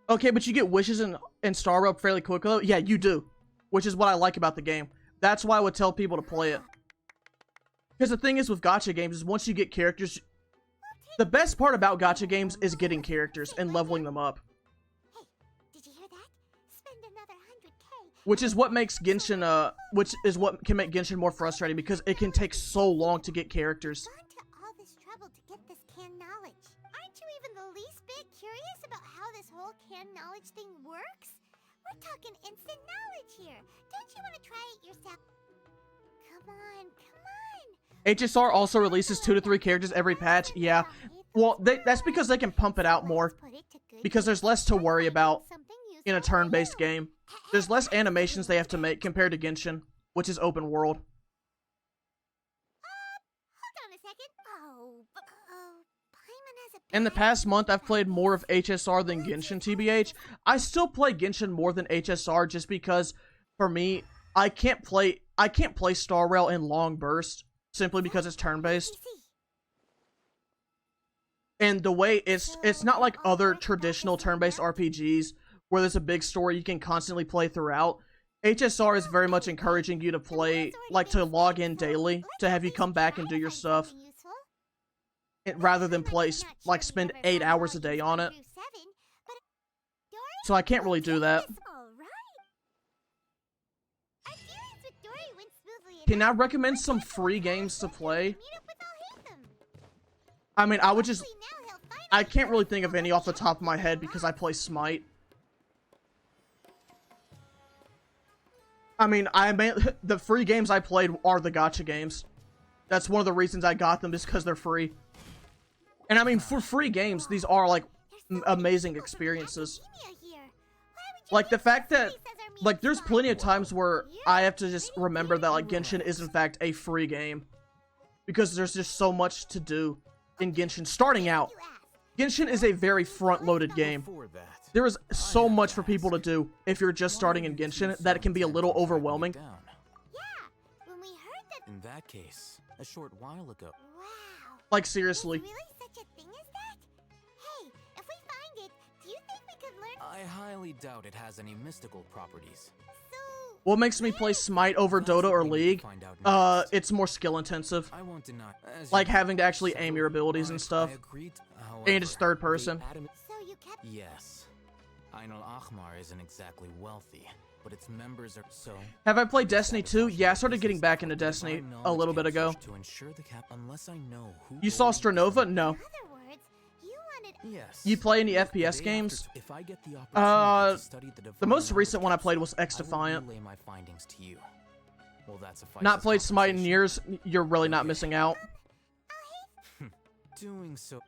Okay, but you get wishes in Star Rail fairly quickly though? Yeah, you do. Which is what I like about the game. That's why I would tell people to play it. Because the thing is with gacha games is once you get characters... The best part about gacha games is getting characters and leveling them up. Hey, did you hear that? Spend another 100K. Which is what makes Genshin, which is what can make Genshin more frustrating because it can take so long to get characters. Gone to all this trouble to get this canned knowledge. Aren't you even the least bit curious about how this whole canned knowledge thing works? We're talking instant knowledge here. Don't you want to try it yourself? Come on, come on. HSR also releases 2 to 3 characters every patch. Yeah. Well, that's because they can pump it out more. Because there's less to worry about in a turn-based game. There's less animations they have to make compared to Genshin, which is open world. Hold on a second. In the past month, I've played more of HSR than Genshin, TBH. I still play Genshin more than HSR just because, for me, I can't play Star Rail in long bursts, simply because it's turn-based. And the way it's not like other traditional turn-based RPGs, where there's a big story you can constantly play throughout. HSR is very much encouraging you to play, like to log in daily, to have you come back and do your stuff. Rather than spend 8 hours a day on it. So I can't really do that. Can I recommend some free games to play? I mean, I can't really think of any off the top of my head because I play Smite. I mean, the free games I played are the gacha games. That's one of the reasons I got them, is because they're free. And I mean, for free games, these are, like, amazing experiences. Like, the fact that, like, there's plenty of times where I have to just remember that, like, Genshin is, in fact, a free game. Because there's just so much to do in Genshin. Starting out, Genshin is a very front-loaded game. There is so much for people to do if you're just starting in Genshin that it can be a little overwhelming. In that case, a short while ago. Like, seriously. I highly doubt it has any mystical properties. What makes me play Smite over Dota or League? It's more skill intensive. I won't deny. Like having to actually aim your abilities and stuff. And it's third person. Yes. Ainul Ahmar isn't exactly wealthy, but its members are so. Have I played Destiny 2? Yeah, I started getting back into Destiny a little bit ago. You saw Stranova? No. Yes. You play any FPS games? The most recent one I played was X Defiant. Not played Smite in years. You're really not missing out. Doing so.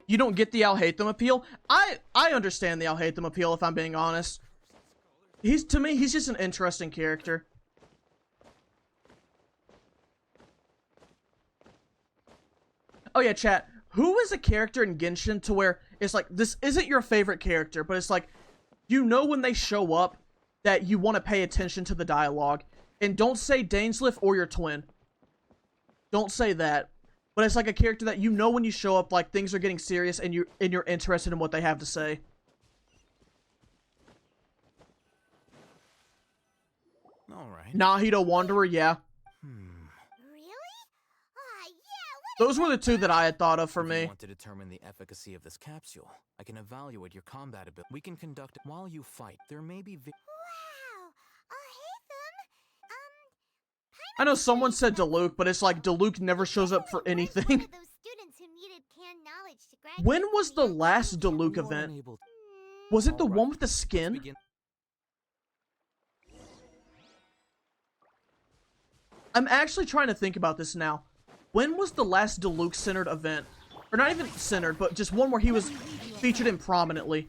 You don't get the Al-Haytham appeal? I understand the Al-Haytham appeal, if I'm being honest. To me, he's just an interesting character. Oh yeah, chat. Who is a character in Genshin to where it's like, this isn't your favorite character, but it's like, you know when they show up, that you want to pay attention to the dialogue. And don't say Dainsleif or your twin. Don't say that. But it's like a character that you know when you show up, like, things are getting serious and you're interested in what they have to say. Alright. Nahito Wanderer, yeah. Those were the two that I had thought of for If me. you want to determine the efficacy of this capsule, I can evaluate your combat ability. We can conduct while you fight. There may be I know someone said Diluc, but it's like Diluc never shows up for anything. When was the last Diluc event? Was it the one with the skin? I'm actually trying to think about this now. When was the last Diluc-centered event? Or not even centered, but just one where he was featured in prominently.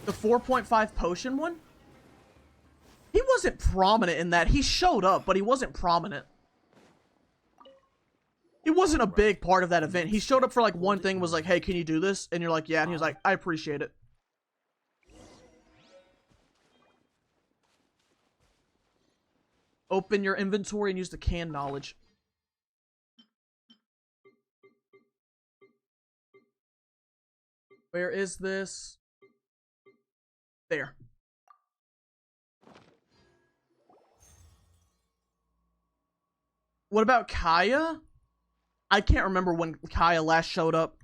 The 4.5 potion one? He wasn't prominent in that. He showed up, but he wasn't prominent. He wasn't a big part of that event. He showed up for like one thing, was like, hey, can you do this? And you're like, yeah. And he was like, I appreciate it. Open your inventory and use the canned knowledge. Where is this? There. What about Kaya? I can't remember when Kaya last showed up.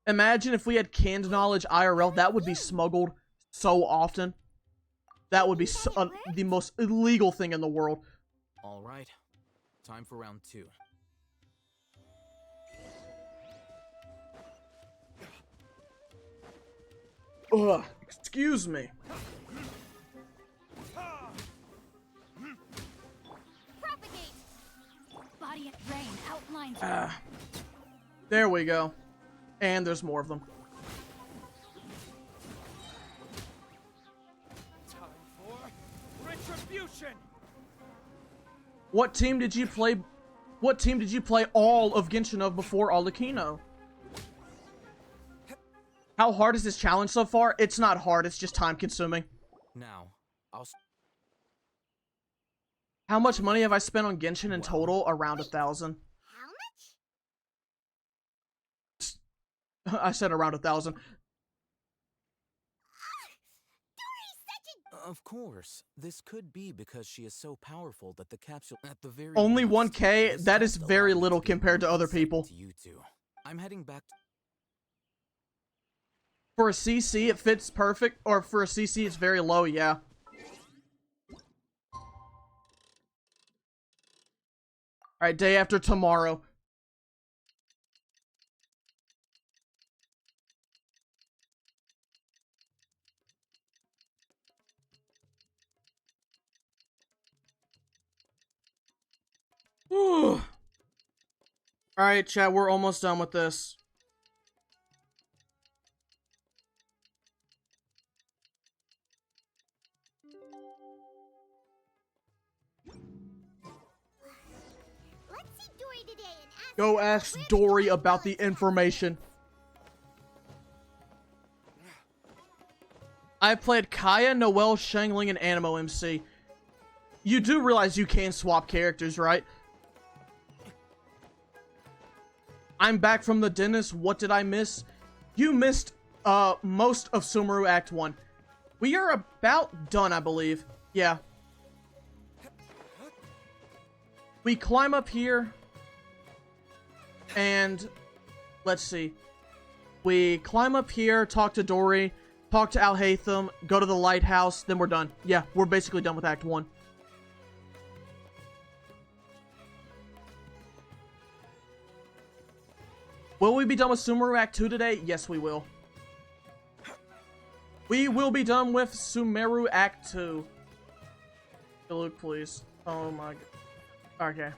Imagine if we had canned knowledge IRL. That would be smuggled so often. That would be the most illegal thing in the world. All right. Time for round 2. Ugh, excuse me. Propagate. Body at rain outlines. There we go. And there's more of them. Time for retribution. What team did you play? What team did you play all of Genshin of before Alikino? How hard is this challenge so far? It's not hard, it's just time consuming. Now, How much money have I spent on Genshin in total? Around 1,000. I said around 1,000. of course, this could be because she is so powerful that the capsule at the very Only least, 1K? this That is test very allowed me little to be compared to more other insight people. into you two. I'm heading back to For a CC, it fits perfect. Or for a CC, it's very low, yeah. Alright, day after tomorrow. Alright, chat, we're almost done with this. Go ask Dory about the information. I played Kaya, Noelle, Shangling, and Animo MC. You do realize you can swap characters, right? I'm back from the dentist. What did I miss? You missed most of Sumeru Act 1. We are about done, I believe. Yeah. We climb up here. And let's see. We climb up here, talk to Dory, talk to Alhaitham, go to the lighthouse, then we're done. Yeah, we're basically done with Act 1. Will we be done with Sumeru Act 2 today? Yes, we will. We will be done with Sumeru Act 2. Luke, please. Oh my god. Okay.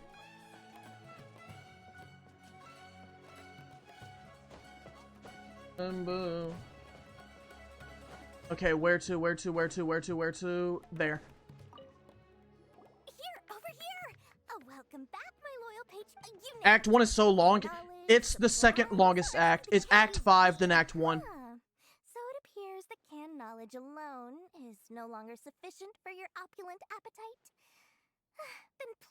Okay, where to? There. Act 1 is so long. It's the second longest act. It's Act 5, then Act 1. So it appears that canned knowledge alone is no longer sufficient for your opulent appetite.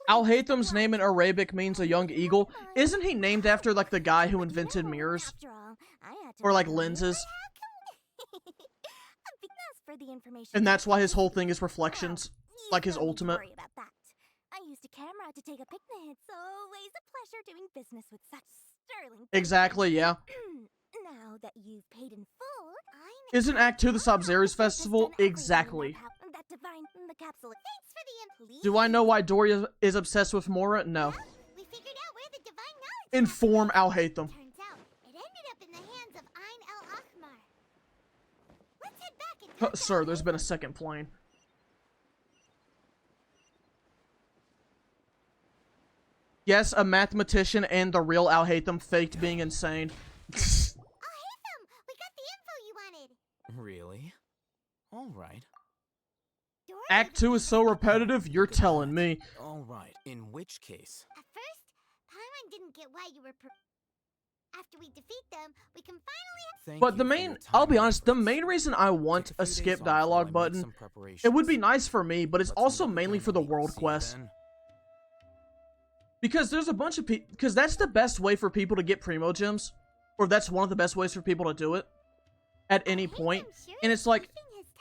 Al-Haytham's name in Arabic means a young eagle. Isn't he named after, like, the guy who invented mirrors? Or, like, lenses? And that's why his whole thing is reflections. Like his ultimate. I used a camera to take a picnic. It's always a pleasure doing business with such sterling. Exactly, yeah. Now that you've paid in full, Isn't Act 2 the Sub-Zero's festival? Exactly. Do I know why Doria is obsessed with Mora? No. We figured out where the divine knowledge Inform Al-Haytham. turns out it ended up in the hands of Ain el-Ahmar. Let's head back and Sir, there's been a second plane. Yes, a mathematician and the real Al-Haytham faked being insane. Al-Haytham, we got the info you wanted. Really? Alright. Act 2 is so repetitive, you're telling me. Alright, in which case? At first, Paimon didn't get why you were after we defeat them, we can finally But the main, I'll be honest, the main reason I want a skip dialogue button, it would be nice for me, but it's also mainly for the world quest. Because there's a bunch of people, because that's the best way for people to get Primo Gems. Or that's one of the best ways for people to do it. At any point. And it's like,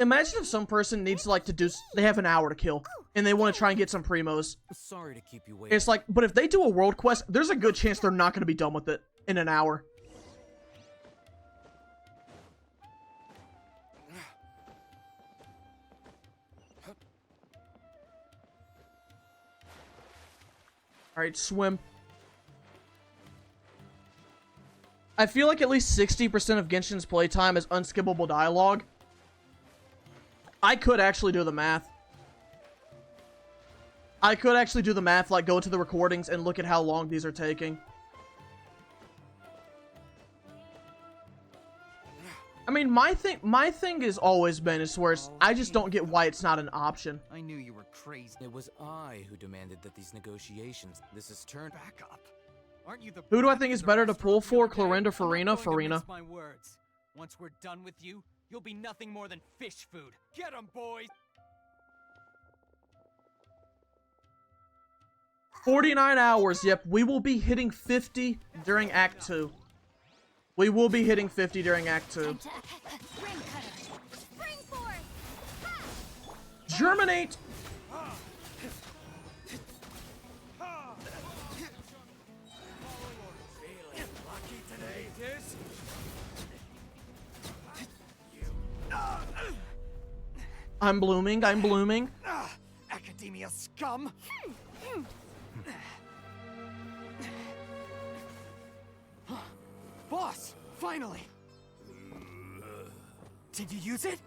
imagine if some person needs to, like, to do, they have an hour to kill. And they want to try and get some Primos. Sorry to keep you waiting. It's like, but if they do a world quest, there's a good chance they're not going to be done with it in an hour. Alright, swim. I feel like at least 60% of Genshin's playtime is unskippable dialogue. I could actually do the math. I could actually do the math, like go to the recordings and look at how long these are taking. I mean, my thing has always been is where it's, I just don't get why it's not an option. I knew you were crazy. It was I who demanded that these negotiations. This is turned back up. Aren't you the Who do I think is better to pull for, Clorinda, Farina, Farina? My words. Once we're done with you, you'll be nothing more than fish food. Get 'em, boys. 49 hours, yep, we will be hitting 50 during Act 2. We will be hitting 50 during Act 2. Germinate! I'm blooming, I'm blooming. Academia scum! Boss! Finally! Did you use it?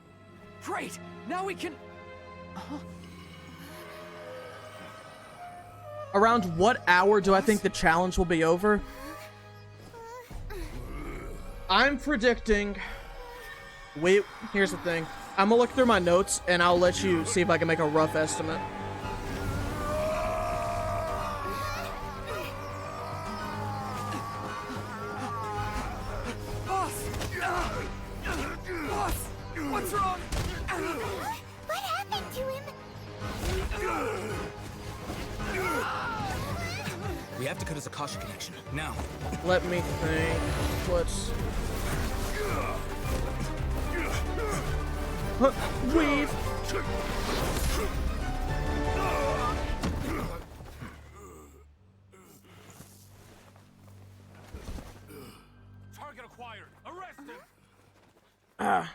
Great! Now we can... Around what hour do I think the challenge will be over? I'm predicting... Wait, here's the thing. I'm gonna look through my notes, and I'll let you see if I can make a rough estimate. What's wrong? What happened to him? We have to cut his Akasha connection, now. Let me think. Let's... Weave! Target acquired. Arrest him.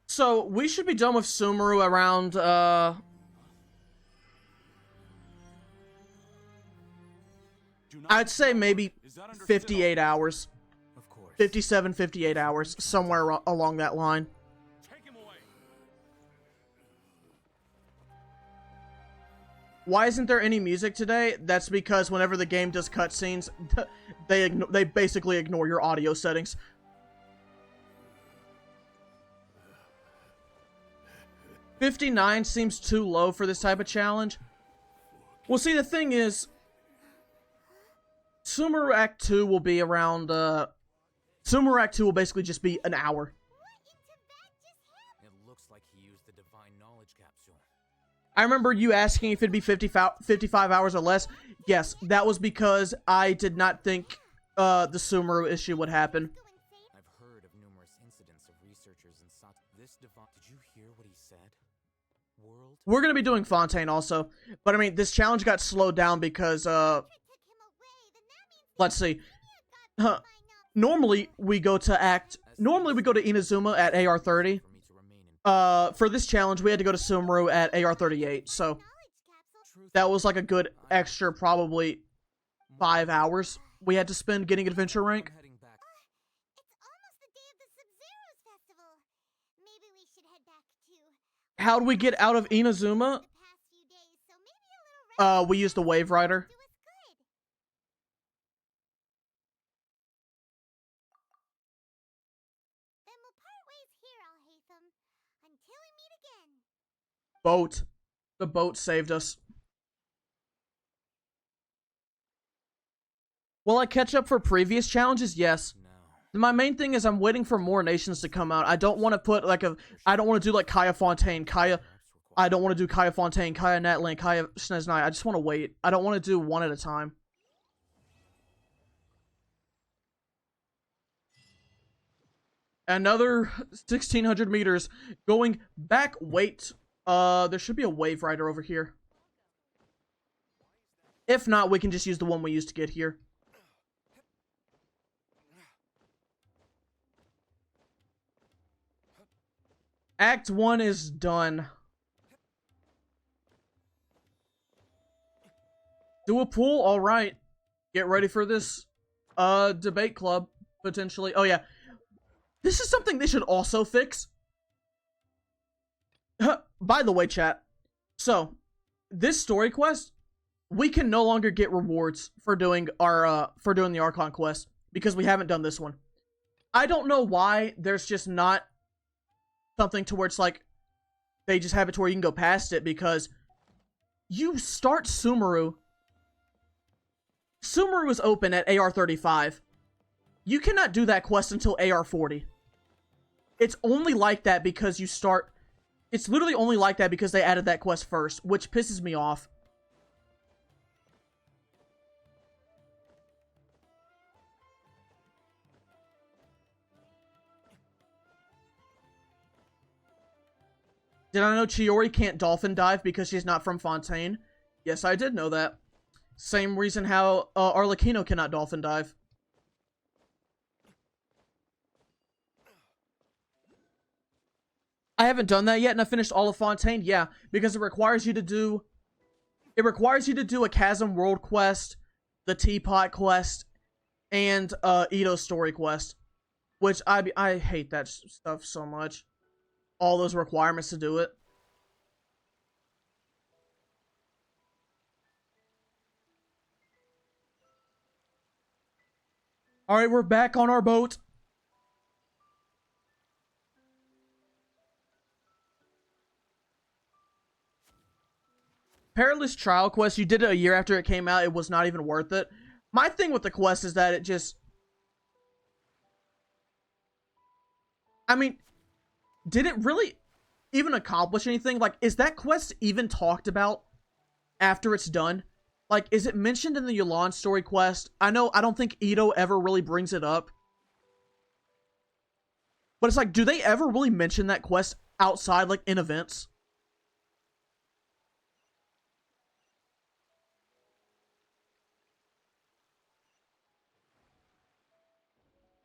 So, we should be done with Sumeru around, I'd say maybe 58 hours. Of course. 57, 58 hours. Somewhere along that line. Take him away. Why isn't there any music today? That's because whenever the game does cutscenes, they basically ignore your audio settings. $59 seems too low for this type of challenge. Well, see, the thing is, Sumeru Act 2 will be around, Sumeru Act 2 will basically just be an hour. It looks like he used the divine knowledge capsule. I remember you asking if it'd be 55 hours or less. Yes, that was because I did not think the Sumeru issue would happen. I've heard of numerous incidents of researchers in this divine. Did you hear what he said? World. We're gonna be doing Fontaine also, but I mean, this challenge got slowed down because let's see. Normally we go to Inazuma at AR 30. For this challenge, we had to go to Sumeru at AR 38, so that was like a good extra, probably 5 hours we had to spend getting adventure rank. How'd we get out of Inazuma? We used the Wave Rider. Boat. The boat saved us. Will I catch up for previous challenges? Yes. My main thing is I'm waiting for more nations to come out. I don't want to put like I don't want to do like Kaya Fontaine, I don't want to do Kaya Fontaine, Kaya Natland, Kaya Sneznai. I just want to wait. I don't want to do one at a time. Another 1,600 meters going back. Wait. There should be a Wave Rider over here. If not, we can just use the one we used to get here. Act 1 is done. Do a pool? Alright. Get ready for this, debate club, potentially. Oh, yeah. This is something they should also fix. By the way, chat. So, this story quest, we can no longer get rewards for doing our, for doing the Archon quest, because we haven't done this one. I don't know why there's just not something to where it's like, they just have it to where you can go past it, because you start Sumeru. Sumeru is open at AR 35. You cannot do that quest until AR 40. It's only like that because you start... It's literally only like that because they added that quest first, which pisses me off. Did I know Chiori can't dolphin dive because she's not from Fontaine? Yes, I did know that. Same reason how Arlecchino cannot dolphin dive. I haven't done that yet, and I finished all of Fontaine. Yeah, because it requires you to do... It requires you to do a Chasm World quest, the Teapot quest, and Ito story quest. Which I hate that stuff so much. All those requirements to do it. Alright, we're back on our boat. Perilous Trial quest, you did it a year after it came out. It was not even worth it. My thing with the quest is that it just... I mean, did it really even accomplish anything? Like, is that quest even talked about after it's done? Like, is it mentioned in the Yulan story quest? I don't think Ito ever really brings it up. But it's like, do they ever really mention that quest outside, like, in events?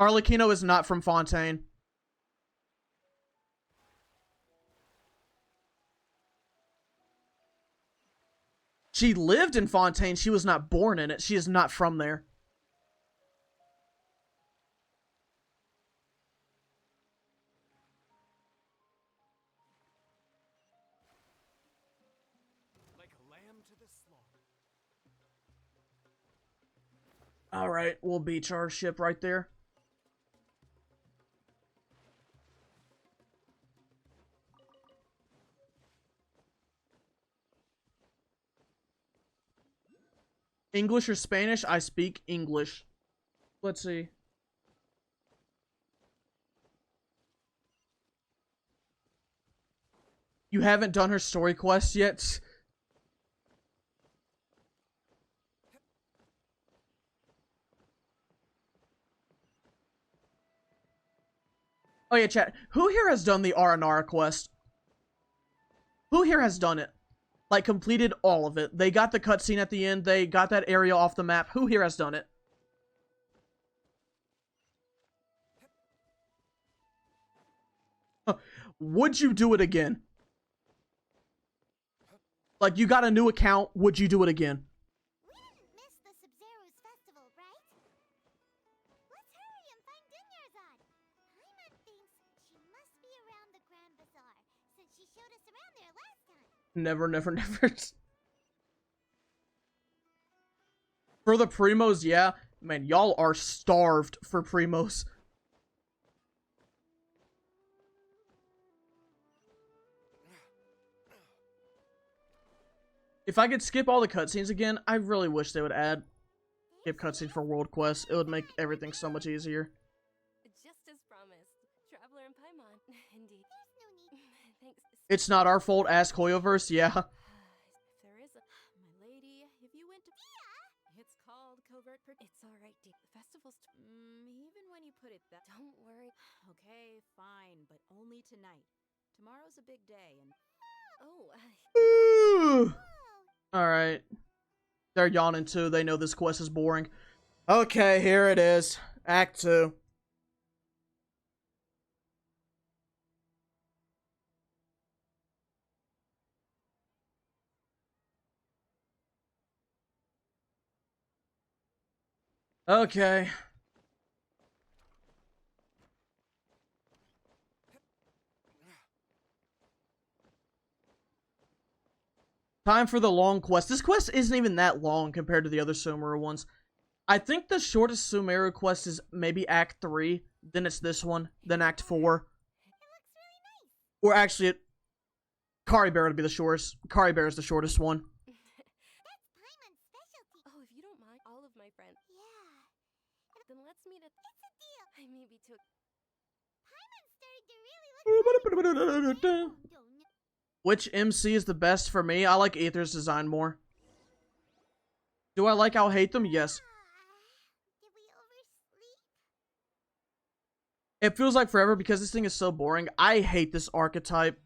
Arlecchino is not from Fontaine. She lived in Fontaine. She was not born in it. She is not from there. Like a lamb to the slaughter. Alright, we'll beach our ship right there. English or Spanish? I speak English. Let's see. You haven't done her story quest yet? Oh yeah, chat. Who here has done the Aranara quest? Who here has done it? Like, completed all of it. They got the cutscene at the end. They got that area off the map. Who here has done it? Would you do it again? Like, you got a new account. Would you do it again? We didn't miss the Sub-Zero's festival, right? Let's hurry and find Dunyarzad. Paimon thinks she must be around the Grand Bazaar, since she showed us around there last time. Never, never, never. For the Primos, yeah. Man, y'all are starved for Primos. If I could skip all the cutscenes again, I really wish they would add skip cutscene for World Quest. It would make everything so much easier. Just as promised. Traveler and Paimon. Indeed. Thanks. It's not our fault, ask Hoyoverse, yeah. If there is a... My lady, if you went to... It's called Covert... It's alright, dear. The festival's... even when you put it that... Don't worry. Okay, fine, but only tonight. Tomorrow's a big day, and... Oh, Alright. They're yawning too. They know this quest is boring. Okay, here it is. Act 2. Okay. Time for the long quest. This quest isn't even that long compared to the other Sumeru ones. I think the shortest Sumeru quest is maybe Act 3, then it's this one, then Act 4. Or actually, Kari Bear would be the shortest. Kari Bear is the shortest one. That's Paimon's specialty. Oh, if you don't mind, all of my friends. Yeah. Then let's meet at... It's a deal. I maybe took... Paimon started to really look... Don't you? Which MC is the best for me? I like Aether's design more. Do I like I'll hate them? Yes. Did we oversleep? It feels like forever because this thing is so boring. I hate this archetype.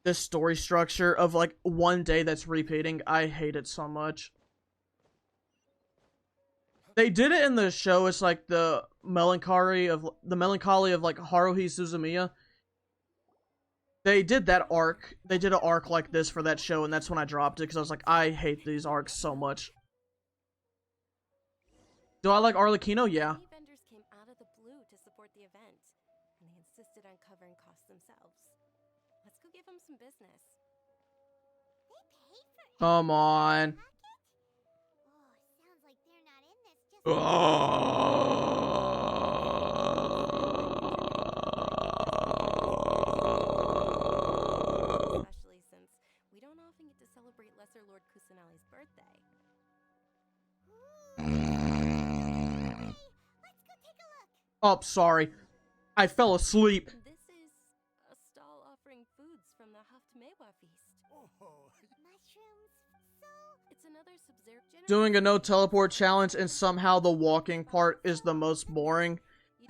This story structure of like one day that's repeating. I hate it so much. They did it in the show. It's like the melancholy of like Haruhi Suzumiya. They did that arc. They did an arc like this for that show, and that's when I dropped it because I was like, I hate these arcs so much. Do I like Arlecchino? Yeah. Many vendors came out of the blue to support the event, and they insisted on covering costs themselves. Let's go give them some business. They paid for Come on. Oh, sounds like they're not in this just... Especially since we don't often get to celebrate Lesser Lord Kusanali's birthday. Let's go take a look. Oh, sorry. I fell asleep. This is a stall offering foods from the Haft Mewa feast. Mushrooms. So... It's another Sub-Zero... Doing a no teleport challenge and somehow the walking part is the most boring.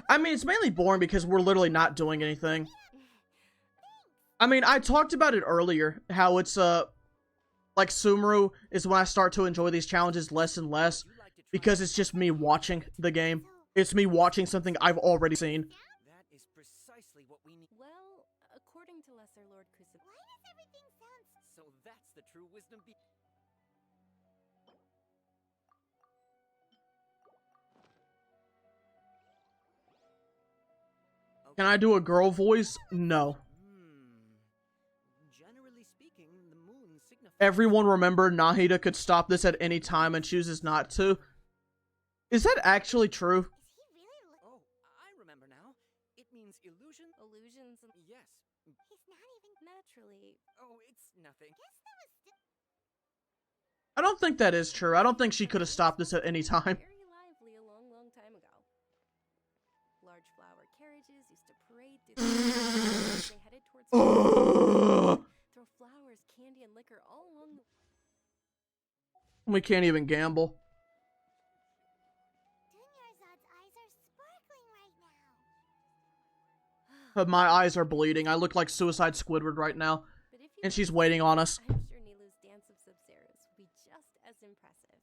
I mean, it's mainly boring because we're literally not doing anything. I mean, I talked about it earlier, how it's, like, Sumeru is when I start to enjoy these challenges less and less, because it's just me watching the game. It's me watching something I've already seen. That is precisely what we need. Well, according to Lesser Lord Kusanali... Why does everything sound... So that's the true wisdom Can I do a girl voice? No. Generally speaking, the moon signifies... Everyone remember Nahida could stop this at any time and chooses not to. Is that actually true? Is he really... Oh, I remember now. It means illusion. Illusions and... Yes. He's not even... Naturally... Oh, it's nothing. Guess that was... I don't think that is true. I don't think she could have stopped this at any time. Very lively a long, long time ago. Large flower carriages used to parade through the as they headed towards throw flowers, candy, and liquor all along the We can't even gamble. Dunyarzad's eyes are sparkling right now. But my eyes are bleeding. I look like Suicide Squidward right now. But if you And she's waiting on us. I'm sure Nilu's dance of Sub-Zeros will be just as impressive.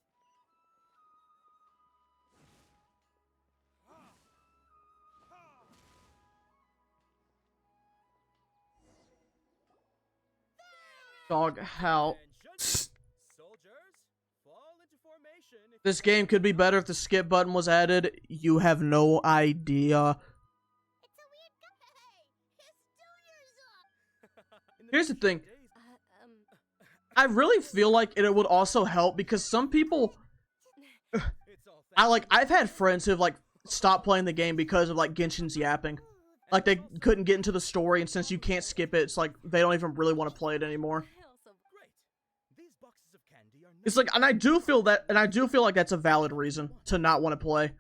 Dog, how? Soldiers, fall into formation. This game could be better if the skip button was added. You have no idea. It's a weird guy. His Dunyarzad. Here's the thing. I really feel like it would also help because some people... I've had friends who've, like, stopped playing the game because of, like, Genshin's yapping. Like, they couldn't get into the story, and since you can't skip it, it's like, they don't even really want to play it anymore. It's like, and I do feel like that's a valid reason to not want to play.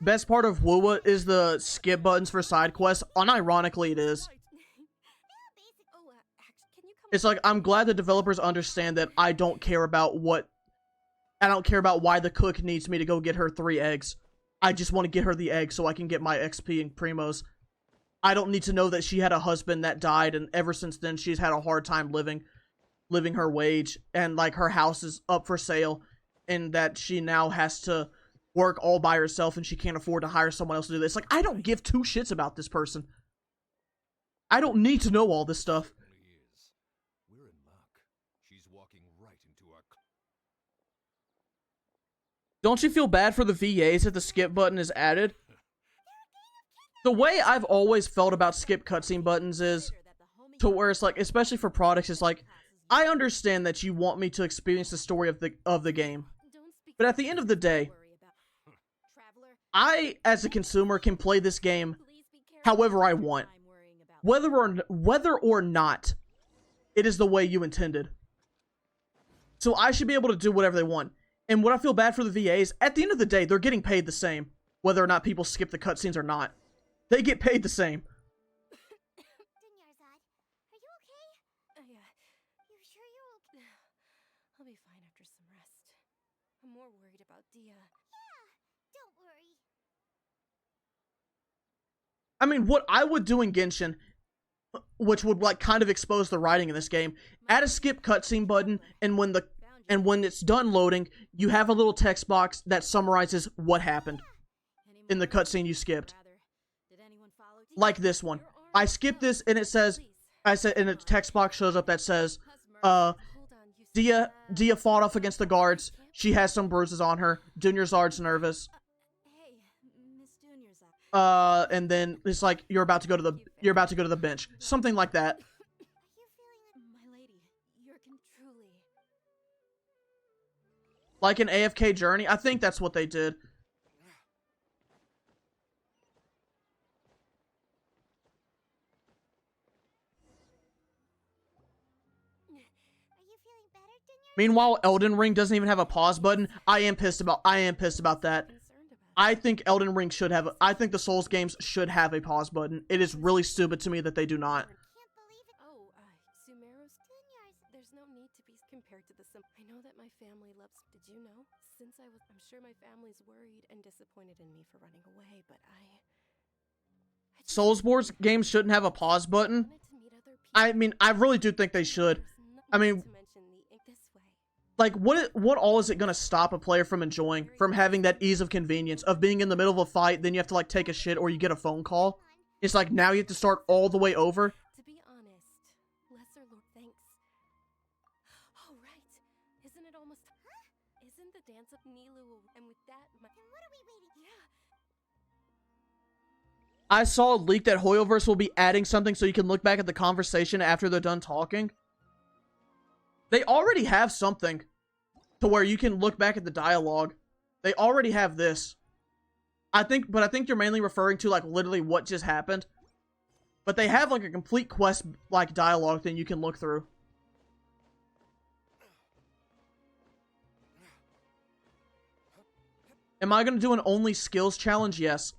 Best part of WoWa is the skip buttons for side quests. Unironically, it is. It's like, I'm glad the developers understand that I don't care about why the cook needs me to go get her 3 eggs. I just want to get her the eggs so I can get my XP and primos. I don't need to know that she had a husband that died, and ever since then she's had a hard time living her wage, and like her house is up for sale, and that she now has to work all by herself and she can't afford to hire someone else to do this. Like, I don't give 2 shits about this person. I don't need to know all this stuff. We're in luck. She's walking right into our... Don't you feel bad for the VAs if the skip button is added? The way I've always felt about skip cutscene buttons is to where it's like, especially for products, it's like, I understand that you want me to experience the story of the game. But at the end of the day, I, as a consumer, can play this game however I want. Whether or not it is the way you intended. So I should be able to do whatever they want. And what I feel bad for the VAs, at the end of the day, they're getting paid the same. Whether or not people skip the cutscenes or not. They get paid the same. Dunyarzad, are you okay? You sure you're okay? I'll be fine after some rest. I'm more worried about Dia. Yeah, don't worry. I mean, what I would do in Genshin, which would like kind of expose the writing in this game, add a skip cutscene button, and when it's done loading, you have a little text box that summarizes what happened in the cutscene you skipped. Like this one. I skipped this and it says, and a text box shows up that says, Dia fought off against the guards. She has some bruises on her. Dunyarzad's nervous. Hey, Miss Dunyarzad. And then it's like you're about to go to the bench. Something like that. My lady, you're truly... Like an AFK journey. I think that's what they did. Meanwhile, Elden Ring doesn't even have a pause button. I am pissed about that. I think Elden Ring should have. I think the Souls games should have a pause button. It is really stupid to me that they do not. Oh, Sumeru's there's no need to be compared to the I know that my family loves. Did you know? Since I'm sure my family's worried and disappointed in me for running away, but Soulsborne games shouldn't have a pause button. I mean, I really do think they should. I mean, like, what all is it gonna stop a player from enjoying? From having that ease of convenience of being in the middle of a fight, then you have to, like, take a shit or you get a phone call. It's like, now you have to start all the way over. To be honest, Lesser Lord, thanks. Oh, right. Isn't it almost... Isn't the dance of Nilu... And with that... Then what are we waiting? Yeah. I saw a leak that Hoyoverse will be adding something so you can look back at the conversation after they're done talking. They already have something to where you can look back at the dialogue. They already have this. But I think you're mainly referring to, like, literally what just happened. But they have like a complete quest like dialogue thing you can look through. Am I gonna do an only skills challenge? Yes.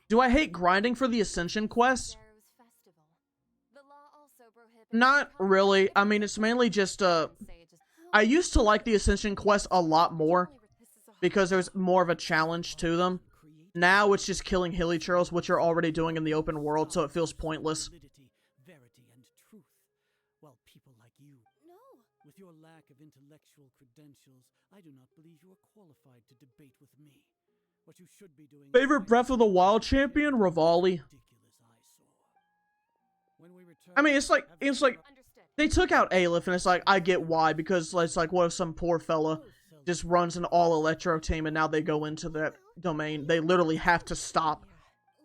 Do I hate grinding for the Ascension quests? Not really. I mean, it's mainly just, I used to like the Ascension quests a lot more because there's more of a challenge to them. Now it's just killing hilichurls, which you're already doing in the open world, so it feels pointless. Verity and truth. Well, people like you. No. With your lack of intellectual credentials, I do not believe you are qualified to debate with me. What you should be doing. Favorite Breath of the Wild champion? Rivali. I mean, it's like they took out Aleph, and it's like, I get why, because it's like, what if some poor fella just runs an all-electro team, and now they go into that domain. They literally have to stop.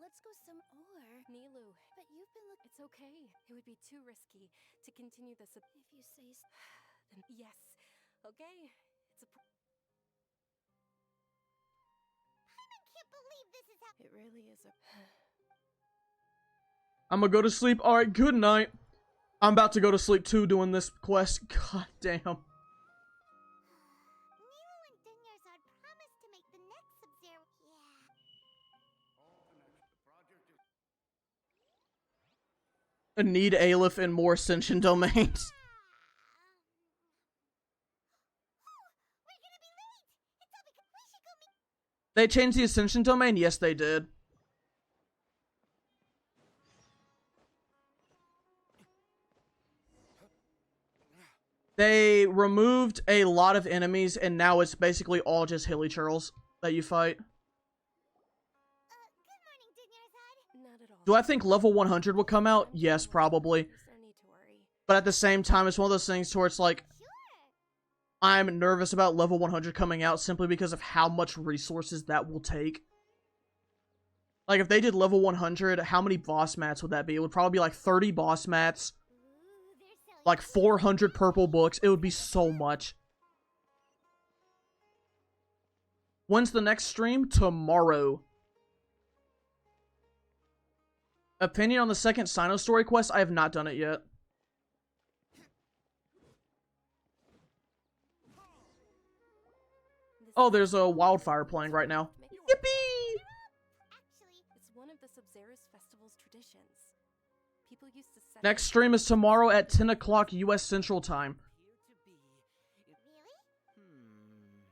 Let's go some more. Nilu, but you've been it's okay. It would be too risky to continue this if you say then yes. Okay. It's a I can't believe this is happening. It really is a I'm gonna go to sleep. Alright, good night. I'm about to go to sleep too doing this quest. God damn. I need Aleph in more Ascension domains. They changed the Ascension domain? Yes, they did. They removed a lot of enemies, and now it's basically all just hilichurls that you fight. Do I think level 100 will come out? Yes, probably. But at the same time, it's one of those things where it's like, I'm nervous about level 100 coming out simply because of how much resources that will take. Like, if they did level 100, how many boss mats would that be? It would probably be like 30 boss mats. Like 400 purple books. It would be so much. When's the next stream? Tomorrow. Opinion on the second Sino story quest? I have not done it yet. Oh, there's a wildfire playing right now. Yippee! It's one of the Sub-Zerus festival's traditions. People used to set Next stream is tomorrow at 10 o'clock US Central Time.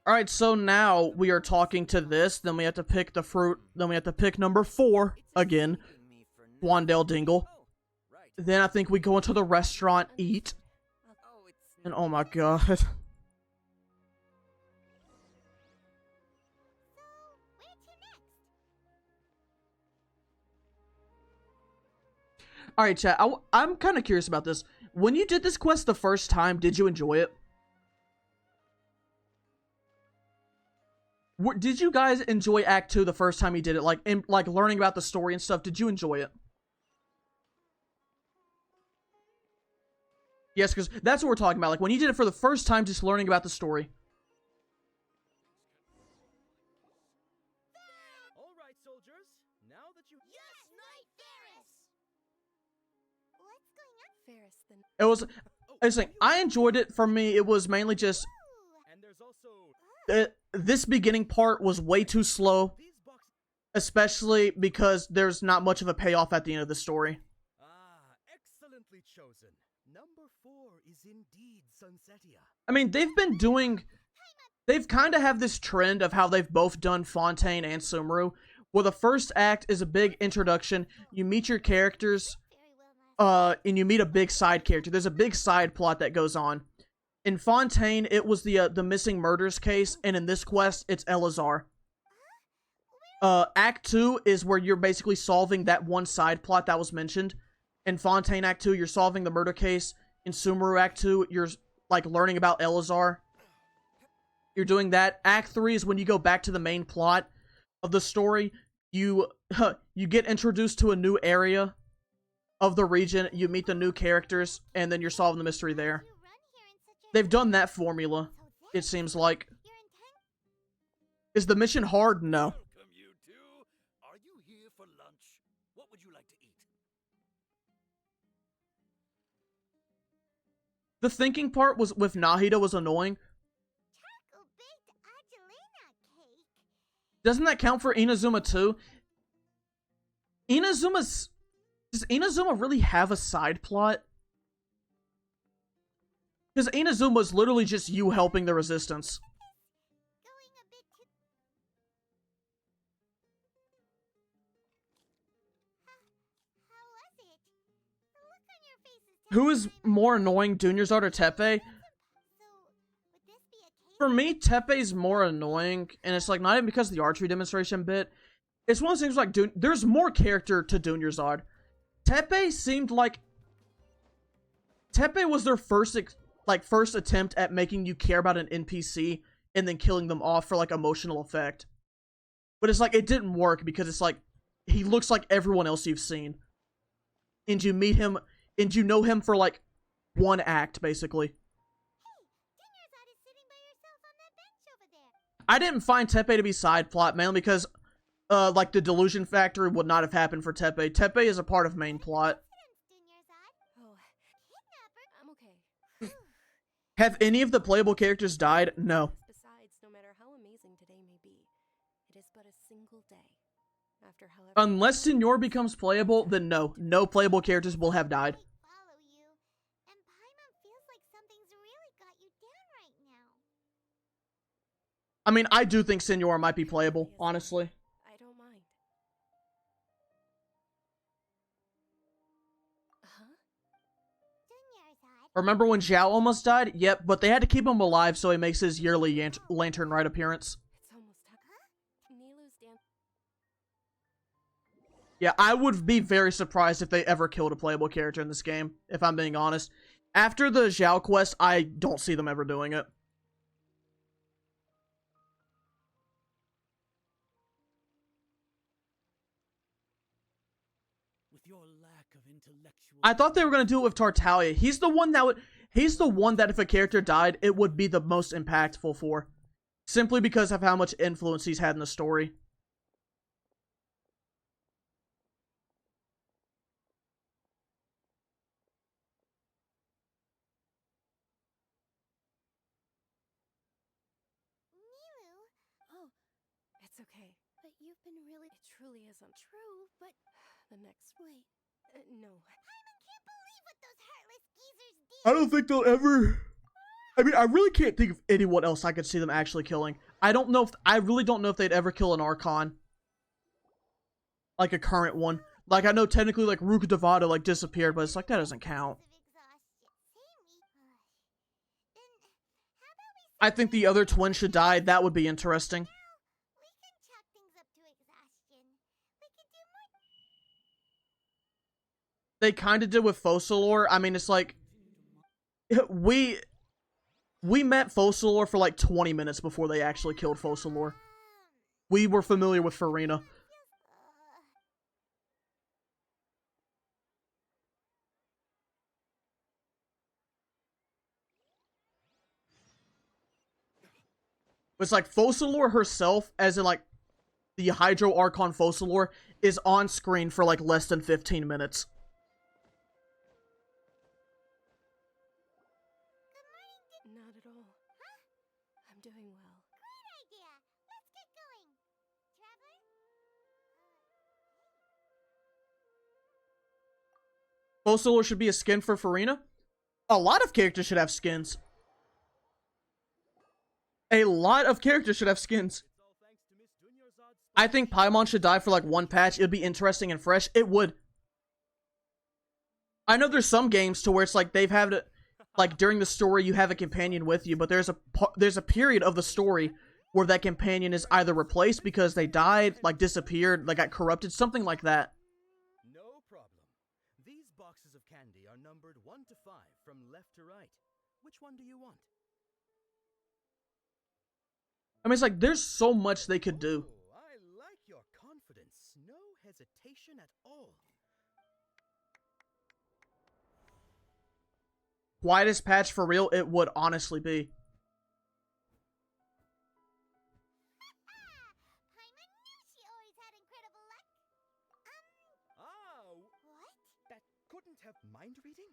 Alright, so now we are talking to this, then we have to pick the fruit, then we have to pick number 4, again, Wandale Dingle. Then I think we go into the restaurant, eat, and oh my god. Alright, chat, I'm kind of curious about this. When you did this quest the first time, did you enjoy it? Did you guys enjoy Act 2 the first time you did it? Like, learning about the story and stuff, did you enjoy it? Yes, because that's what we're talking about. Like, when you did it for the first time, just learning about the story. All right, soldiers. Now that you Yes, Knight Ferris. What's going on? Ferris, then It was, I enjoyed it. For me, it was mainly just, and there's also this beginning part was way too slow. Especially because there's not much of a payoff at the end of the story. excellently chosen. Number 4 is indeed Sunsetia. I mean, they've kind of have this trend of how they've both done Fontaine and Sumeru, where the first act is a big introduction, you meet your characters, and you meet a big side character. There's a big side plot that goes on. In Fontaine, it was the missing murders case, and in this quest, it's Elazar. Act 2 is where you're basically solving that one side plot that was mentioned. In Fontaine Act 2, you're solving the murder case. In Sumeru Act 2, you're, like, learning about Elazar. You're doing that. Act 3 is when you go back to the main plot of the story. You get introduced to a new area of the region. You meet the new characters, and then you're solving the mystery there. They've done that formula, it seems like. Is the mission hard? No. Welcome, you two. Are you here for lunch? What would you like to eat? The thinking part was with Nahida was annoying. Doesn't that count for Inazuma too? Does Inazuma really have a side plot? Because Inazuma is literally just you helping the resistance. Who is more annoying, Dunyarzad or Tepe? For me, Tepe's more annoying, and it's like not even because of the archery demonstration bit. It's one of those things like there's more character to Dunyarzad. Tepe seemed like Tepe was their first attempt at making you care about an NPC and then killing them off for like emotional effect. But it's like it didn't work because it's like he looks like everyone else you've seen, and you meet him and you know him for like one act basically. I didn't find Tepe to be side plot mainly because like the delusion factor would not have happened for Tepe. Tepe is a part of main plot. Have any of the playable characters died? No. Besides, no matter how amazing today may be, it is but a single day. After however Unless Senor becomes playable, then no. No playable characters will have died. I mean, I do think Senor might be playable, honestly. I don't mind. Remember when Zhao almost died? Yep, but they had to keep him alive so he makes his yearly Lantern Rite appearance. It's almost Nilu's dance. Yeah, I would be very surprised if they ever killed a playable character in this game, if I'm being honest. After the Zhao quest, I don't see them ever doing it. I thought they were gonna do it with Tartaglia. He's the one that if a character died, it would be the most impactful for. Simply because of how much influence he's had in the story. Oh, it's okay. But you've been really... It truly isn't. True, but... The next... Wait. No. I don't think they'll ever... I mean, I really can't think of anyone else I could see them actually killing. I really don't know if they'd ever kill an Archon. Like a current one. Like, I know technically, like, Ruka Devada, like, disappeared, but it's like, that doesn't count. I think the other twin should die. That would be interesting. They kind of did with Focalor. I mean, it's like... We met Focalor for like 20 minutes before they actually killed Focalor. We were familiar with Farina. It's like Focalor herself, as in like the Hydro Archon Focalor, is on screen for like less than 15 minutes. Not at all. I'm doing well. Great idea! Let's get going! Traveler? Focalor should be a skin for Farina. A lot of characters should have skins. A lot of characters should have skins. I think Paimon should die for like one patch. It would be interesting and fresh. It would. I know there's some games to where it's like they've had it, like during the story you have a companion with you, but there's a period of the story where that companion is either replaced because they died, like disappeared, like got corrupted, something like that. No problem. These boxes of candy are numbered 1 to 5 from left to right. Which one do you want? I mean, it's like there's so much they could do. Oh, I like your confidence. No hesitation at all. Quietest patch for real, it would honestly be. have mind reading?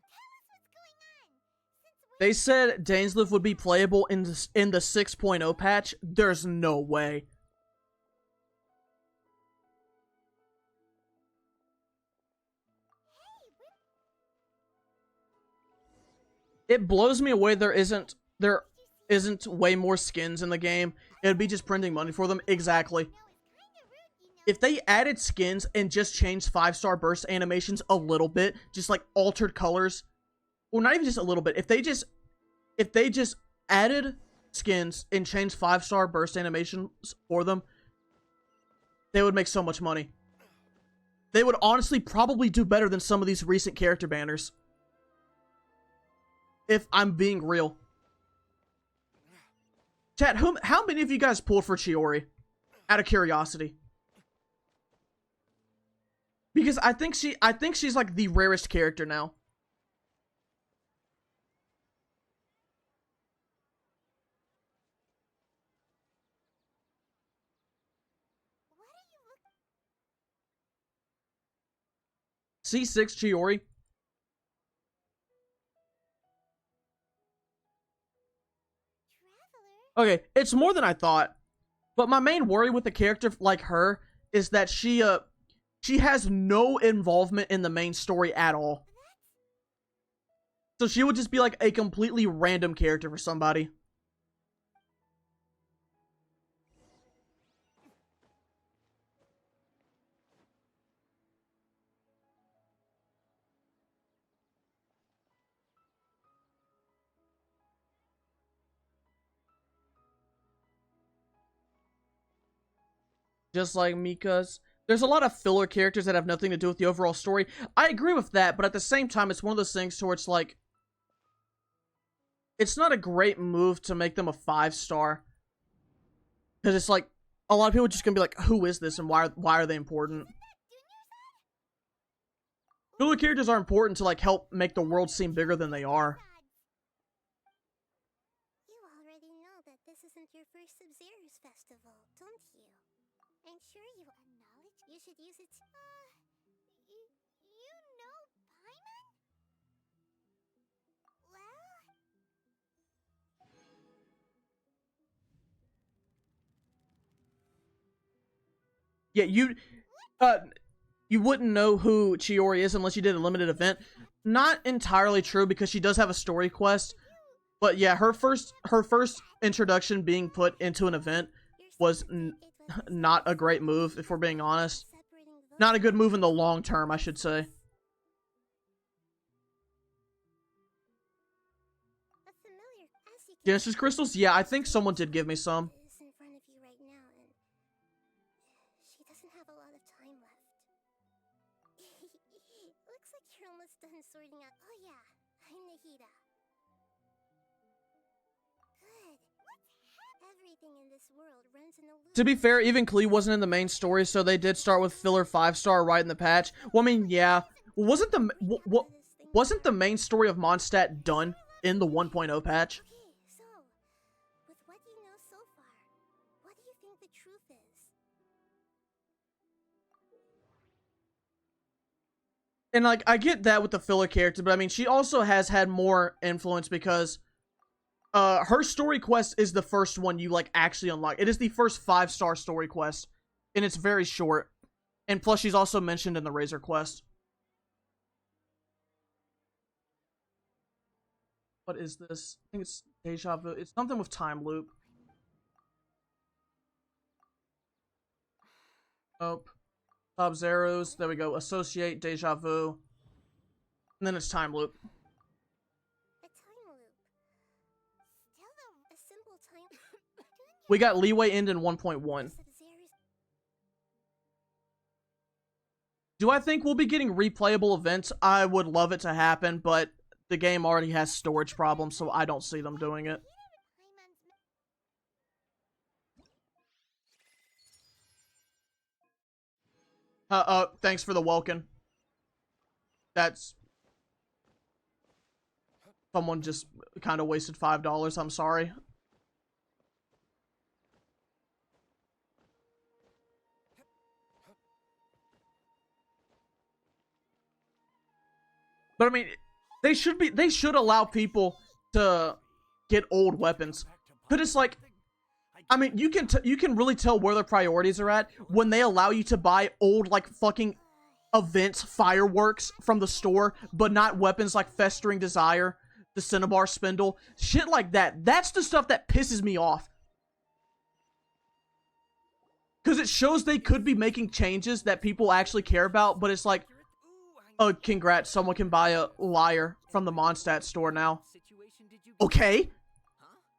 They said Dainsleif would be playable in the 6.0 patch. There's no way. It blows me away there isn't way more skins in the game. It'd be just printing money for them. Exactly. If they added skins and just changed 5-star burst animations a little bit, just like altered colors, or not even just a little bit, if they just added skins and changed 5-star burst animations for them, they would make so much money. They would honestly probably do better than some of these recent character banners. If I'm being real. Chat, how many of you guys pulled for Chiori? Out of curiosity. Because I think she's like the rarest character now. C6 Chiori. Okay, it's more than I thought. But my main worry with a character like her is that she has no involvement in the main story at all. So she would just be like a completely random character for somebody. Just like Mika's. There's a lot of filler characters that have nothing to do with the overall story. I agree with that, but at the same time, it's one of those things to where it's like, it's not a great move to make them a 5-star. Because it's like, a lot of people are just gonna be like, who is this and why are they important? Filler characters are important to like help make the world seem bigger than they are. You already know that this isn't your first Sub-Zero's festival, don't you? I'm sure you acknowledge you should use it. You know Paimon? Well... Yeah, you wouldn't know who Chiori is unless you did a limited event. Not entirely true because she does have a story quest. But yeah, her first introduction being put into an event was not a great move, if we're being honest. Not a good move in the long term, I should say. Genesis crystals? Yeah, I think someone did give me some. She doesn't have a lot of time left. Looks like you're almost done sorting out. Oh yeah, I'm Nahida. Good. Everything in this world runs in a loop. To be fair, even Klee wasn't in the main story, so they did start with filler 5-star right in the patch. Well, I mean, yeah. Wasn't the main story of Mondstadt done in the 1.0 patch? Okay, so, with what you know so far, what do you think the truth is? And, like, I get that with the filler character, but I mean, she also has had more influence because her story quest is the first one you, like, actually unlock. It is the first 5-star story quest, and it's very short. And plus, she's also mentioned in the Razor quest. What is this? I think it's Deja Vu. It's something with time loop. Nope. Sub-Zeros. There we go. Associate, Deja Vu. And then it's time loop. A time loop. Still though, a simple time... We got leeway end in 1.1. Do I think we'll be getting replayable events? I would love it to happen, but the game already has storage problems, so I don't see them doing it. Thanks for the Welkin. That's... Someone just kind of wasted $5. I'm sorry. But I mean, they should allow people to get old weapons. Cause it's like, I mean, you can really tell where their priorities are at when they allow you to buy old, like, fucking events, fireworks from the store, but not weapons like Festering Desire, the Cinnabar Spindle, shit like that. That's the stuff that pisses me off. Because it shows they could be making changes that people actually care about, but it's like, oh, congrats, someone can buy a Liar from the Mondstadt store now. Okay?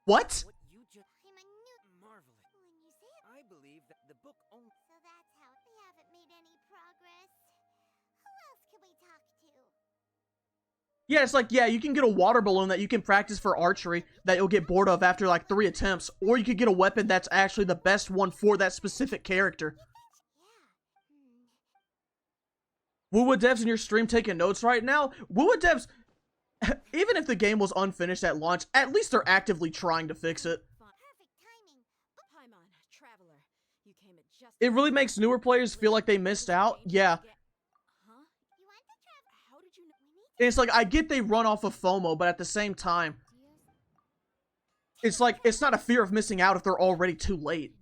What? I believe that the book only. So that's how they haven't made any progress. Who else can we talk to? Yeah, it's like, yeah, you can get a water balloon that you can practice for archery that you'll get bored of after like 3 attempts, or you could get a weapon that's actually the best one for that specific character. Woo-Woo devs in your stream taking notes right now? Woo-Woo devs, even if the game was unfinished at launch, at least they're actively trying to fix it. It really makes newer players feel like they missed out. Yeah. And it's like, I get they run off of FOMO, but at the same time, it's like, it's not a fear of missing out if they're already too late.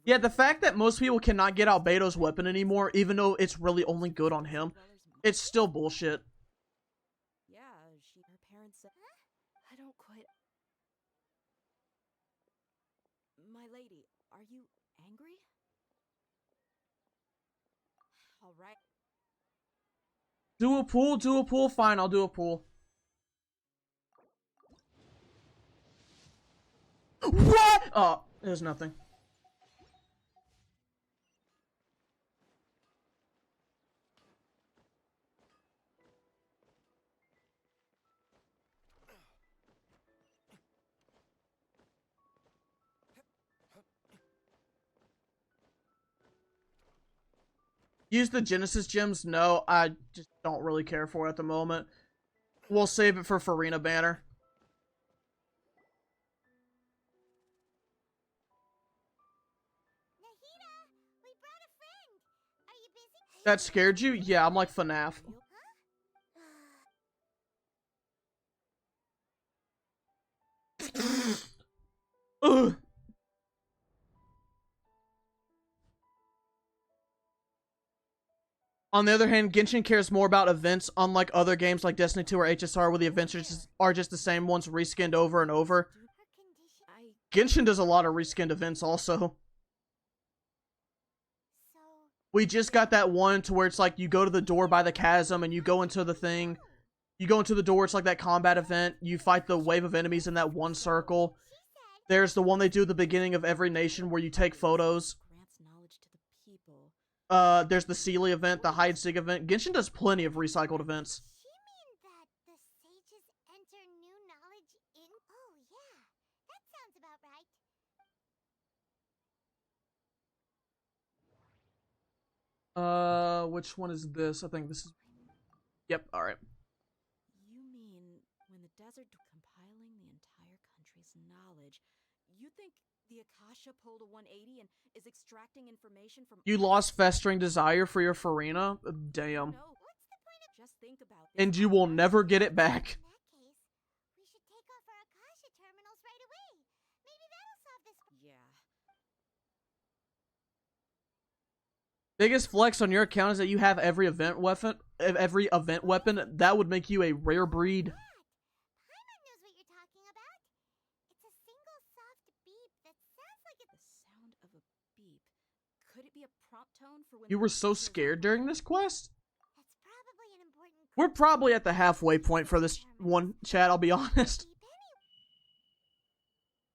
Yeah, the fact that most people cannot get Albedo's weapon anymore, even though it's really only good on him, it's still bullshit. Yeah, her parents said, I don't quite. My lady, are you angry? All right. Do a pool, fine, I'll do a pool. What? Oh, there's nothing. Use the Genesis gems? No, I just don't really care for it at the moment. We'll save it for Farina Banner. Nahida, we brought a friend. Are you busy? That scared you? Yeah, I'm like FNAF. Ugh. On the other hand, Genshin cares more about events, unlike other games like Destiny 2 or HSR, where the events are just the same ones reskinned over and over. Genshin does a lot of reskinned events also. We just got that one to where it's like you go to the door by the chasm and you go into the thing. You go into the door, it's like that combat event. You fight the wave of enemies in that one circle. There's the one they do at the beginning of every nation where you take photos. There's the Sealy event, the Hide Sig event. Genshin does plenty of recycled events. She mean that the sages enter new knowledge in? Oh yeah, that sounds about right. Which one is this? I think this is... Yep, alright. You mean when the desert compiling the entire country's knowledge, you think the Akasha pulled a 180 and is extracting information from... You lost Festering Desire for your Farina? Damn. No, what's the point of... Just think about And you will never get it back. In that case, we should take off our Akasha terminals right away. Maybe that'll solve this. Yeah. Biggest flex on your account is that you have every event weapon. That would make you a rare breed. Paimon knows what you're talking about. It's a single soft beep that sounds like it's... The sound of a beep. Could it be a prompt tone for when... You were so scared during this quest? That's probably an important... We're probably at the halfway point for this one, chat, I'll be honest.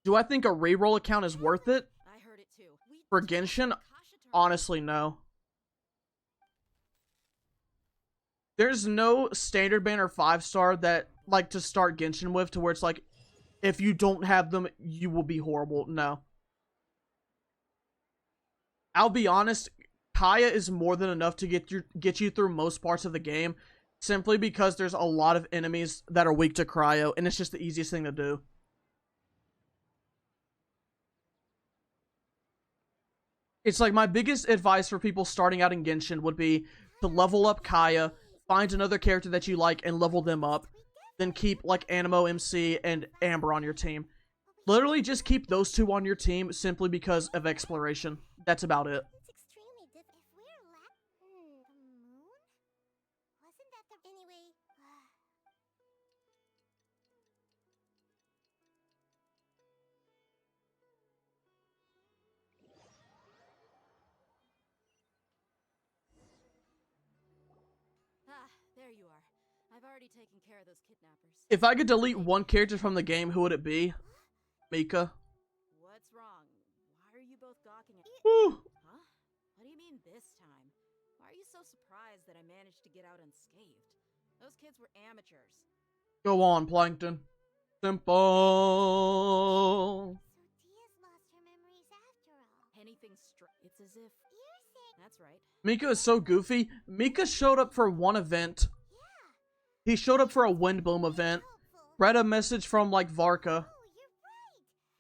Do I think a reroll account is worth it? I heard it too. For Genshin? Honestly, no. There's no standard banner 5-star that, like, to start Genshin with, to where it's like, if you don't have them, you will be horrible. No. I'll be honest, Kaya is more than enough to get you through most parts of the game, simply because there's a lot of enemies that are weak to cryo, and it's just the easiest thing to do. It's like my biggest advice for people starting out in Genshin would be to level up Kaya, find another character that you like and level them up, then keep like Animo, MC, and Amber on your team. Literally just keep those two on your team simply because of exploration. That's about it. It's extremely difficult. If we're the moon? Wasn't that the anyway? Ah, there you are. I've already taken care of those kidnappers. If I could delete one character from the game, who would it be? Mika. What's wrong? Why are you both gawking at me? Woo. Huh? What do you mean this time? Why are you so surprised that I managed to get out unscathed? Those kids were amateurs. Go on, Plankton. Simple. So Dia's lost her memories after all. Anything it's as if... That's right. Mika is so goofy. Mika showed up for one event. He showed up for a Windbloom event, read a message from like Varka,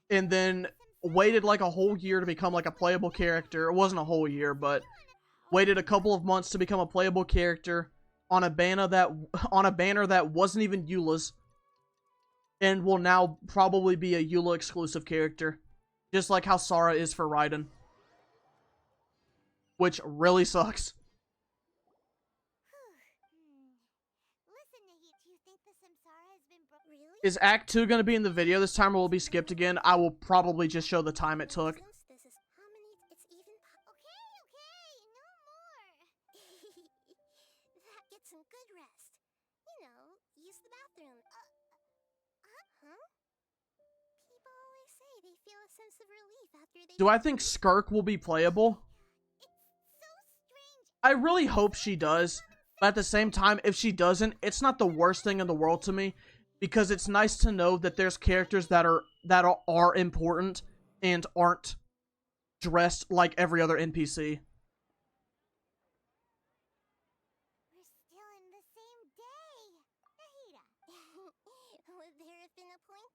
and then waited like a whole year to become like a playable character. It wasn't a whole year, but waited a couple of months to become a playable character on a banner that wasn't even Eula's, and will now probably be a Eula exclusive character, just like how Sara is for Raiden, which really sucks. Is Act 2 going to be in the video this time, or will it be skipped again? I will probably just show the time it took. Get some good rest. You know, use the bathroom. Huh? People always say they feel a sense of relief after they... Do I think Skirk will be playable? I really hope she does. But at the same time, if she doesn't, it's not the worst thing in the world to me. Because it's nice to know that there's characters that are important and aren't dressed like every other NPC. We're still in the same day. Would there have been a point?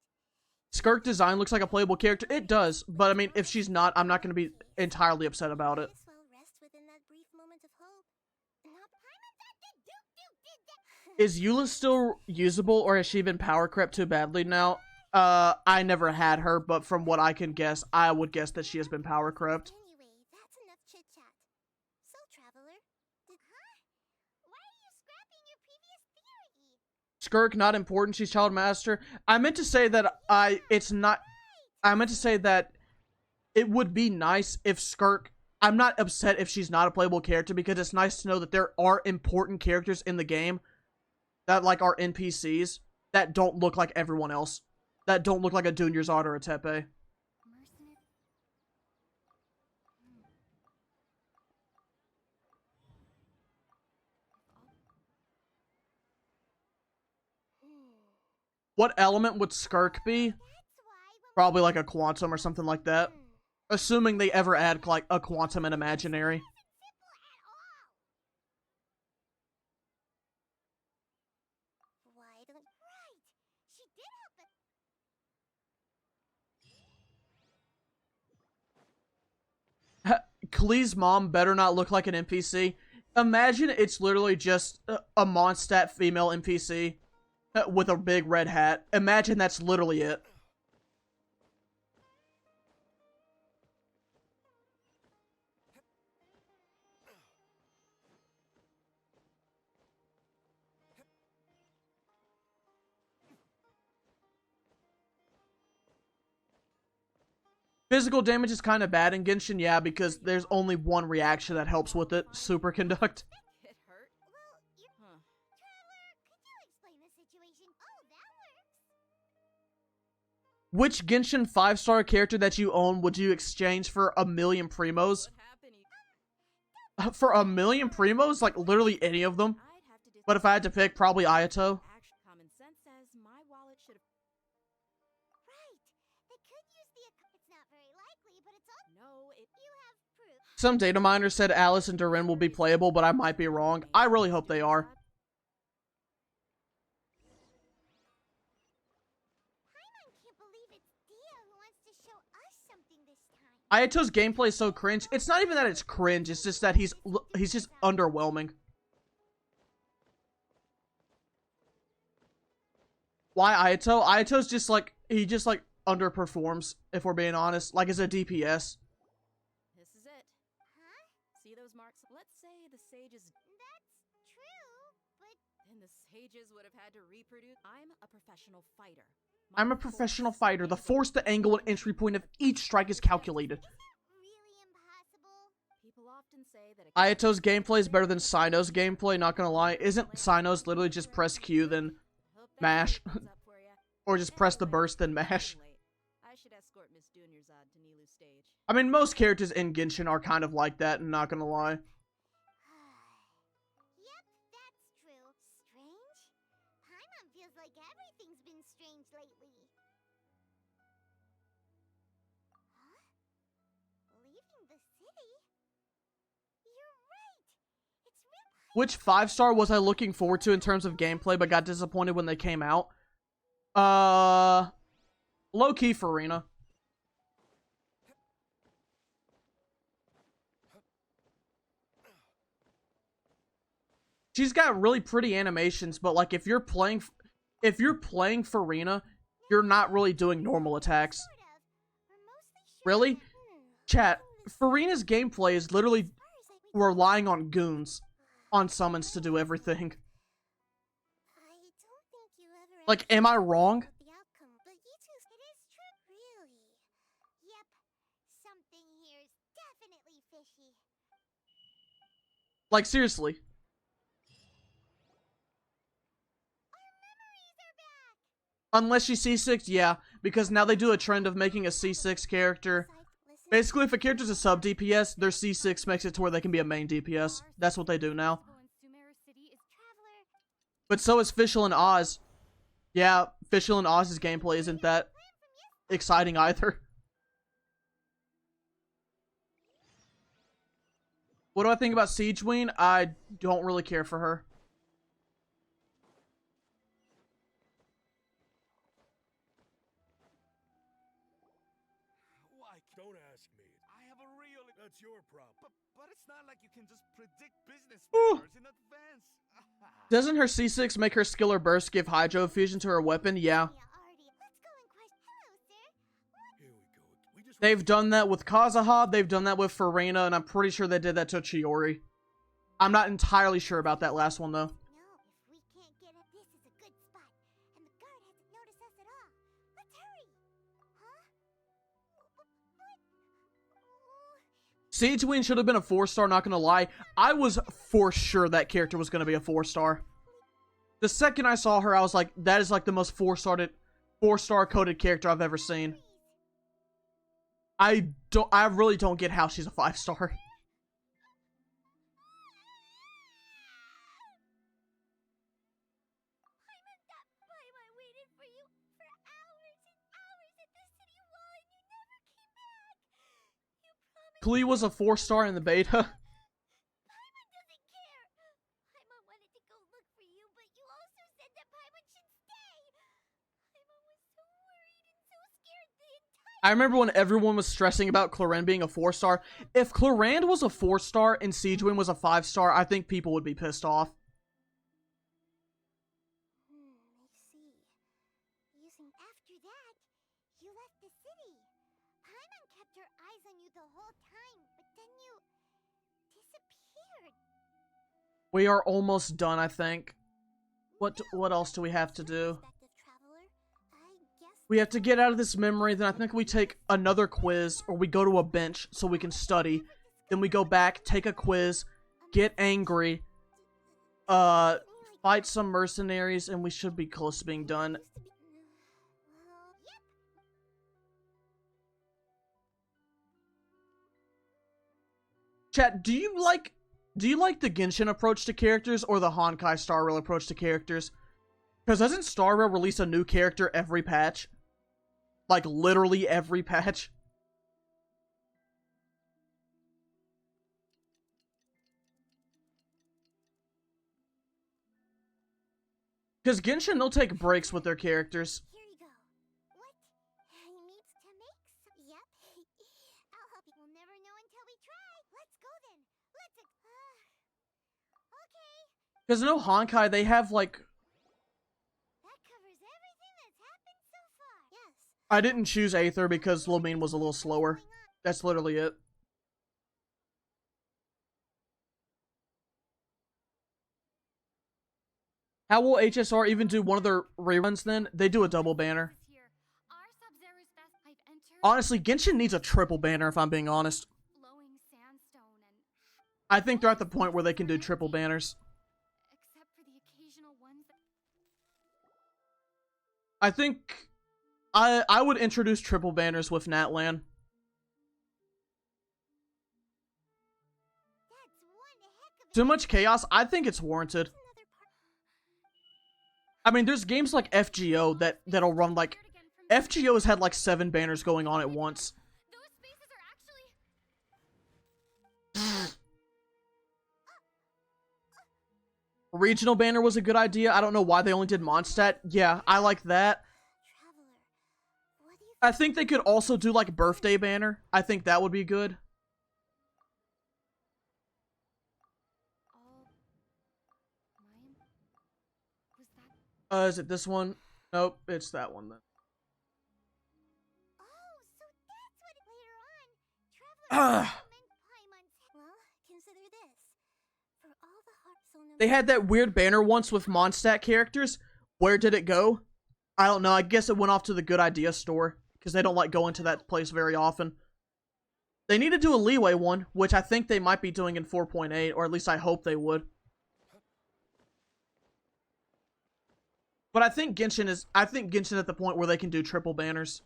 Skirk design looks like a playable character. It does, but I mean, if she's not, I'm not going to be entirely upset about it. Rest within that brief moment of hope. Is Eula still usable, or has she been power crept too badly now? I never had her, but from what I can guess, I would guess that she has been power crept. Anyway, that's enough chit-chat. So, Traveler, why are you scrapping your previous theory? Skirk, not important, she's Child Master. I meant to say that I meant to say that it would be nice if Skirk... I'm not upset if she's not a playable character, because it's nice to know that there are important characters in the game that, like, are NPCs that don't look like everyone else. That don't look like a Dunyarzad or a Tepe. What element would Skirk be? Probably like a Quantum or something like that. Assuming they ever add, like, a Quantum in Imaginary. Klee's mom better not look like an NPC. Imagine it's literally just a Mondstadt female NPC with a big red hat. Imagine that's literally it. Physical damage is kind of bad in Genshin, yeah, because there's only one reaction that helps with it, Superconduct. It hurt? Well, Traveler, could you explain the situation? Oh, that works. Which Genshin 5-star character that you own would you exchange for 1,000,000 primos? For 1,000,000 primos? Like, literally any of them? But if I had to pick, probably Ayato. Common sense says my wallet should have... Right. They could use the... It's not very likely, but it's all... No, it... You have proof. Some data miners said Alice and Durin will be playable, but I might be wrong. I really hope they are. Paimon can't believe it's Dia who wants to show us something this time. Ayato's gameplay is so cringe. It's not even that it's cringe. It's just that he's just underwhelming. Why Ayato? Ayato's just like, he just like underperforms, if we're being honest. Like as a DPS. This is it. Huh? See those marks? Let's say the sages... That's true, but... And the sages would have had to reproduce... I'm a professional fighter. I'm a professional fighter. The force, the angle, and entry point of each strike is calculated. Really impossible? People often say that... Ayato's gameplay is better than Sino's gameplay, not gonna lie. Isn't Sino's literally just press Q, then mash? Or just press the burst, then mash? I should escort Miss Dunyarzad to Nilu's stage. I mean, most characters in Genshin are kind of like that, and not gonna lie. Yep, that's true. Strange? Paimon feels like everything's been strange lately. Huh? Leaving the city? You're right. It's real. Which 5-star was I looking forward to in terms of gameplay, but got disappointed when they came out? Low-key Farina. She's got really pretty animations, but like if you're playing Farina, you're not really doing normal attacks. Really? Chat, Farina's gameplay is literally relying on goons, on summons to do everything. Like, am I wrong? Like, seriously. Unless she's C6, yeah. Because now they do a trend of making a C6 character. Basically, if a character's a sub DPS, their C6 makes it to where they can be a main DPS. That's what they do now. But so is Fischl and Oz. Yeah, Fischl and Oz's gameplay isn't that exciting either. What do I think about Siegeween? I don't really care for her. Why? Don't ask me. I have a real... That's your problem. But it's not like you can just predict business matters in advance. Doesn't her C6 make her skill or burst give Hydro fusion to her weapon? Yeah. They've done that with Kazuha, they've done that with Farina, and I'm pretty sure they did that to Chiori. I'm not entirely sure about that last one, though. Siegeween should have been a 4-star, not gonna lie. I was for sure that character was gonna be a 4-star. The second I saw her, I was like, that is like the most 4-star coded character I've ever seen. I really don't get how she's a 5-star. Klee was a 4-star in the beta. I remember when everyone was stressing about Clorinde being a 4-star. If Clorinde was a 4-star and Siegeween was a 5-star, I think people would be pissed off. I see. After that, you left the city. Paimon kept her eyes on you the whole time, but then you disappeared. We are almost done, I think. What else do we have to do? We have to get out of this memory, then I think we take another quiz, or we go to a bench so we can study. Then we go back, take a quiz, get angry, fight some mercenaries, and we should be close to being done. Chat, do you like the Genshin approach to characters or the Honkai Star Rail approach to characters? Because doesn't Star Rail release a new character every patch? Like, literally every patch. Because Genshin, they'll take breaks with their characters. Here you go. What? He needs to make some... Yep. I'll help Because no Honkai, they have like... I didn't choose Aether because Lomine was a little slower. That's literally it. How will HSR even do one of their reruns then? They do a double banner. Honestly, Genshin needs a triple banner if I'm being honest. I think they're at the point where they can do triple banners. I think I would introduce triple banners with Natlan. Too much chaos? I think it's warranted. I mean, there's games like FGO that'll run like... FGO has had like 7 banners going on at once. Regional banner was a good idea. I don't know why they only did Mondstadt. Yeah, I like that. I think they could also do like birthday banner. I think that would be good. Is it this one? Nope, it's that one then. They had that weird banner once with Mondstadt characters. Where did it go? I don't know. I guess it went off to the Good Idea store because they don't like going to that place very often. They need to do a leeway one, which I think they might be doing in 4.8, or at least I hope they would. But I think Genshin is at the point where they can do triple banners.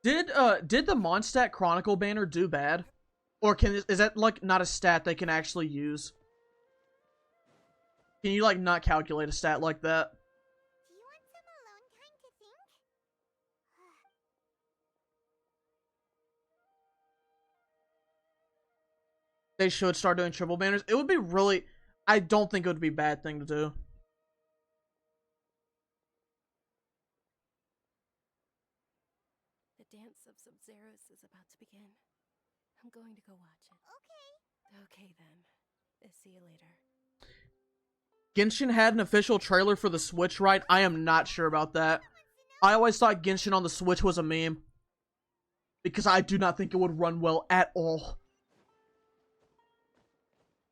Did the Mondstadt Chronicle banner do bad? Or is that like not a stat they can actually use? Can you like not calculate a stat like that? They should start doing triple banners. It would be really... I don't think it would be a bad thing to do. The dance of Sub-Zeros is about to begin. I'm going to go watch it. Okay then. See you later. Genshin had an official trailer for the Switch, right? I am not sure about that. I always thought Genshin on the Switch was a meme. Because I do not think it would run well at all.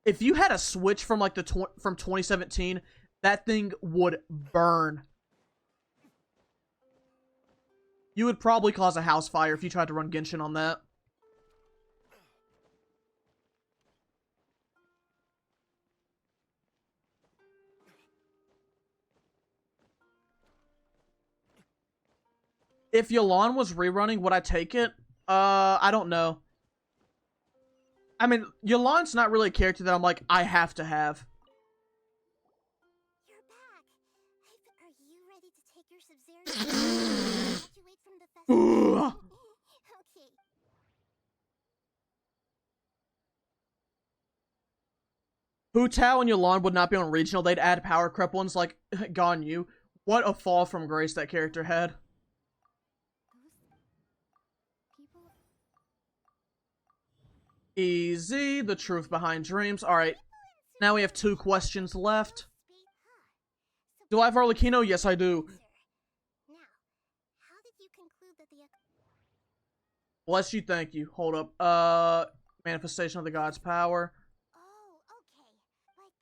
If you had a Switch from like from 2017, that thing would burn. You would probably cause a house fire if you tried to run Genshin on that. If Yelan was rerunning, would I take it? I don't know. I mean, Yelan's not really a character that I'm like, I have to have. You're back. Are you ready to take your Sub-Zero graduate from the festival? Okay. Hu Tao and Yelan would not be on regional. They'd add power creep ones like Ganyu. What a fall from grace that character had. Easy. The truth behind dreams. Alright. Now we have 2 questions left. Do I have Arlecchino? Yes, I do. Now, how did you conclude that the... Bless you, thank you. Hold up. Manifestation of the God's power. Oh, okay. But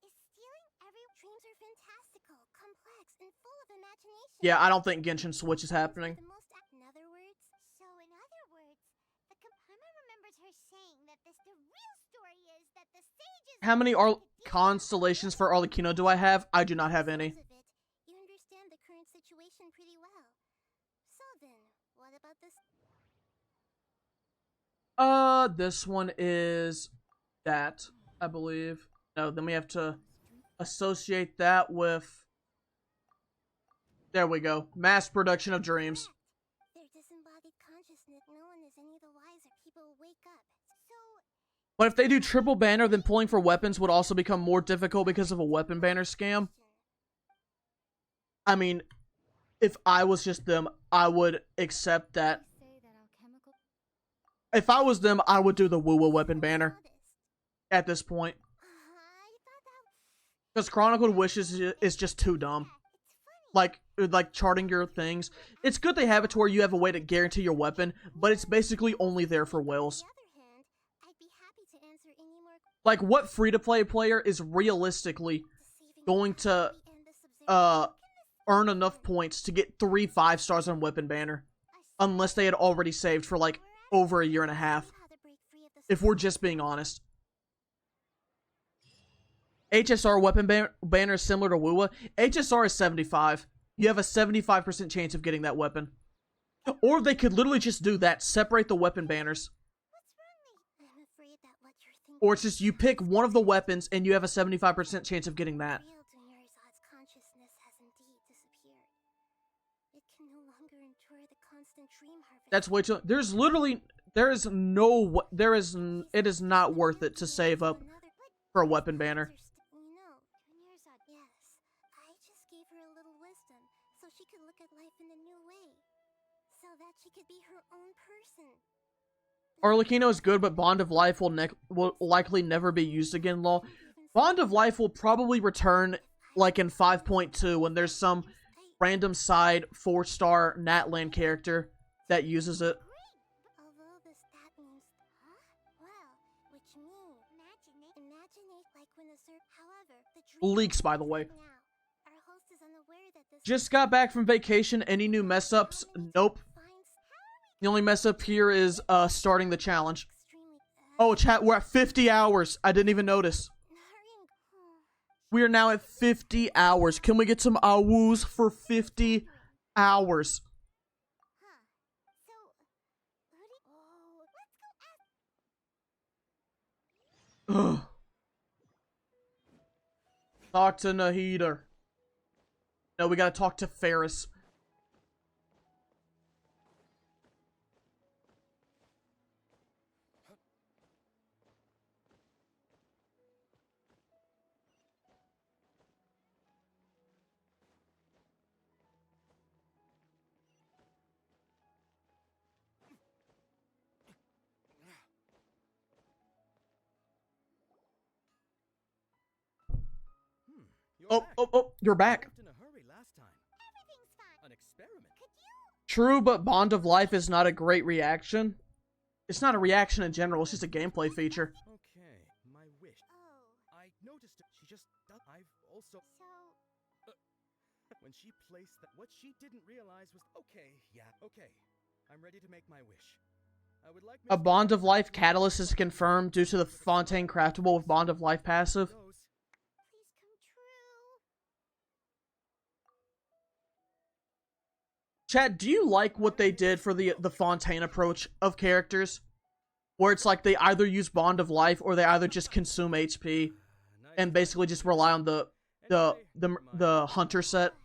is stealing every... Dreams are fantastical, complex, and full of imagination. Yeah, I don't think Genshin Switch is happening. In other words, the Kapama remembers her saying that the real story is that the sages... How many constellations for Arlecchino do I have? I do not have any. You understand the current situation pretty well. So then, what about this? This one is that, I believe. No, then we have to associate that with... There we go. Mass production of dreams. Their disembodied consciousness, no one is any the wiser. People wake up. So... But if they do triple banner, then pulling for weapons would also become more difficult because of a weapon banner scam. I mean, if I was just them, I would accept that. If I was them, I would do the woo-woo weapon banner at this point. Because Chronicled Wishes is just too dumb. Like charting your things. It's good they have it to where you have a way to guarantee your weapon, but it's basically only there for whales. Like, what free-to-play player is realistically going to earn enough points to get 3 5-stars on weapon banner? Unless they had already saved for, like, over a year and a half. If we're just being honest. HSR weapon banner is similar to WUWA. HSR is 75. You have a 75% chance of getting that weapon. Or they could literally just do that. Separate the weapon banners. Or it's just you pick one of the weapons and you have a 75% chance of getting that. That's way too... There's literally... It is not worth it to save up for a weapon banner. Arlecchino is good, but Bond of Life will likely never be used again, lol. Bond of Life will probably return, like, in 5.2 when there's some random side 4-star Natlan character that uses it. Leaks, by the way. Just got back from vacation. Any new mess-ups? Nope. The only mess-up here is starting the challenge. Oh, chat, we're at 50 hours. I didn't even notice. We are now at 50 hours. Can we get some awoos for 50 hours? Ugh. Talk to Nahida. No, we gotta talk to Ferris. Oh, you're back. True, but Bond of Life is not a great reaction. It's not a reaction in general, it's just a gameplay feature. Okay, my wish. I noticed it. She just does. I've also... when she placed that, what she didn't realize was... Okay, yeah, okay. I'm ready to make my wish. I would like... A Bond of Life catalyst is confirmed due to the Fontaine craftable with Bond of Life passive. Chad, do you like what they did for the Fontaine approach of characters? Where it's like they either use Bond of Life or they either just consume HP and basically just rely on the hunter set.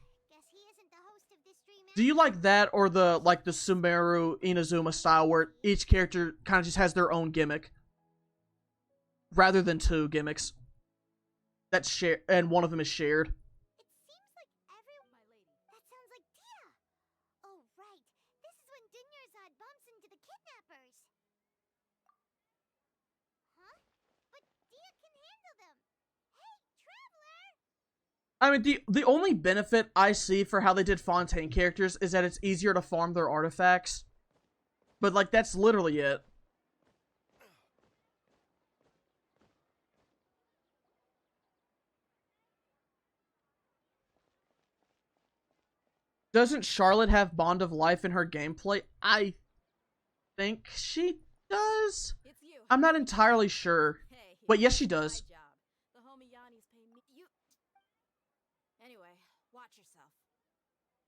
Do you like that or the Sumeru Inazuma style where each character kind of just has their own gimmick rather than 2 gimmicks that's shared and one of them is shared? I mean, the only benefit I see for how they did Fontaine characters is that it's easier to farm their artifacts. But, like, that's literally it. Doesn't Charlotte have Bond of Life in her gameplay? I think she does. I'm not entirely sure. But yes, she does.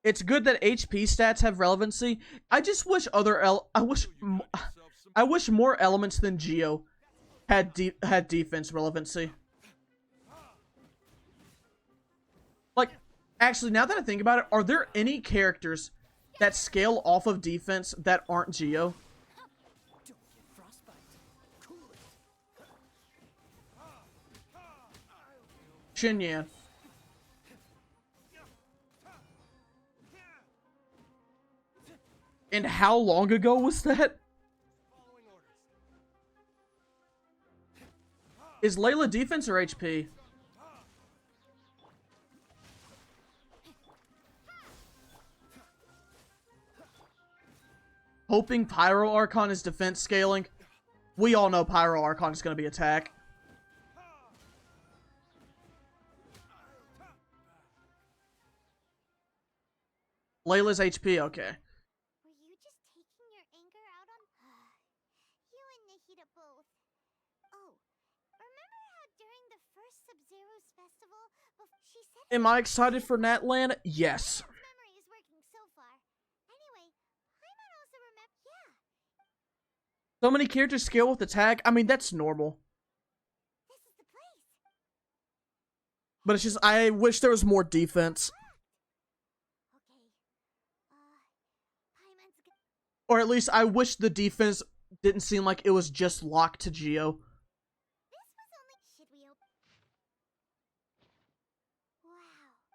It's good that HP stats have relevancy. I just wish I wish more elements than Geo had defense relevancy. Like, actually, now that I think about it, are there any characters that scale off of defense that aren't Geo? Xinyan. And how long ago was that? Is Layla defense or HP? Hoping Pyro Archon is defense scaling. We all know Pyro Archon is going to be attack. Layla's HP, okay. Were you just taking your anger out on you and Nikita both? Oh, remember how during the first Sub-Zero's festival, she said Am I excited for Natlan? Yes. memory is working so far. Anyway, I might also remember. Yeah, So many characters scale with attack. I mean, that's normal. this is the place. But it's just, I wish there was more defense. Okay. Paimon's Or at least I wish the defense didn't seem like it was just locked to Geo. This was only. Should we open? Wow.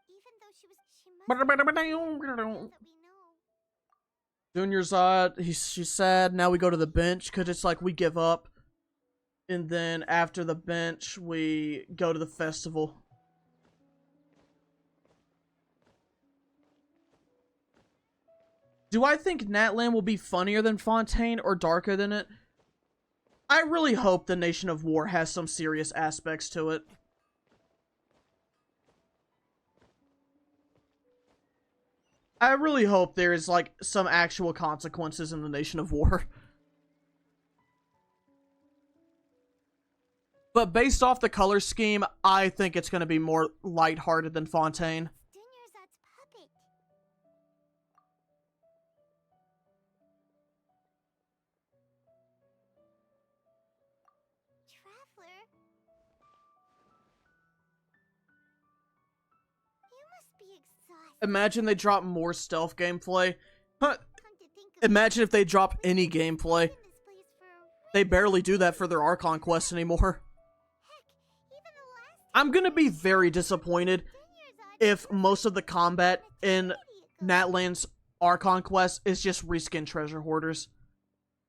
Even though she must that we know. Junior's she's sad. Now we go to the bench because it's like we give up. And then after the bench, we go to the festival. Do I think Natlan will be funnier than Fontaine or darker than it? I really hope the Nation of War has some serious aspects to it. I really hope there is, like, some actual consequences in the Nation of War. But based off the color scheme, I think it's going to be more lighthearted than Fontaine. Dunyarzad's puppet. Traveler. You must be exhausted. Imagine they drop more stealth gameplay. Imagine if they drop any gameplay. They barely do that for their Archon quest anymore. I'm gonna be very disappointed if most of the combat in Natlan's Archon quest is just reskin treasure hoarders.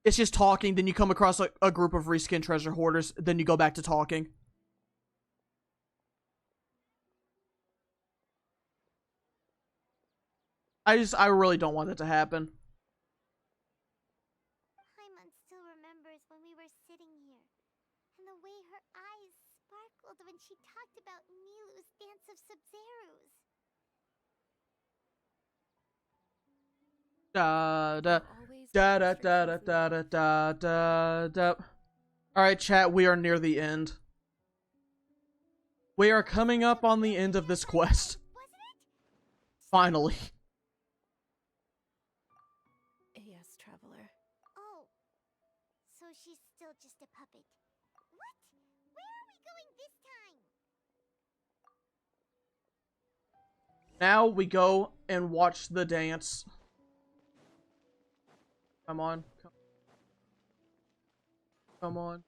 It's just talking, then you come across a group of reskin treasure hoarders, then you go back to talking. I really don't want that to happen. Paimon still remembers when we were sitting here, and the way her eyes sparkled when she talked about Nilu's dance of Sub-Zeros. Da da da da da da da da da da. Alright, chat, we are near the end. We are coming up on the end of this quest. Finally. Yes, Traveler. Oh, so she's still just a puppet. What? Where are we going this time? Now we go and watch the dance. Come on. Come on.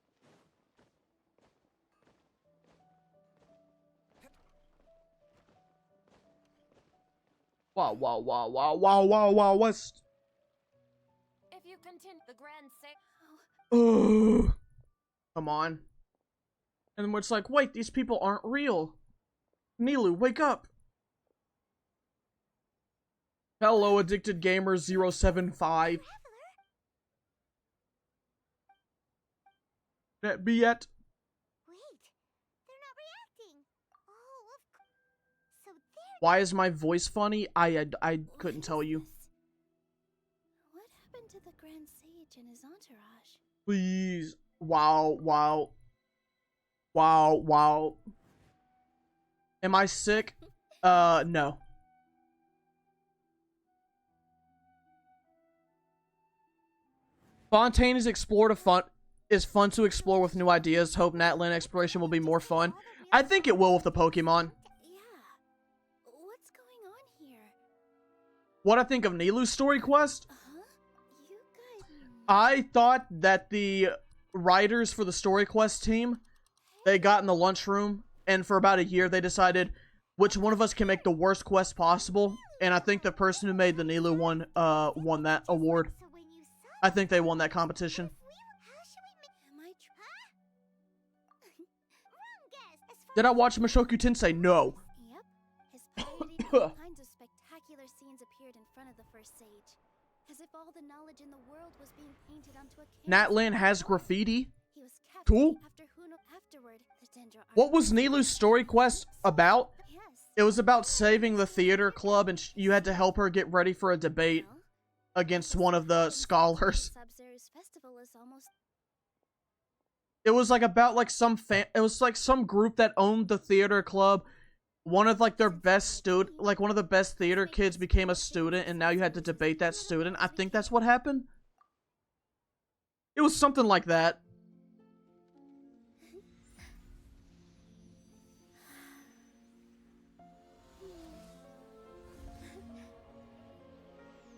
Wow, wow, wow, wow, wow, wow, wow, what's... If you continue the grand sale. Come on. And then it's like, wait, these people aren't real. Nilu, wake up. Hello, Addicted Gamer 075. That be it. Wait, they're not reacting. Oh, of course. So they're... Why is my voice funny? I couldn't tell you. What happened to the Grand Sage and his entourage? Please. Wow, wow. Wow, wow. Am I sick? No. Fontaine is fun to explore with new ideas. Hope Natlan exploration will be more fun. I think it will with the Pokemon. Yeah. What's going on here? What I think of Nilu's story quest? You guys... I thought that the writers for the story quest team, they got in the lunchroom, and for about a year they decided, which one of us can make the worst quest possible, and I think the person who made the Nilu one won that award. I think they won that competition. Did I watch Mushoku Tensei? No. Yep. His piety and all kinds of spectacular scenes appeared in front of the first sage. As if all the knowledge in the world was being painted onto a canvas. Natlan has graffiti. He was Cool. Afterward, the Dendro What was Nilu's story quest about? Yes. It was about saving the theater club, and you had to help her get ready for a debate against one of the scholars. Sub-Zero's festival is almost... It was like about like it was like some group that owned the theater club. One of like their best like one of the best theater kids became a student, and now you had to debate that student. I think that's what happened. It was something like that.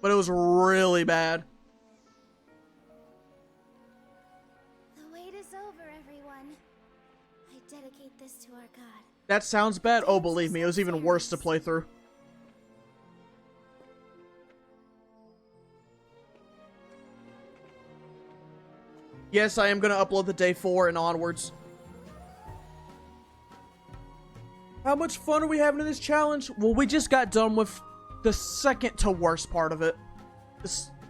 But it was really bad. The wait is over, everyone. I dedicate this to our god. That sounds bad. Oh, believe me, it was even worse to play through. Yes, I am going to upload the day 4 and onwards. How much fun are we having in this challenge? Well, we just got done with the second to worst part of it.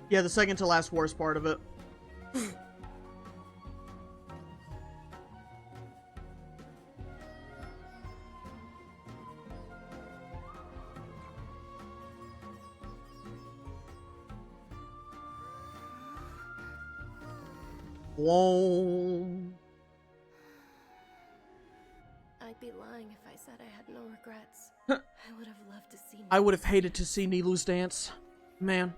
Yeah, the second to last worst part of it. Whoa. I'd be lying if I said I had no regrets. I would have loved to see. I would have hated to see Nilu's dance. Man.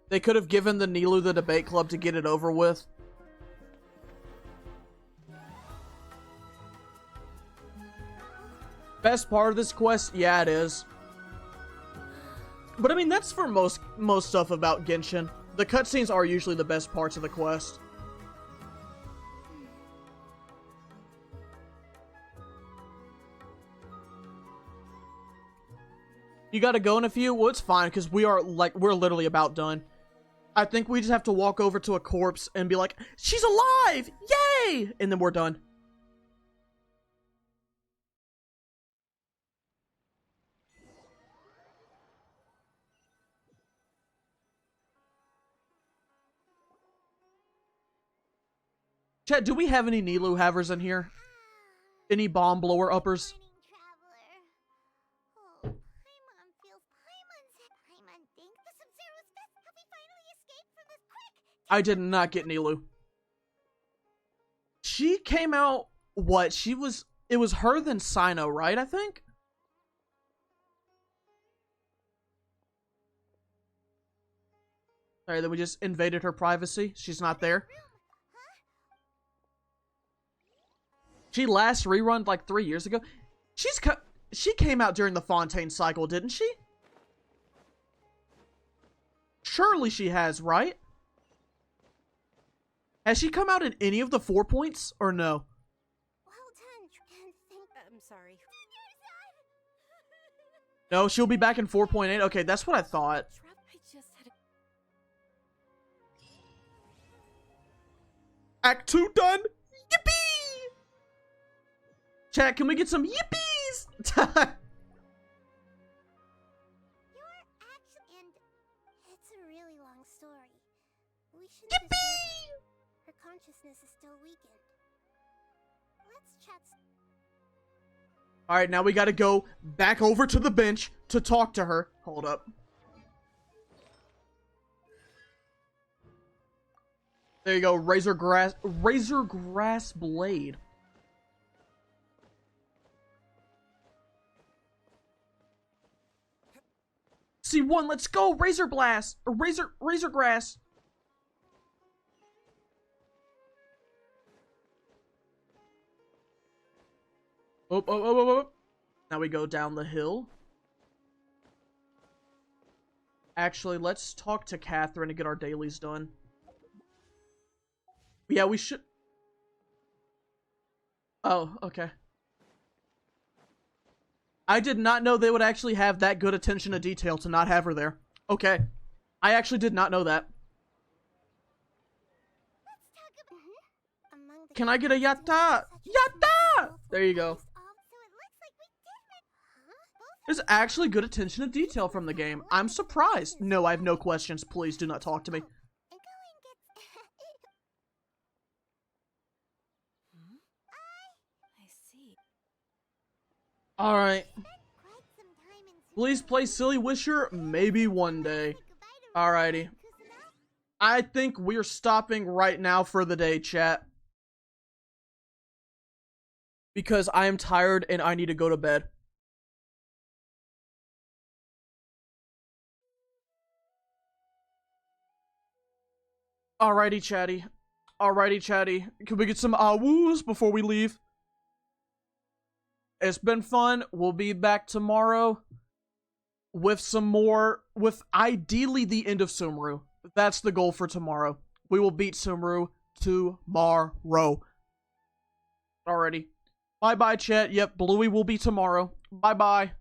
They could have given the Nilu the debate club to get it over with. Best part of this quest? Yeah, it is. But I mean, that's for most stuff about Genshin. The cutscenes are usually the best parts of the quest. You gotta go in a few? Well, it's fine, because we're literally about done. I think we just have to walk over to a corpse and be like, she's alive! Yay! And then we're done. Chat, do we have any Nilu havers in here? Any bomb blower uppers? I did not get Nilu. She came out, what? It was her then Sino, right, I think? Sorry, that we just invaded her privacy. She's not there. She last rerun like 3 years ago. She came out during the Fontaine cycle, didn't she? Surely she has, right? Has she come out in any of the 4 points, or no? I'm sorry. No, she'll be back in 4.8. Okay, that's what I thought. I just had Act 2 done! Yippee! Chat, can we get some yippies? And it's a really long story. We should disturb her. Her consciousness is still weakened. Let's chat. Alright, now we gotta go back over to the bench to talk to her. Hold up. There you go, Razor Grass Blade. C1, let's go! Razor Blast! Or Razor Grass! Oh. Now we go down the hill. Actually, let's talk to Catherine and get our dailies done. Yeah, we should... Oh, okay. I did not know they would actually have that good attention to detail to not have her there. Okay. I actually did not know that. Can I get a yatta? Yatta! There you go. There's actually good attention to detail from the game. I'm surprised. No, I have no questions. Please do not talk to me. I see. Alright. Please play Silly Wisher? Maybe one day. Alrighty. I think we're stopping right now for the day, chat. Because I am tired and I need to go to bed. Alrighty, chatty. Alrighty, chatty. Can we get some woos before we leave? It's been fun. We'll be back tomorrow with some more, with ideally the end of Sumeru. That's the goal for tomorrow. We will beat Sumeru tomorrow. Alrighty. Bye-bye, chat. Yep, Bluey will be tomorrow. Bye-bye.